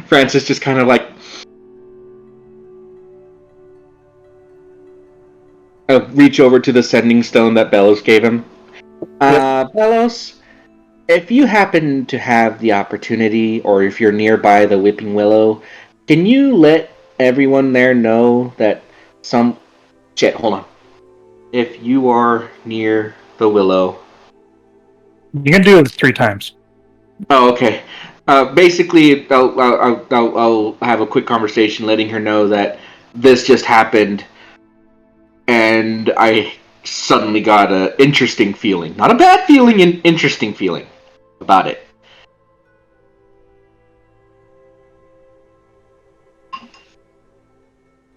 Francis just kind of reach over to the sending stone that Bellows gave him. Bellows, if you happen to have the opportunity, or if you're nearby the Whipping Willow, can you let everyone there know that hold on. If you are near the Willow... You can do it 3 times. Oh, okay. Basically, I'll have a quick conversation letting her know that this just happened, and I suddenly got an interesting feeling. Not a bad feeling, an interesting feeling about it.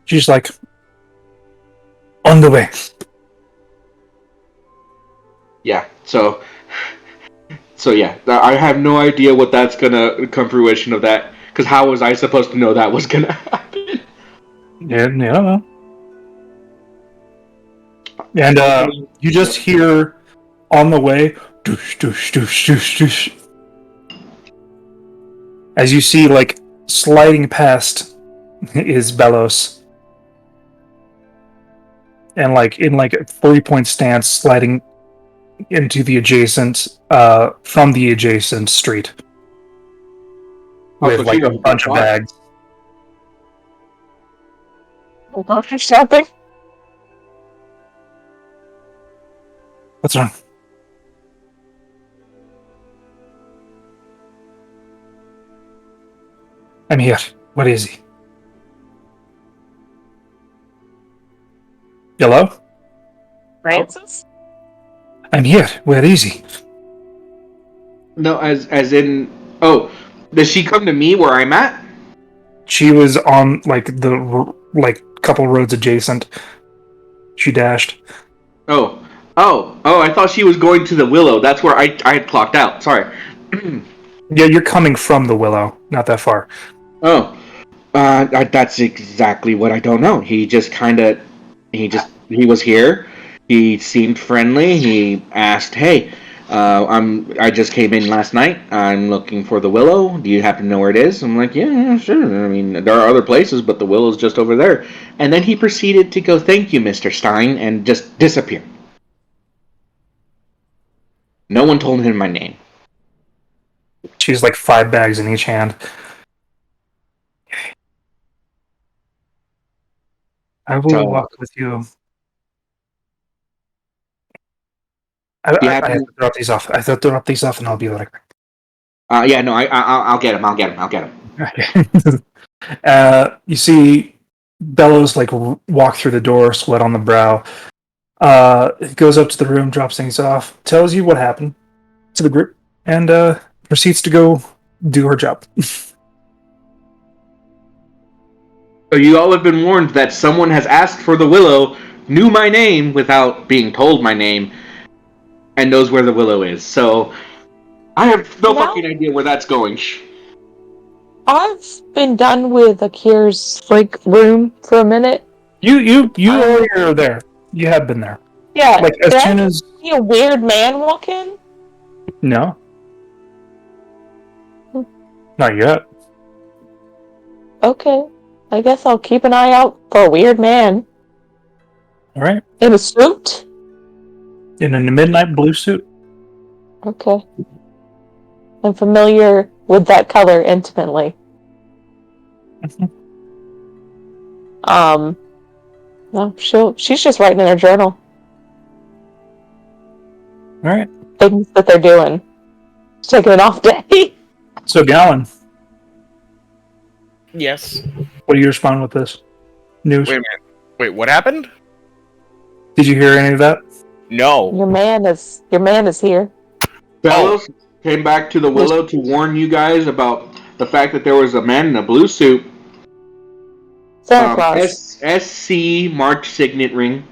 She's like, on the way. Yeah, so yeah, I have no idea what that's gonna come fruition of that, because how was I supposed to know that was gonna happen? Yeah, no. And you just hear on the way, doosh, doosh, doosh, doosh, doosh. As you see, sliding past is Bellows. And, in a 3-point stance, sliding into the adjacent, from the adjacent street. With, so she a was bunch of bags. Hold on for shopping. What's wrong? I'm here. Where is he? Hello? Francis? I'm here. Where is he? No, as in... Oh, does she come to me where I'm at? She was on, the couple roads adjacent. She dashed. Oh, I thought she was going to the Willow. That's where I had clocked out. Sorry. Yeah, you're coming from the Willow. Not that far. Oh, that's exactly what I don't know. He was here. He seemed friendly. He asked, "Hey, I just came in last night. I'm looking for the Willow. Do you happen to know where it is?" I'm like, "Yeah, sure. I mean, there are other places, but the Willow's just over there." And then he proceeded to go, "Thank you, Mr. Stein," and just disappear. No one told him my name. She's 5 bags in each hand. I will walk with you. I have to drop these off. I have to drop these off, and I'll be right back. Yeah, no, I'll get him. I'll get him. Okay. You see Bellows walk through the door, sweat on the brow. He goes up to the room, drops things off, tells you what happened to the group, and proceeds to go do her job. So you all have been warned that someone has asked for the Willow, knew my name without being told my name, and knows where the Willow is. So I have no fucking idea where that's going. I've been done with Akir's room for a minute. You are there. You have been there. Yeah. As soon as see a weird man walk in? No. Not yet. Okay. I guess I'll keep an eye out for a weird man. Alright. In a suit? In a midnight blue suit. Okay. I'm familiar with that color intimately. No, she's just writing in her journal All right. things that they're doing. She's taking an off day. So, Gallon, Yes. what do you respond with this news? Wait a minute. Wait, what happened? Did you hear any of that? No. Your man is here. Bellows came back to the Willow to warn you guys about the fact that there was a man in a blue suit. Santa Claus. SC marked signet ring.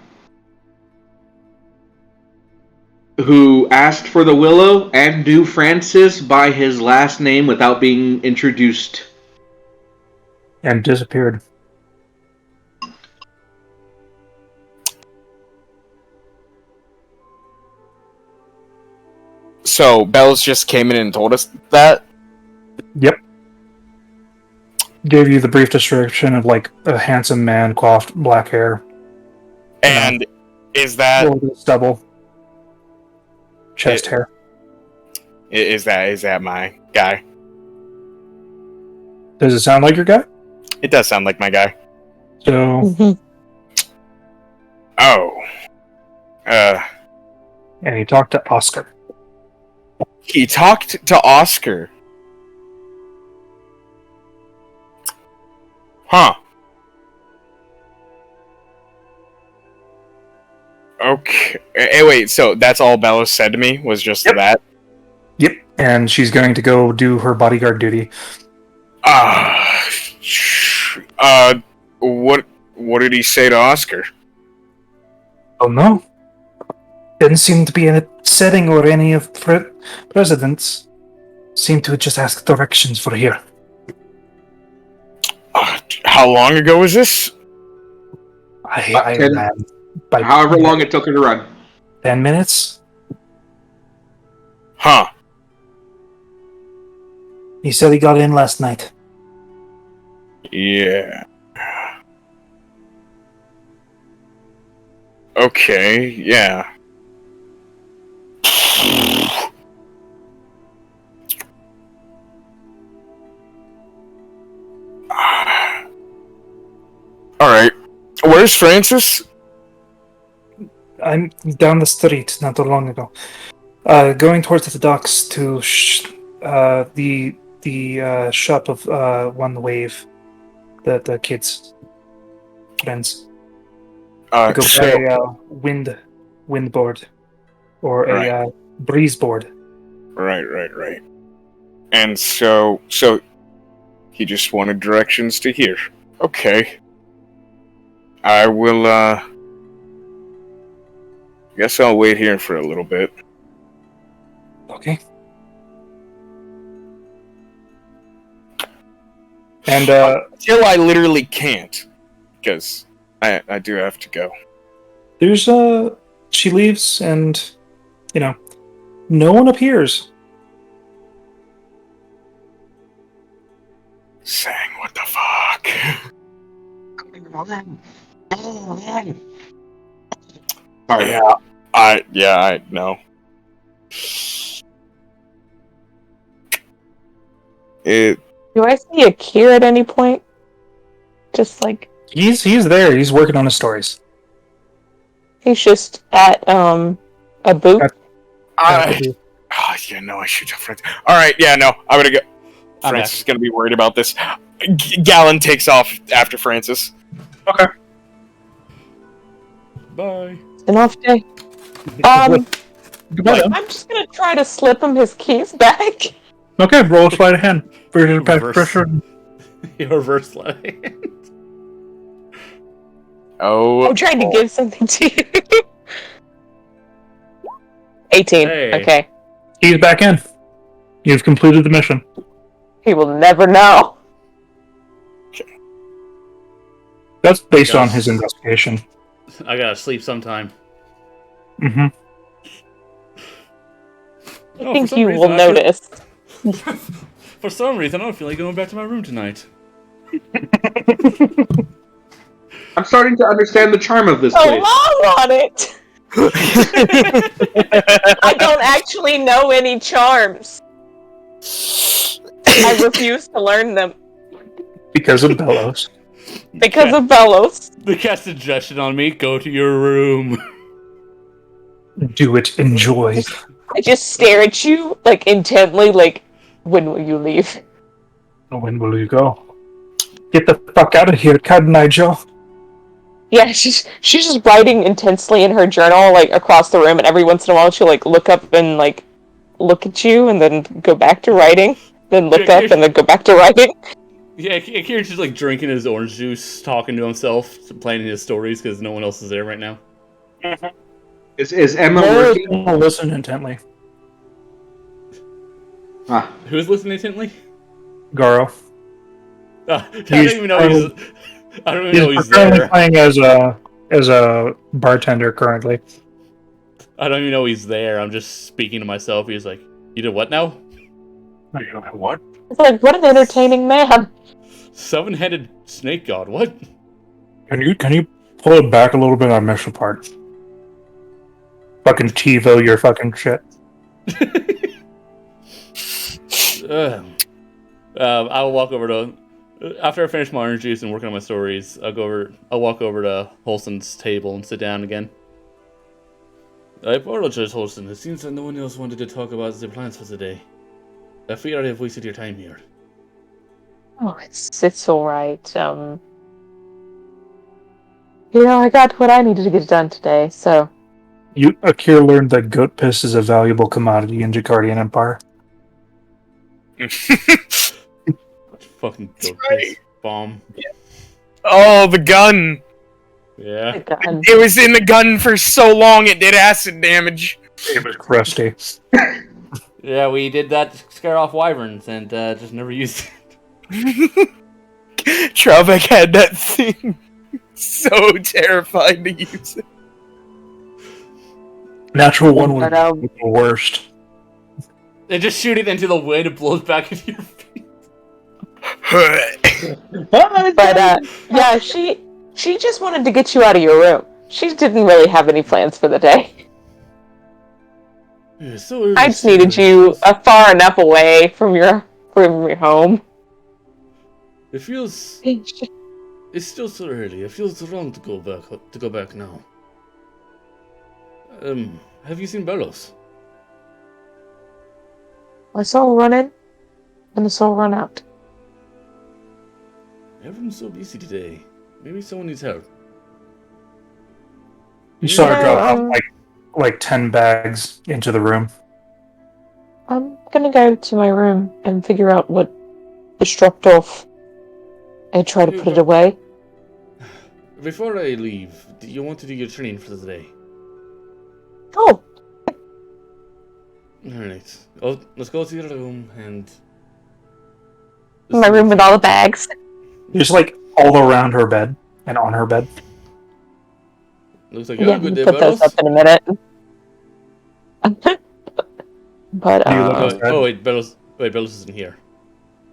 Who asked for the Willow and knew Francis by his last name without being introduced. And disappeared. So Bells just came in and told us that? Yep. Gave you the brief description of like a handsome man, coiffed black hair. And is that stubble, chest hair. is that my guy? Does it sound like your guy? It does sound like my guy. So, Oh. and he talked to Oscar. He talked to Oscar. Huh. Okay. Hey, wait, so that's all Bellows said to me was just Yep. that? Yep. And she's going to go do her bodyguard duty. What did he say to Oscar? Oh no. Didn't seem to be in a setting or any of presidents. Seemed to just ask directions for here. How long ago was this? However long it took her to run. 10 minutes? Huh. He said he got in last night. Yeah. Okay, yeah. Alright. Where's Francis? I'm down the street not too long ago. Going towards the docks to the shop of One Wave, the kids' friends. To go buy a windboard or a breeze board. Right. And so he just wanted directions to here. Okay. I will, guess I'll wait here for a little bit. Okay. And, Until I literally can't. Because I do have to go. there's, she leaves and, no one appears. Sang, what the fuck? Sorry. I know. Do I see a Kier at any point? Just like He's there. He's working on his stories. he's just at a booth. I should have Francis. Alright, yeah, no, I'm gonna go. Francis is gonna be worried about this. Gallon takes off after Francis. Okay. Bye. An off day. Goodbye. I'm just gonna try to slip him his keys back. Okay, roll a sleight of hand. Reverse. Reverse slide. Oh. I'm trying to give something to you. 18. Hey. Okay. He's back in. You've completed the mission. He will never know. That's based on his investigation. I gotta sleep sometime. Mm-hmm. I think you will notice. For some reason, I don't feel like going back to my room tonight. I'm starting to understand the charm of this So place. long on it. I don't actually know any charms. I refuse to learn them. Because of Bellows. Because of Bellows. The cast suggestion on me, go to your room. Do it. Enjoy. I just stare at you, like, intently, like, when will you leave? When will you go? Get the fuck out of here, Nigel. Yeah, she's just writing intensely in her journal, like, across the room, and every once in a while she'll, like, look up and, like, look at you, and then go back to writing, then look up, and then go back to writing. Yeah, Kieran's just, like, drinking his orange juice, talking to himself, planning his stories, because no one else is there right now. Is Emma working? Listen intently. Who's listening intently? Garo. I don't even know he's currently there. playing as a bartender currently. I don't even know he's there. I'm just speaking to myself. He's like, you did what now? What? It's like, what an entertaining man. 7-headed snake god, what? Can you pull it back a little bit? I missed the part. Fucking TiVo your fucking shit. I'll walk over to... After I finish my orange juice and working on my stories, I'll walk over to Holston's table and sit down again. I apologize, Holston. It seems that no one else wanted to talk about the plans for today. I fear I have wasted your time here. Oh, it's alright. I got what I needed to get done today, so... Akira learned that goat piss is a valuable commodity in Jakardian Empire. Fucking goat piss bomb. Yeah. Oh, the gun! Yeah. The gun. It was in the gun for so long it did acid damage. It was crusty. Yeah, we did that to scare off wyverns and just never used it. Traubeck had that thing. So terrified to use it. Natural one was the worst. They just shoot it into the wind and blows back into your face. But, yeah, she just wanted to get you out of your room. She didn't really have any plans for the day. Yeah, so early I just needed you far enough away from your home. It feels... It's still so early. It feels wrong to go back now. Have you seen Bellows? I saw her run in, and I saw her run out. Everyone's so busy today. Maybe someone needs help. You saw her drop off like 10 bags into the room. I'm gonna go to my room and figure out what is dropped off and try to put it away. Before I leave, do you want to do your training for the day? Oh! Alright. Oh, let's go to your room and... My room with all the bags. Just like all around her bed and on her bed. Looks like you have a good day, put those Bellows. up in a minute. But, wait, Bellows isn't here.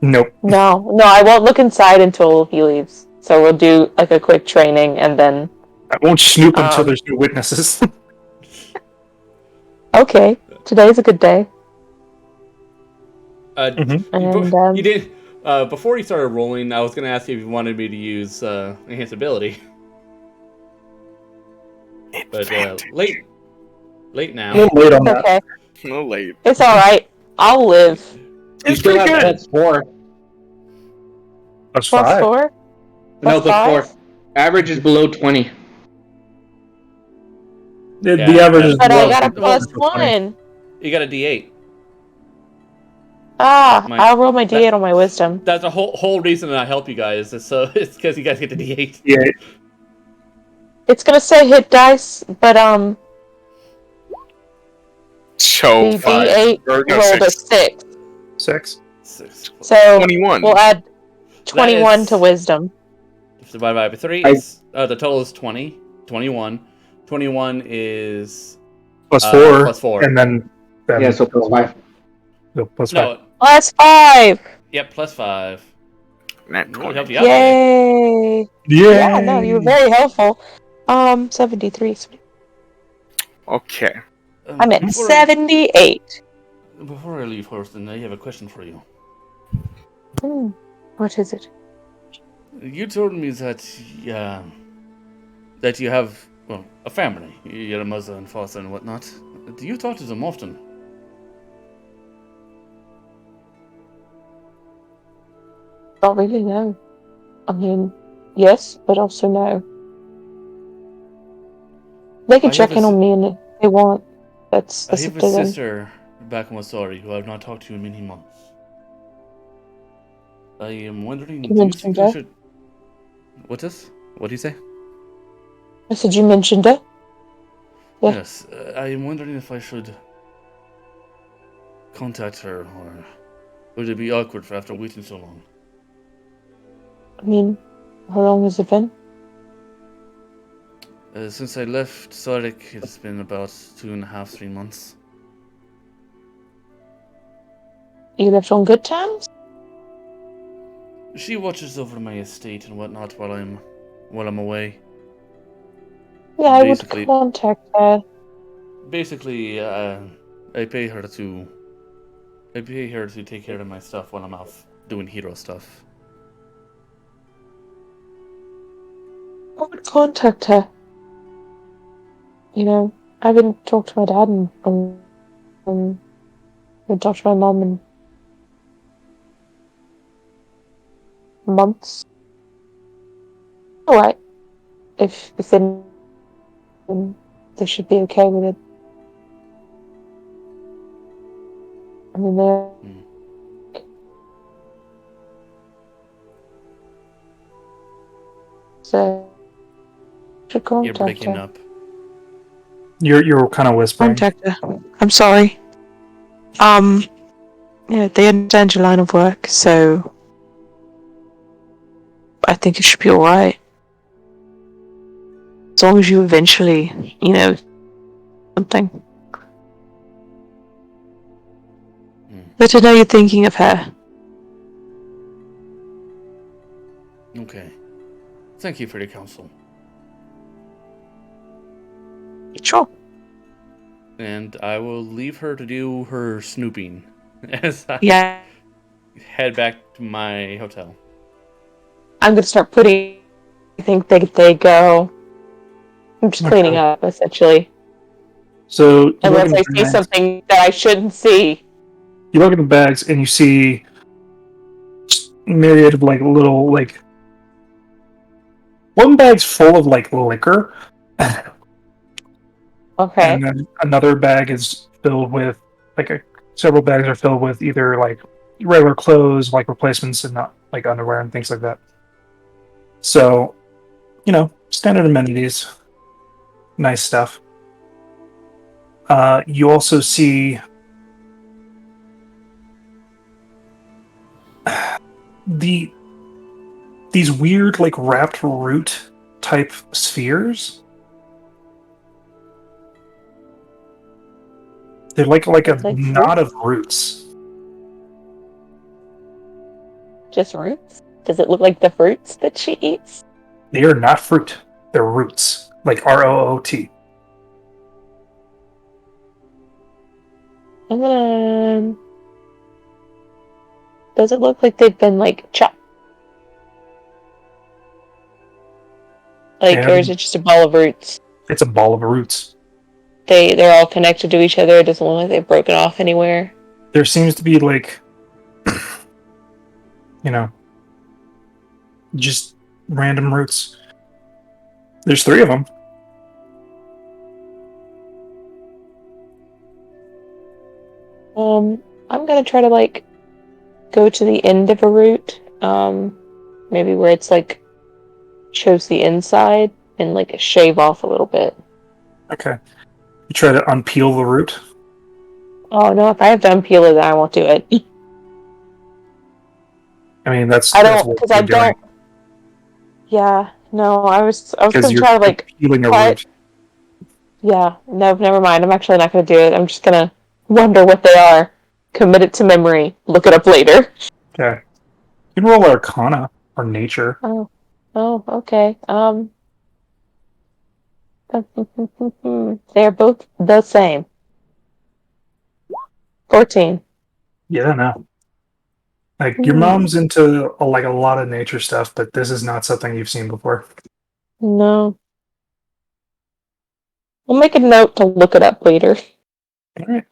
Nope. No, I won't look inside until he leaves. So we'll do, like, a quick training, and then... I won't snoop until there's no witnesses. Okay, today's a good day. You did... before you started rolling, I was going to ask you if you wanted me to use enhanced ability. But late now. A little late on that. Okay, No late. it's alright. I'll live. You It's still pretty have good. +4. That's Plus fine. 4? No, Plus +4. Average is below 20. The Yeah, average is But I below got a 20. +1. You got a D8. I'll roll my D8 on my wisdom. That's the whole reason that I help you guys. So it's because you guys get the D8. Yeah. It's gonna say hit dice, but So the 5. D8 Or, no, rolled a 6. 6. 6. So 21. we'll add 21 is- to wisdom. Divided by 3, the total is 20. 21. 21 is... Plus 4. plus 4. And then Yeah, so +5. So plus 5. No, Plus 5! yep, plus 5. Nat Really 20. helped you out today. Yay! Yeah. Yeah, no, you were very helpful. 73. Okay. I'm at 78. Before I leave, Horston, I have a question for you. What is it? You told me that that you have, well, a family. Your mother and father and whatnot. Do you talk to them often? Not really, no. I mean, yes, but also no. They can check in on me and if they want. That's I have up a to them. sister back in Wasari who I have not talked to in many months. I am wondering, You do you think mentioned I her? should... What's this? What do you say? I said you mentioned her. Yeah. Yes, I am wondering if I should contact her, or would it be awkward for after waiting so long? I mean, how long has it been? Since I left Sarek, it's been about 2.5, 3 months. You left on good terms? She watches over my estate and whatnot while I'm away. Yeah, I would Basically, contact her. basically, I pay her to take care of my stuff while I'm off doing hero stuff. I would contact her. You know, I haven't talked to my dad and I haven't talked to my mom in months. Alright. If they should be okay with it. I mean, they're... So, should You're contact breaking her. up. You're kind of whispering. Contact her. I'm sorry. Yeah, they understand your line of work, so I think it should be alright. As long as you eventually, something. Let her know you're thinking of her. Okay. Thank you for your counsel. Sure. And I will leave her to do her snooping as I Yeah. head back to my hotel. I'm gonna start putting... I think they go... I'm just cleaning Okay. up, essentially. So you look Unless in I the see bags. something that I shouldn't see. You look in the bags and you see myriad of like little like one bag's full of like liquor, Okay. and then another bag is filled with several bags are filled with either like regular clothes, like replacements, and not like underwear and things like that. So, standard amenities, nice stuff. You also see these weird like wrapped root type spheres. They're like a Like knot fruit? of roots. Just roots? Does it look like the fruits that she eats? They are not fruit. They're roots, like ROOT. I'm gonna... Does it look like they've been, like, chopped? Like, or is it just a ball of roots? It's a ball of roots. They're all connected to each other. It doesn't look like they've broken off anywhere. There seems to be like, just random roots. There's 3 of them. I'm gonna try to, like, go to the end of a root. Maybe where it's, like, shows the inside and, like, shave off a little bit. Okay. You try to unpeel the root. Oh, no, if I have to unpeel it, then I won't do it. I mean, that's I that's don't, what because you're I doing. don't... Yeah, no, I was Because gonna you're try to, like, peeling a cut... root. Yeah, no, never mind. I'm actually not gonna do it. I'm just gonna wonder what they are. Commit it to memory. Look it up later. Okay. You can roll Arcana or Nature. Oh, okay. They're both the same. 14. Yeah, no. Like your mom's into like a lot of nature stuff, but this is not something you've seen before. No. We'll make a note to look it up later. All right.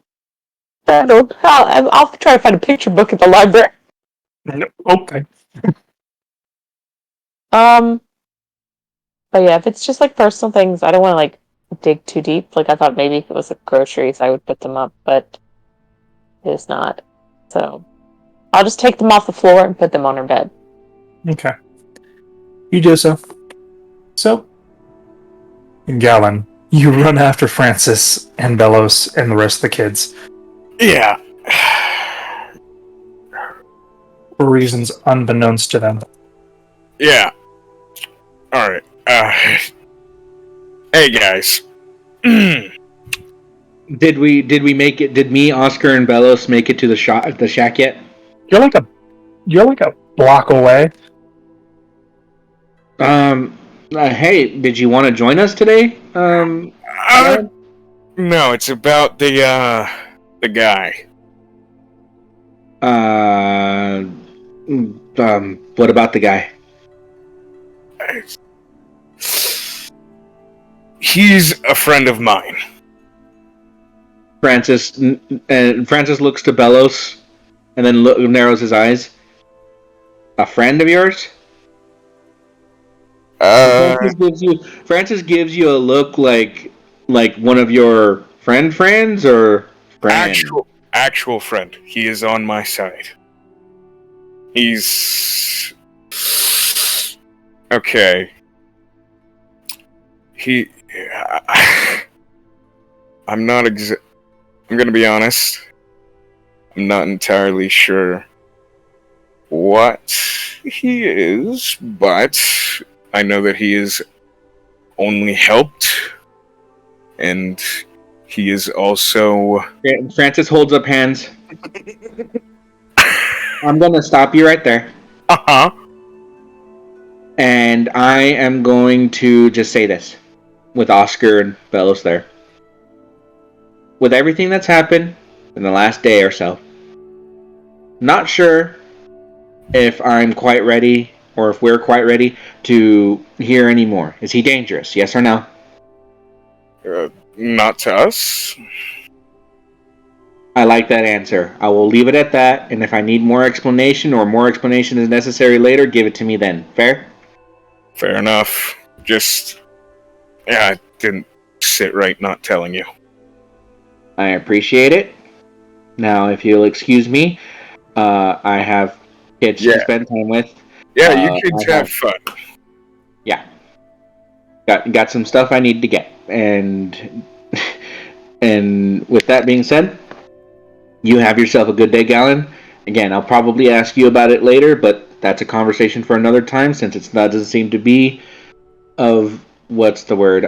I'll try to find a picture book at the library. Okay. But yeah, if it's just like personal things, I don't want to like dig too deep. Like I thought maybe if it was like groceries, I would put them up, but it is not. So I'll just take them off the floor and put them on her bed. Okay. You do so. So, Galen, you run after Francis and Bellows and the rest of the kids Yeah. for reasons unbeknownst to them. Yeah. Alright. Hey guys. Did we make it? Did me, Oscar, and Bellows make it to the shack yet? You're like a block away. Hey, did you want to join us today? No, it's about the guy. What about the guy? He's a friend of mine. Francis looks to Bellows, and then narrows his eyes. A friend of yours? Francis gives you a look like one of your friends or friend? Actual friend. He is on my side. He's okay. I'm gonna be honest. I'm not entirely sure what he is, but I know that he is only helped, and he is also... Francis holds up hands. I'm gonna stop you right there. Uh-huh. And I am going to just say this, with Oscar and Bellows there. With everything that's happened in the last day or so, not sure if I'm quite ready, or if we're quite ready to hear any more. Is he dangerous? Yes or no? Not to us. I like that answer. I will leave it at that, and if I need more explanation, or more explanation is necessary later, give it to me then. Fair? Fair enough. Just... yeah, I didn't sit right not telling you. I appreciate it. Now, if you'll excuse me, I have kids to spend time with. Yeah, you kids have fun. Yeah. Got some stuff I need to get. And with that being said, you have yourself a good day, Galen. Again, I'll probably ask you about it later, but that's a conversation for another time, since doesn't seem to be of... what's the word?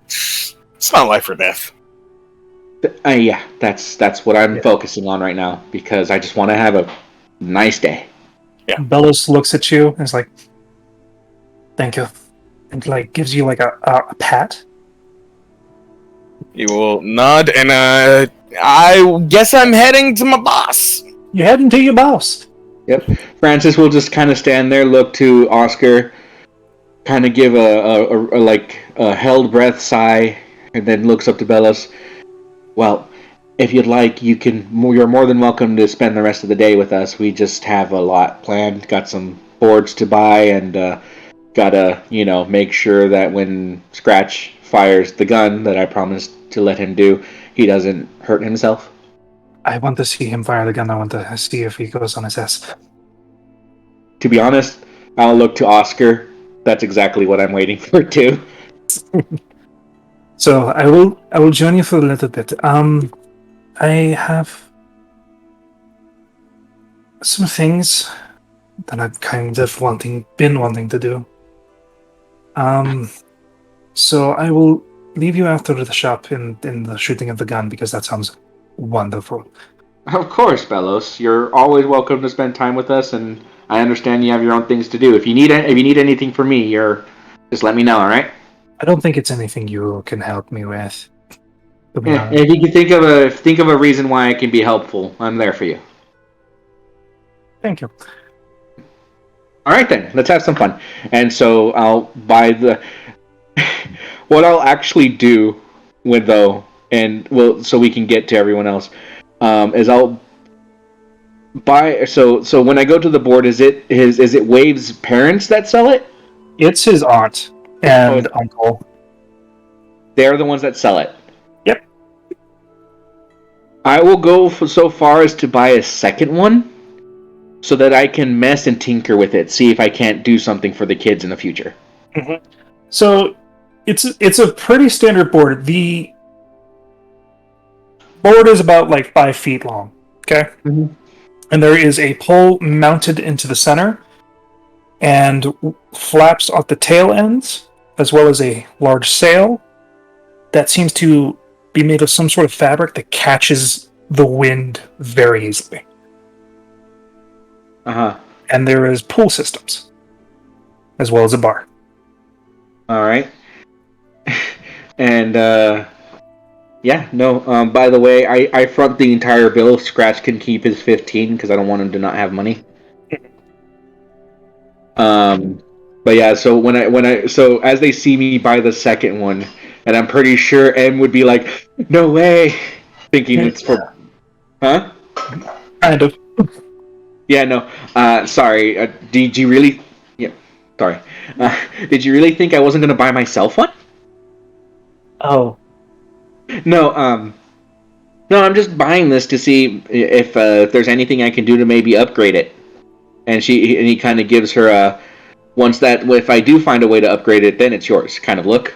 It's not life or death. Yeah, that's what I'm focusing on right now, because I just want to have a nice day. Yeah. Bellows looks at you and is like, "Thank you," and like gives you like a pat. You will nod, and I guess I'm heading to my boss. You're heading to your boss. Yep. Francis will just kind of stand there, look to Oscar, kind of give a held breath sigh, and then looks up to Bellows. Well, if you'd like, you're more than welcome to spend the rest of the day with us. We just have a lot planned. Got some boards to buy, and gotta, make sure that when Scratch fires the gun that I promised to let him do, he doesn't hurt himself. I want to see him fire the gun. I want to see if he goes on his ass. To be honest, I'll look to Oscar. That's exactly what I'm waiting for too. So I will join you for a little bit. I have some things that I've kind of been wanting to do. So I will leave you after the shop in the shooting of the gun, because that sounds wonderful. Of course, Bellows. You're always welcome to spend time with us, and I understand you have your own things to do. If you need anything from me, just let me know. All right? I don't think it's anything you can help me with. To be honest. If you can think of a reason why I can be helpful, I'm there for you. Thank you. All right, then. Let's have some fun. And so I'll buy the... What I'll actually do with, though, and well, so we can get to everyone else, is I'll buy... So when I go to the board, is it Wave's parents that sell it? It's his aunt and uncle. They're the ones that sell it. Yep. I will go so far as to buy a second one, so that I can mess and tinker with it, see if I can't do something for the kids in the future. Mm-hmm. So it's a pretty standard board. The board is about like 5 feet long. Okay. Mm-hmm. And there is a pole mounted into the center, and flaps at the tail ends, as well as a large sail that seems to be made of some sort of fabric that catches the wind very easily. Uh-huh. And there is pool systems, as well as a bar. All right. And, yeah, no, by the way, I front the entire bill. Scratch can keep his 15, because I don't want him to not have money. But yeah, so as they see me buy the second one, and I'm pretty sure M would be like, no way, thinking it's for... Huh? Kind of. Yeah, no, sorry, did you really... Yeah, sorry. Did you really think I wasn't going to buy myself one? Oh. No, I'm just buying this to see if there's anything I can do to maybe upgrade it. And he kind of gives her a... Once that... If I do find a way to upgrade it, then it's yours, kind of look.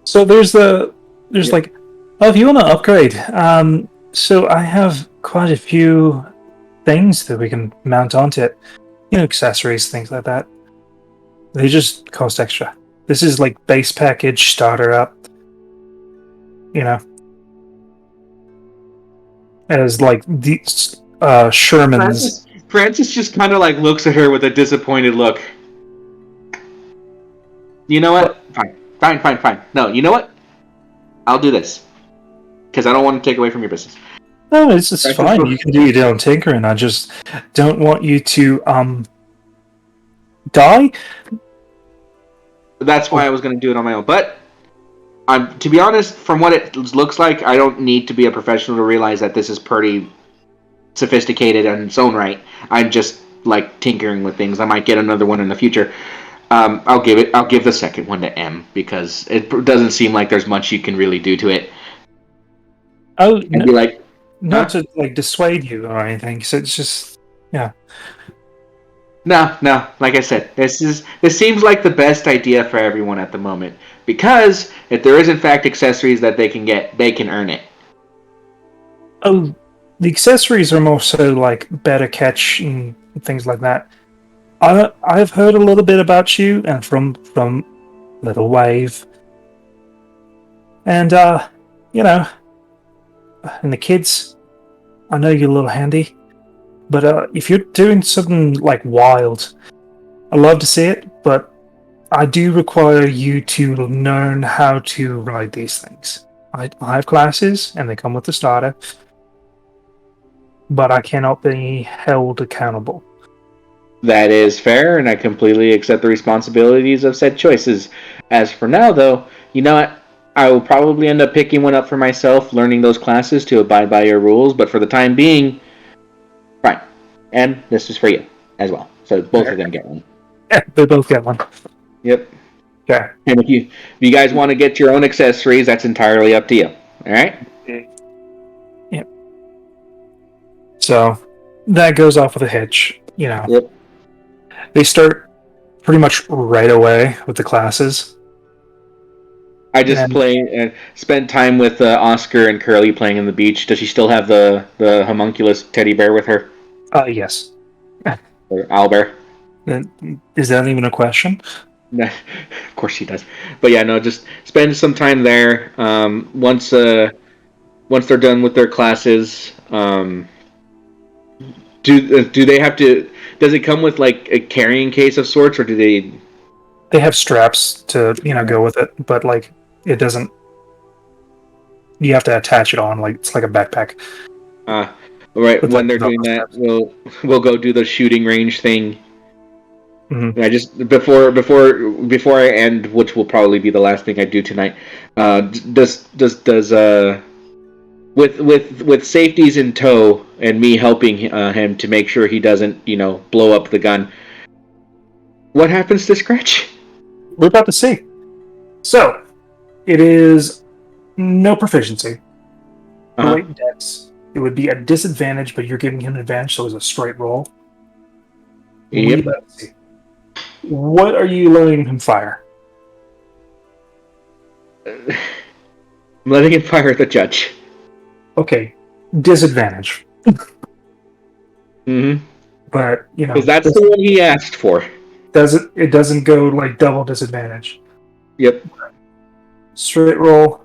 So there's like, oh, if you want to upgrade, so I have quite a few things that we can mount onto it. You know, accessories, things like that. They just cost extra. This is like base package, starter up. You know. As like the Sherman's. Francis just kind of like looks at her with a disappointed look. You know what? Fine. No, you know what? I'll do this. Because I don't want to take away from your business. No, it's just fine. You can do your own tinkering. I just don't want you to die. That's why I was going to do it on my own. But to be honest, from what it looks like, I don't need to be a professional to realize that this is pretty sophisticated in its own right. I'm just like tinkering with things. I might get another one in the future. I'll give the second one to M, because it doesn't seem like there's much you can really do to it. Oh, and be like, not to like dissuade you or anything. So it's just, yeah. No. Like I said, this seems like the best idea for everyone at the moment, because if there is in fact accessories that they can get, they can earn it. Oh, the accessories are more so like better catch and things like that. I've heard a little bit about you and from Little Wave, and you know, and the kids. I know you're a little handy, but if you're doing something like wild, I'd love to see it. But I do require you to learn how to ride these things. I have classes, and they come with the starter, but I cannot be held accountable. That is fair, and I completely accept the responsibilities of said choices. As for now, though, you know what? I will probably end up picking one up for myself, learning those classes to abide by your rules, but for the time being, fine. And this is for you, as well. So both of them get one. Yeah, they both get one. Yep. Okay. And if you guys want to get your own accessories, that's entirely up to you. Alright? Yep. So, that goes off with a hitch, you know. Yep. They start pretty much right away with the classes. I just play and spend time with Oscar and Curly playing on the beach. Does she still have the homunculus teddy bear with her? Yes. Or owlbear? Is that even a question? Of course she does. But yeah, no, just spend some time there. Once they're done with their classes, do they have to? Does it come with like a carrying case of sorts, or do they? They have straps to go with it, but like it doesn't. You have to attach it on, like it's like a backpack. Right, But when that's they're not doing the that, steps. we'll go do the shooting range thing. Mhm. I just before I end, which will probably be the last thing I do tonight. Does with safeties in tow and me helping him to make sure he doesn't blow up the gun. What happens to Scratch? We're about to see. So, it is no proficiency. Uh-huh. Relate dex. It would be a disadvantage, but you're giving him an advantage, so it's a straight roll. We Yep. about to see. What are you letting him fire? I'm letting him fire at the judge. Okay, disadvantage. Mm-hmm. But Because that's the one he asked for. it doesn't go like double disadvantage. Yep. Straight roll.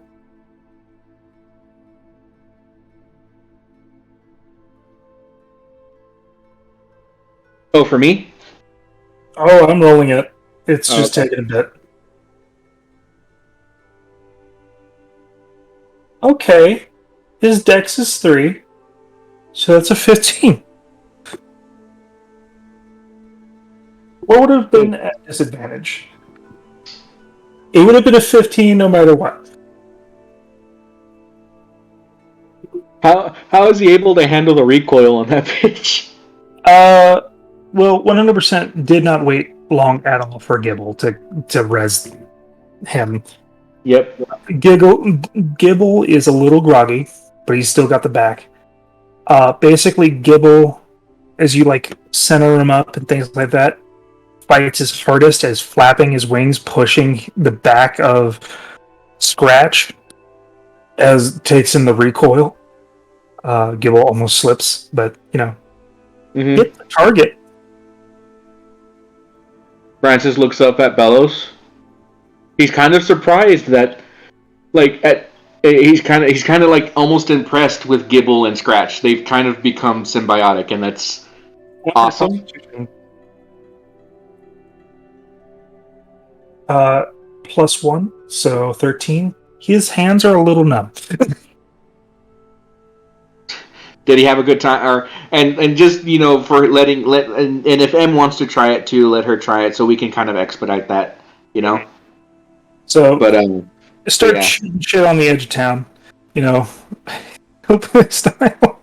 Oh, for me? Oh, I'm rolling it. It's Oh, just okay. taking a bit. Okay. His dex is 3. So that's a 15. What would have been at disadvantage? It would have been a 15 no matter what. How is he able to handle the recoil on that bitch? Well, 100% did not wait long at all for Gibble to res him. Yep. Gibble is a little groggy, but he's still got the back. Basically, Gibble, as you like center him up and things like that, fights his hardest as flapping his wings, pushing the back of Scratch as takes in the recoil. Gibble almost slips, but Mm-hmm. hit the target. Francis looks up at Bellows. He's kind of surprised that, he's kind of like almost impressed with Gibble and Scratch. They've kind of become symbiotic, and that's awesome. +1, so 13. His hands are a little numb. Did he have a good time? And just for and if M wants to try it too, let her try it so we can kind of expedite that. So, But start yeah. shooting shit on the edge of town. Hopefully style.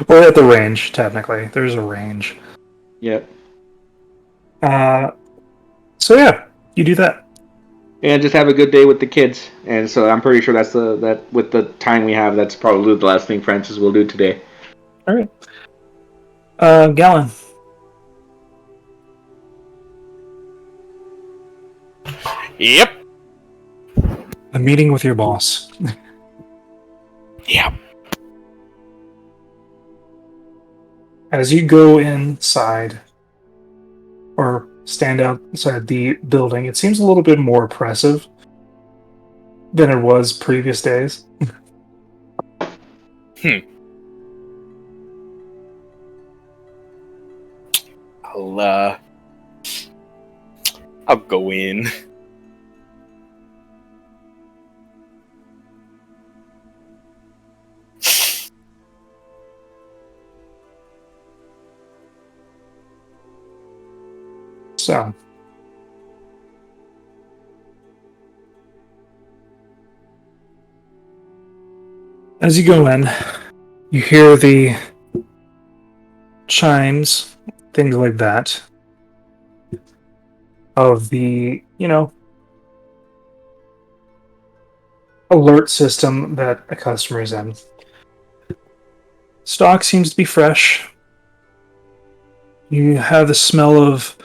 Or at the range, technically. There's a range. Yep. So yeah, you do that. And just have a good day with the kids. And so I'm pretty sure that with the time we have, that's probably the last thing Francis will do today. All right. Gallon. Yep. A meeting with your boss. Yep. As you go inside, or stand outside the building, it seems a little bit more oppressive than it was previous days. I'll go in. So, as you go in, you hear the chimes, things like that, of the, alert system that a customer is in. Stock seems to be fresh. You have the smell of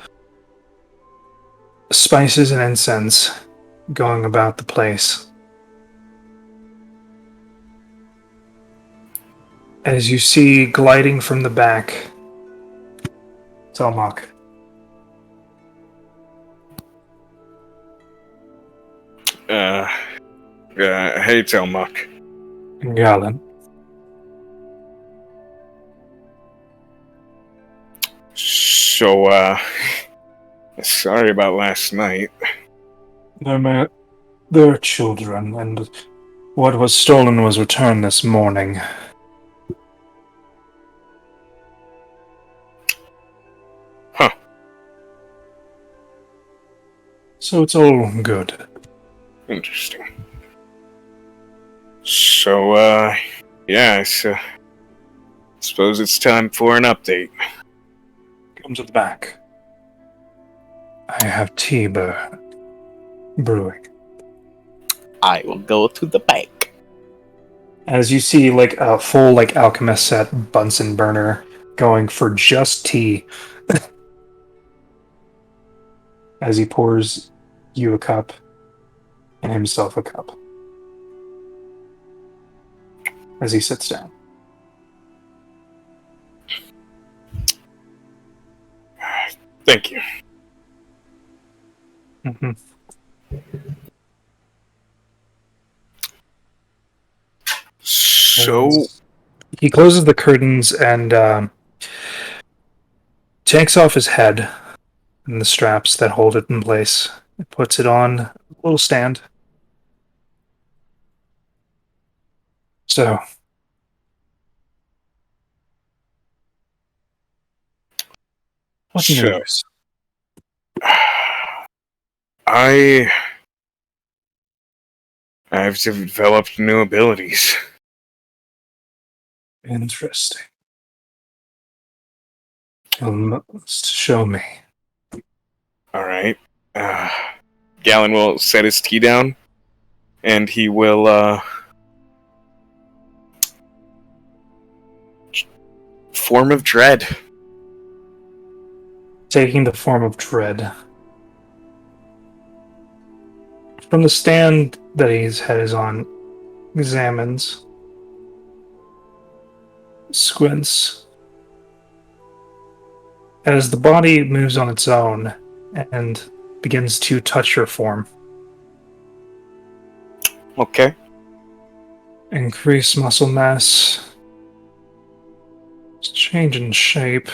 spices and incense going about the place. As you see gliding from the back, Telmok. Hey, Telmok. Galen. So, sorry about last night. They're children, and what was stolen was returned this morning. So it's all good. Interesting. So, yeah, suppose it's time for an update. Come to the back. I have tea brewing. I will go to the bank. As you see, like a full like alchemist set Bunsen burner going for just tea. As he pours you a cup and himself a cup. As he sits down. Thank you. Mm-hmm. So, He closes the curtains and takes off his head and the straps that hold it in place. Puts it on a little stand. So, what's so news? I've developed new abilities. Interesting. You must show me. All right. Galen will set his tea down, and he will form of dread. Taking the form of dread. From the stand that his head is on, examines, squints. As the body moves on its own and begins to touch your form. Okay. Increase muscle mass. Change in shape.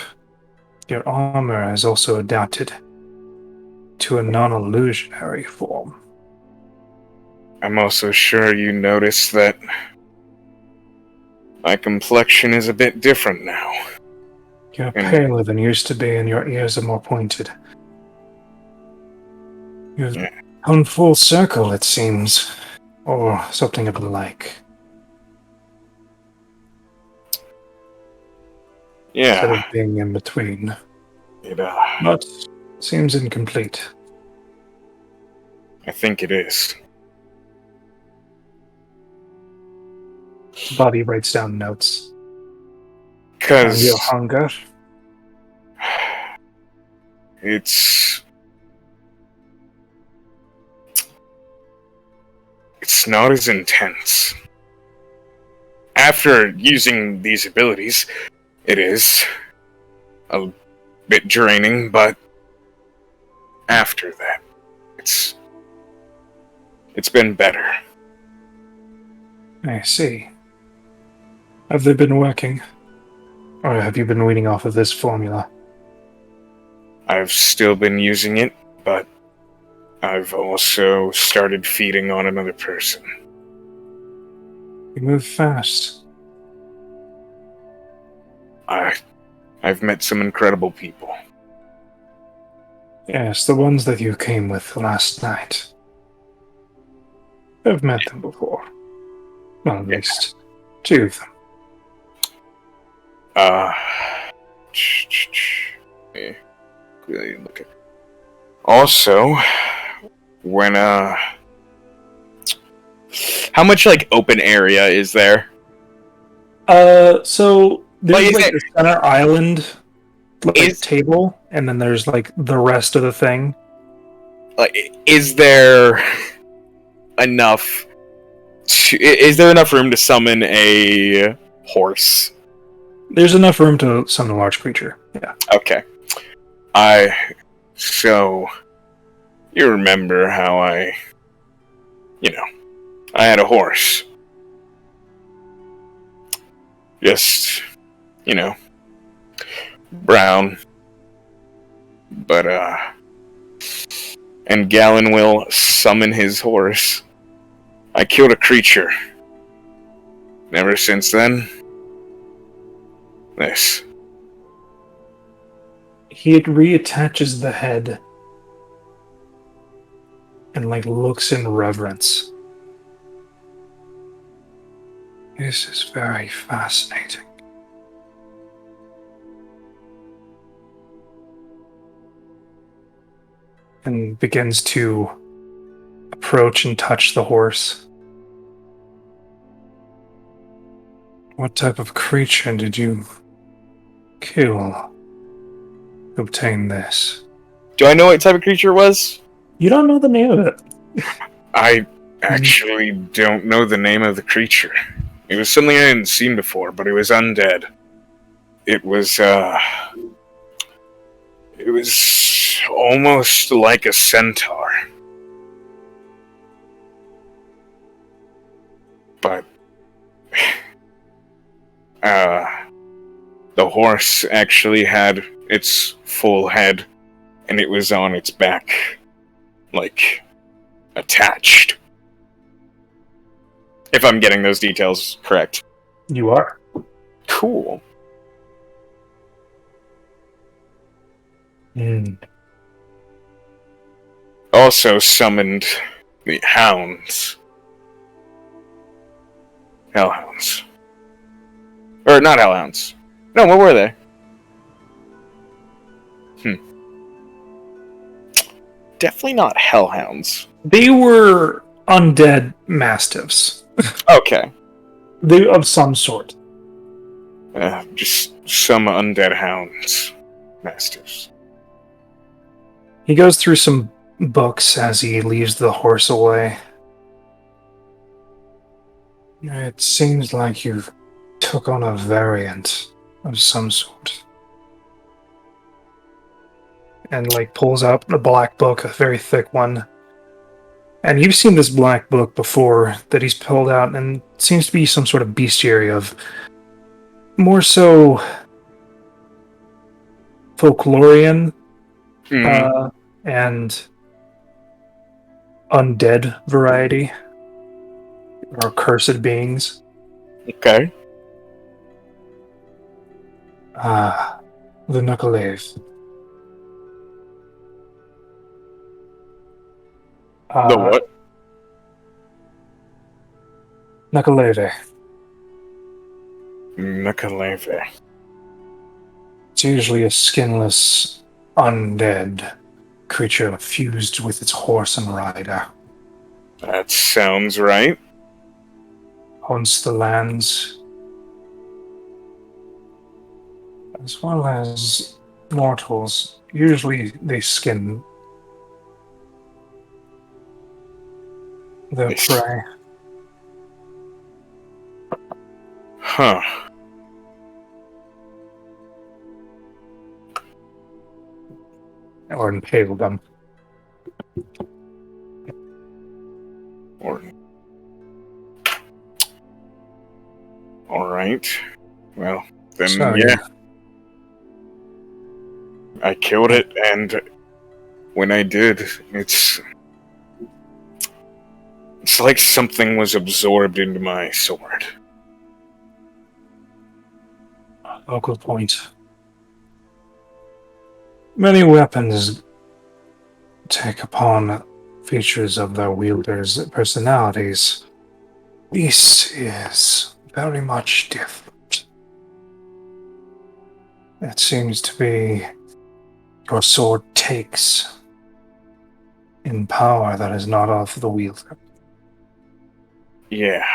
Your armor has also adapted to a non-illusionary form. I'm also sure you noticed that my complexion is a bit different now. You're paler than you used to be, and your ears are more pointed. You've come full circle, it seems, or something of the like. Instead Yeah. of being in between. It, But seems incomplete. I think it is. The body writes down notes. And Because your hunger. it's not as intense. After using these abilities, it is a bit draining, but after that, it's been better. I see. Have they been working? Or have you been weaning off of this formula? I've still been using it, but I've also started feeding on another person. You move fast. I've met some incredible people. Yes, the ones that you came with last night. I've met them before. Well, at least two of them. Look at. Also, when how much like open area is there? So there's Like, like the center island Is- table, and then there's like the rest of the thing. Like, is there enough? Is there enough room to summon a horse? There's enough room to summon a large creature. Yeah. Okay. So you remember how I had a horse. Just, brown. But, and Galen will summon his horse. I killed a creature. And ever since then, this. He reattaches the head and like looks in reverence. This is very fascinating. And begins to approach and touch the horse. What type of creature did you kill to obtain this? Do I know what type of creature it was? You don't know the name of it. I actually don't know the name of the creature. It was something I hadn't seen before, but it was undead. It was almost like a centaur. But the horse actually had its full head, and it was on its back, like, attached. If I'm getting those details correct. You are. Cool. Also summoned the hounds. Hellhounds. Or not hellhounds. No, what were they? Definitely not hellhounds. They were undead mastiffs. Okay. They of some sort. Just some undead hounds. Masters. He goes through some books as he leaves the horse away. It seems like you've took on a variant of some sort. And like pulls out a black book, a very thick one. And you've seen this black book before that he's pulled out, and it seems to be some sort of bestiary of more so folklorian and undead variety, or cursed beings. Okay. The Knucklelave. The what? Knucklelave. Knucklelave. It's usually a skinless, undead creature fused with its horse and rider. That sounds right. Haunts the lands, as well as mortals. Usually they skin their prey. Huh. Or impale them. Alright. Well, then, Sorry. yeah. I killed it, and when I did, it's like something was absorbed into my sword. Focal point. Many weapons take upon features of their wielders' personalities. This is very much different. It seems to be your sword takes in power that is not of the wielder. Yeah.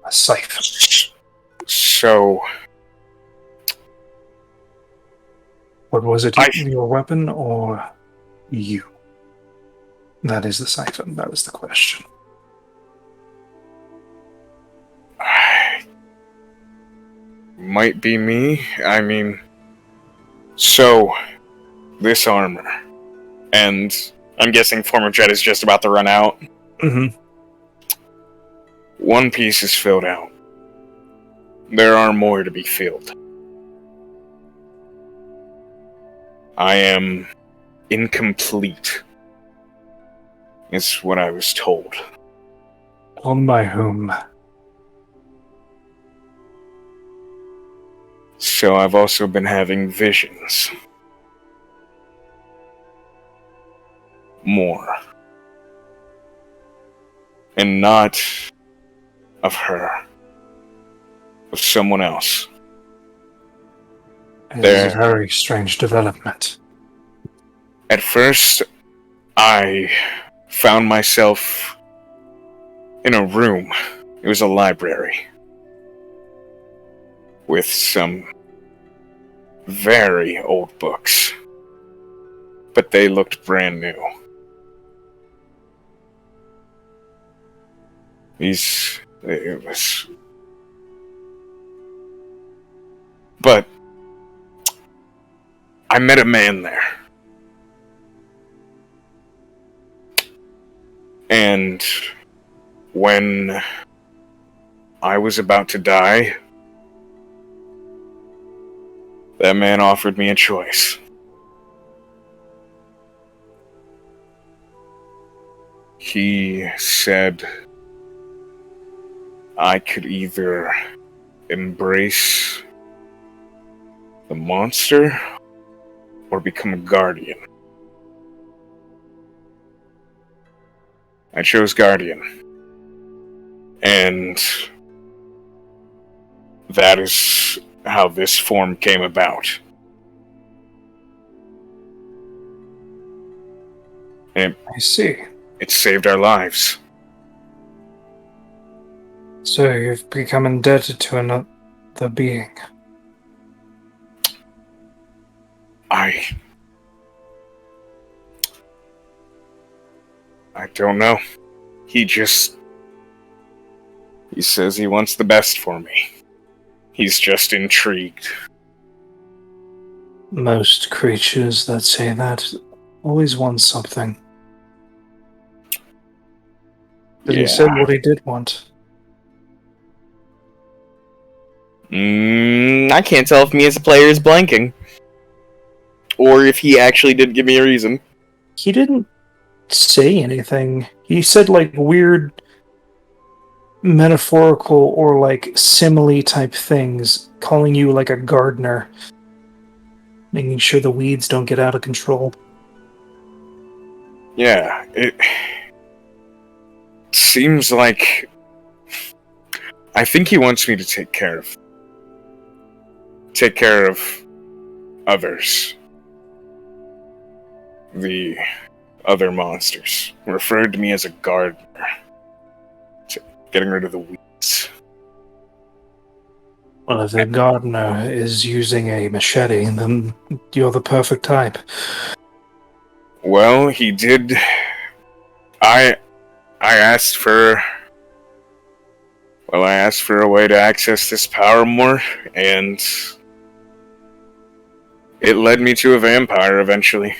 A siphon. So, What was it? Your weapon or you? That is the siphon. That was the question. might be me. I mean, so this armor, and I'm guessing former Jet is just about to run out. Mm-hmm. One piece is filled out. There are more to be filled. I am incomplete, is what I was told. Told by whom? So I've also been having visions. More. And not of her. Of someone else. It is a very strange development. At first, I found myself in a room. It was a library. With some very old books. But they looked brand new. It was... But I met a man there. And when I was about to die, that man offered me a choice. He said I could either embrace the monster or become a guardian. I chose guardian. And that is how this form came about. And I see. it saved our lives. So you've become indebted to another being. I don't know. He says he wants the best for me. He's just intrigued. Most creatures that say that always want something. But he said what he did want. I can't tell if me as a player is blanking. Or if he actually did give me a reason. He didn't say anything. He said like weird metaphorical or like simile type things, calling you like a gardener, making sure the weeds don't get out of control. Yeah, it seems like I think he wants me to take care of others. The other monsters referred to me as a gardener. Getting rid of the weeds. Well, if the gardener is using a machete, then you're the perfect type. Well, he did. I asked for a way to access this power more, and it led me to a vampire eventually.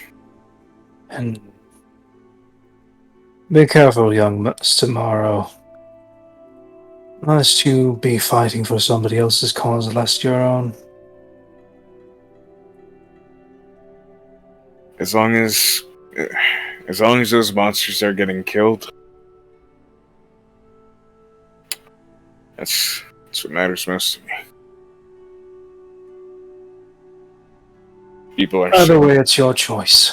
And be careful, young Samaro. Lest you be fighting for somebody else's cause, lest your own. As long as those monsters are getting killed, that's what matters most to me. People are Either way, it's your choice.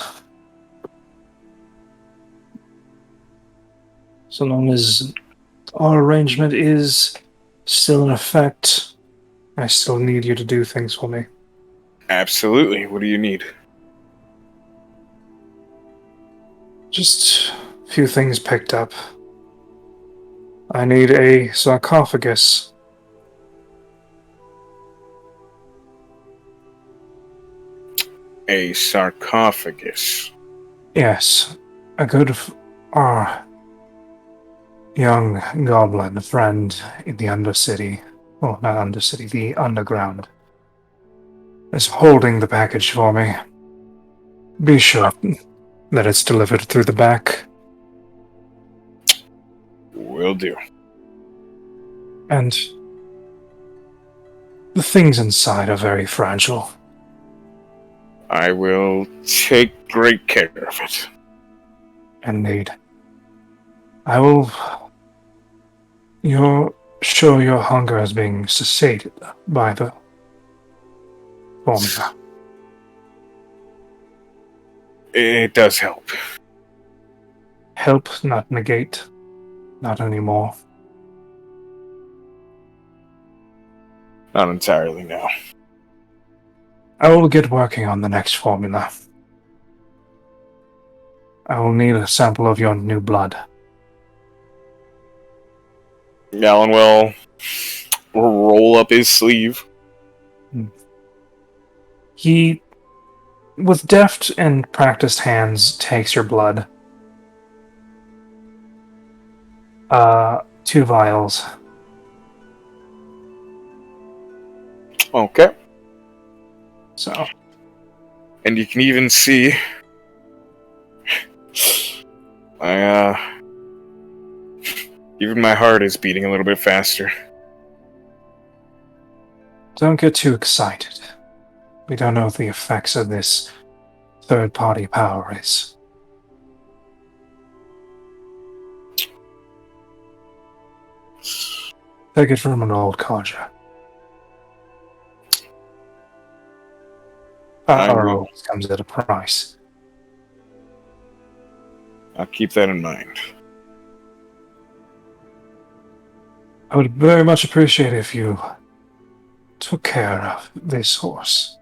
So long as our arrangement is still in effect, I still need you to do things for me. Absolutely. What do you need? Just a few things picked up. I need a sarcophagus. A sarcophagus. Yes, a good young goblin friend in the Undercity. Well, not Undercity, the Underground. Is holding the package for me. Be sure that it's delivered through the back. Will do. And the things inside are very fragile. I will take great care of it. Indeed. I will... You're sure your hunger is being satiated by the formula? It does help. Help, not negate. Not anymore. Not entirely, no. I will get working on the next formula. I will need a sample of your new blood. Galen will roll up his sleeve. He, with deft and practiced hands, takes your blood. 2 vials. Okay. So, And you can even see even my heart is beating a little bit faster. don't get too excited. We don't know what the effects of this third-party power is. Take it from an old codger. Power will. always comes at a price. I'll keep that in mind. I would very much appreciate if you took care of this horse.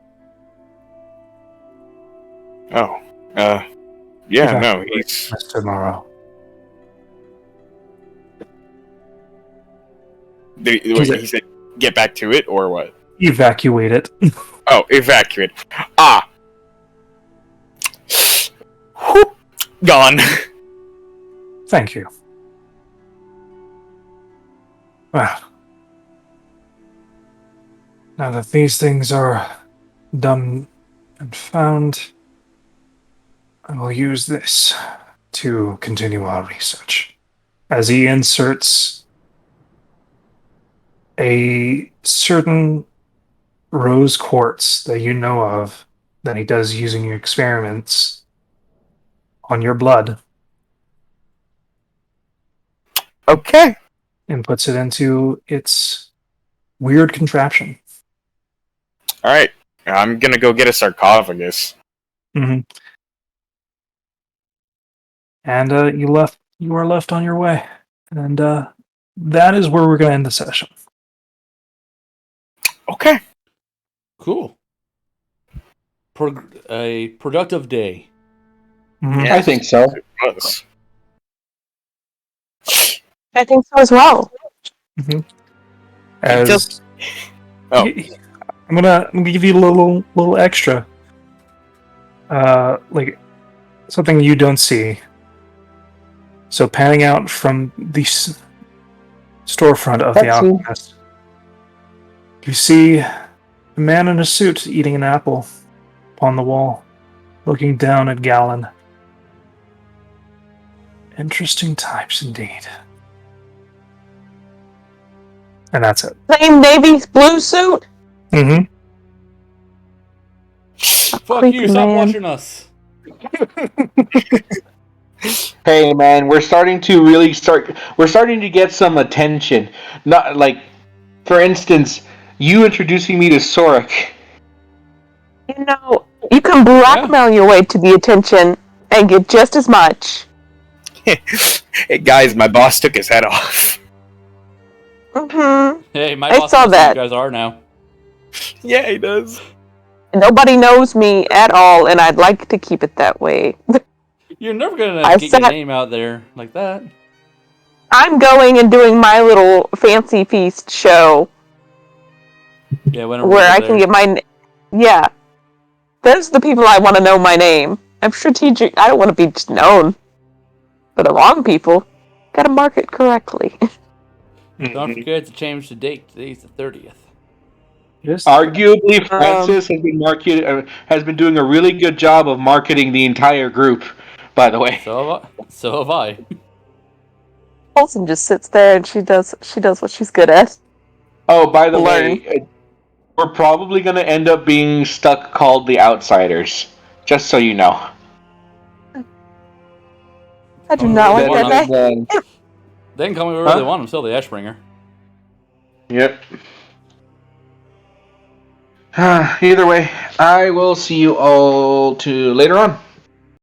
Oh, yeah, no, he's... Mr. Morrow. He said get back to it, or what? Evacuate it. Oh, evacuate. Ah! Whoop. Gone. Thank you. Well, now that these things are done and found, I will use this to continue our research. As he inserts a certain rose quartz that you know of that he does using your experiments on your blood Okay. and puts it into its weird contraption. Alright. I'm gonna go get a sarcophagus. Mm-hmm. And you are left on your way. And that is where we're going to end the session. Okay. Cool. A productive day. Mm-hmm. I think so. It was. I think so as well. Mm-hmm. Oh. I'm gonna give you a little extra. Like something you don't see. So panning out from the storefront of the Alchemist, you see a man in a suit eating an apple upon the wall, looking down at Galen. Interesting types indeed. And that's it. Same navy blue suit? Mm-hmm. Fuck Creepy you, stop man. watching us. Hey man, we're starting to get some attention. Not like, for instance, you introducing me to Sorik. You know, you can blackmail your way to the attention and get just as much. Hey guys, my boss took his head off. Mm-hmm. Hey, my I boss saw knows who that. you guys are now. Yeah, he does. Nobody knows me at all, and I'd like to keep it that way. You're never gonna I get your said- name out there like that. I'm going and doing my little fancy feast show Yeah, whenever where we're I there. can get my... Yeah. Those are the people I want to know my name. I'm strategic. I don't want to be just known for the wrong people. Gotta mark it correctly. Don't forget to change the date. Today's the 30th. Yes. Arguably, Francis has been doing a really good job of marketing the entire group. By the way, So have I. Olsen just sits there and she does what she's good at. oh, by the Learn. way, we're probably going to end up being stuck called the Outsiders. Just so you know. I do Oh, not really? like that name. They can call me whatever they want. I'm still the Ashbringer. Yep. Either way, I will see you all later on.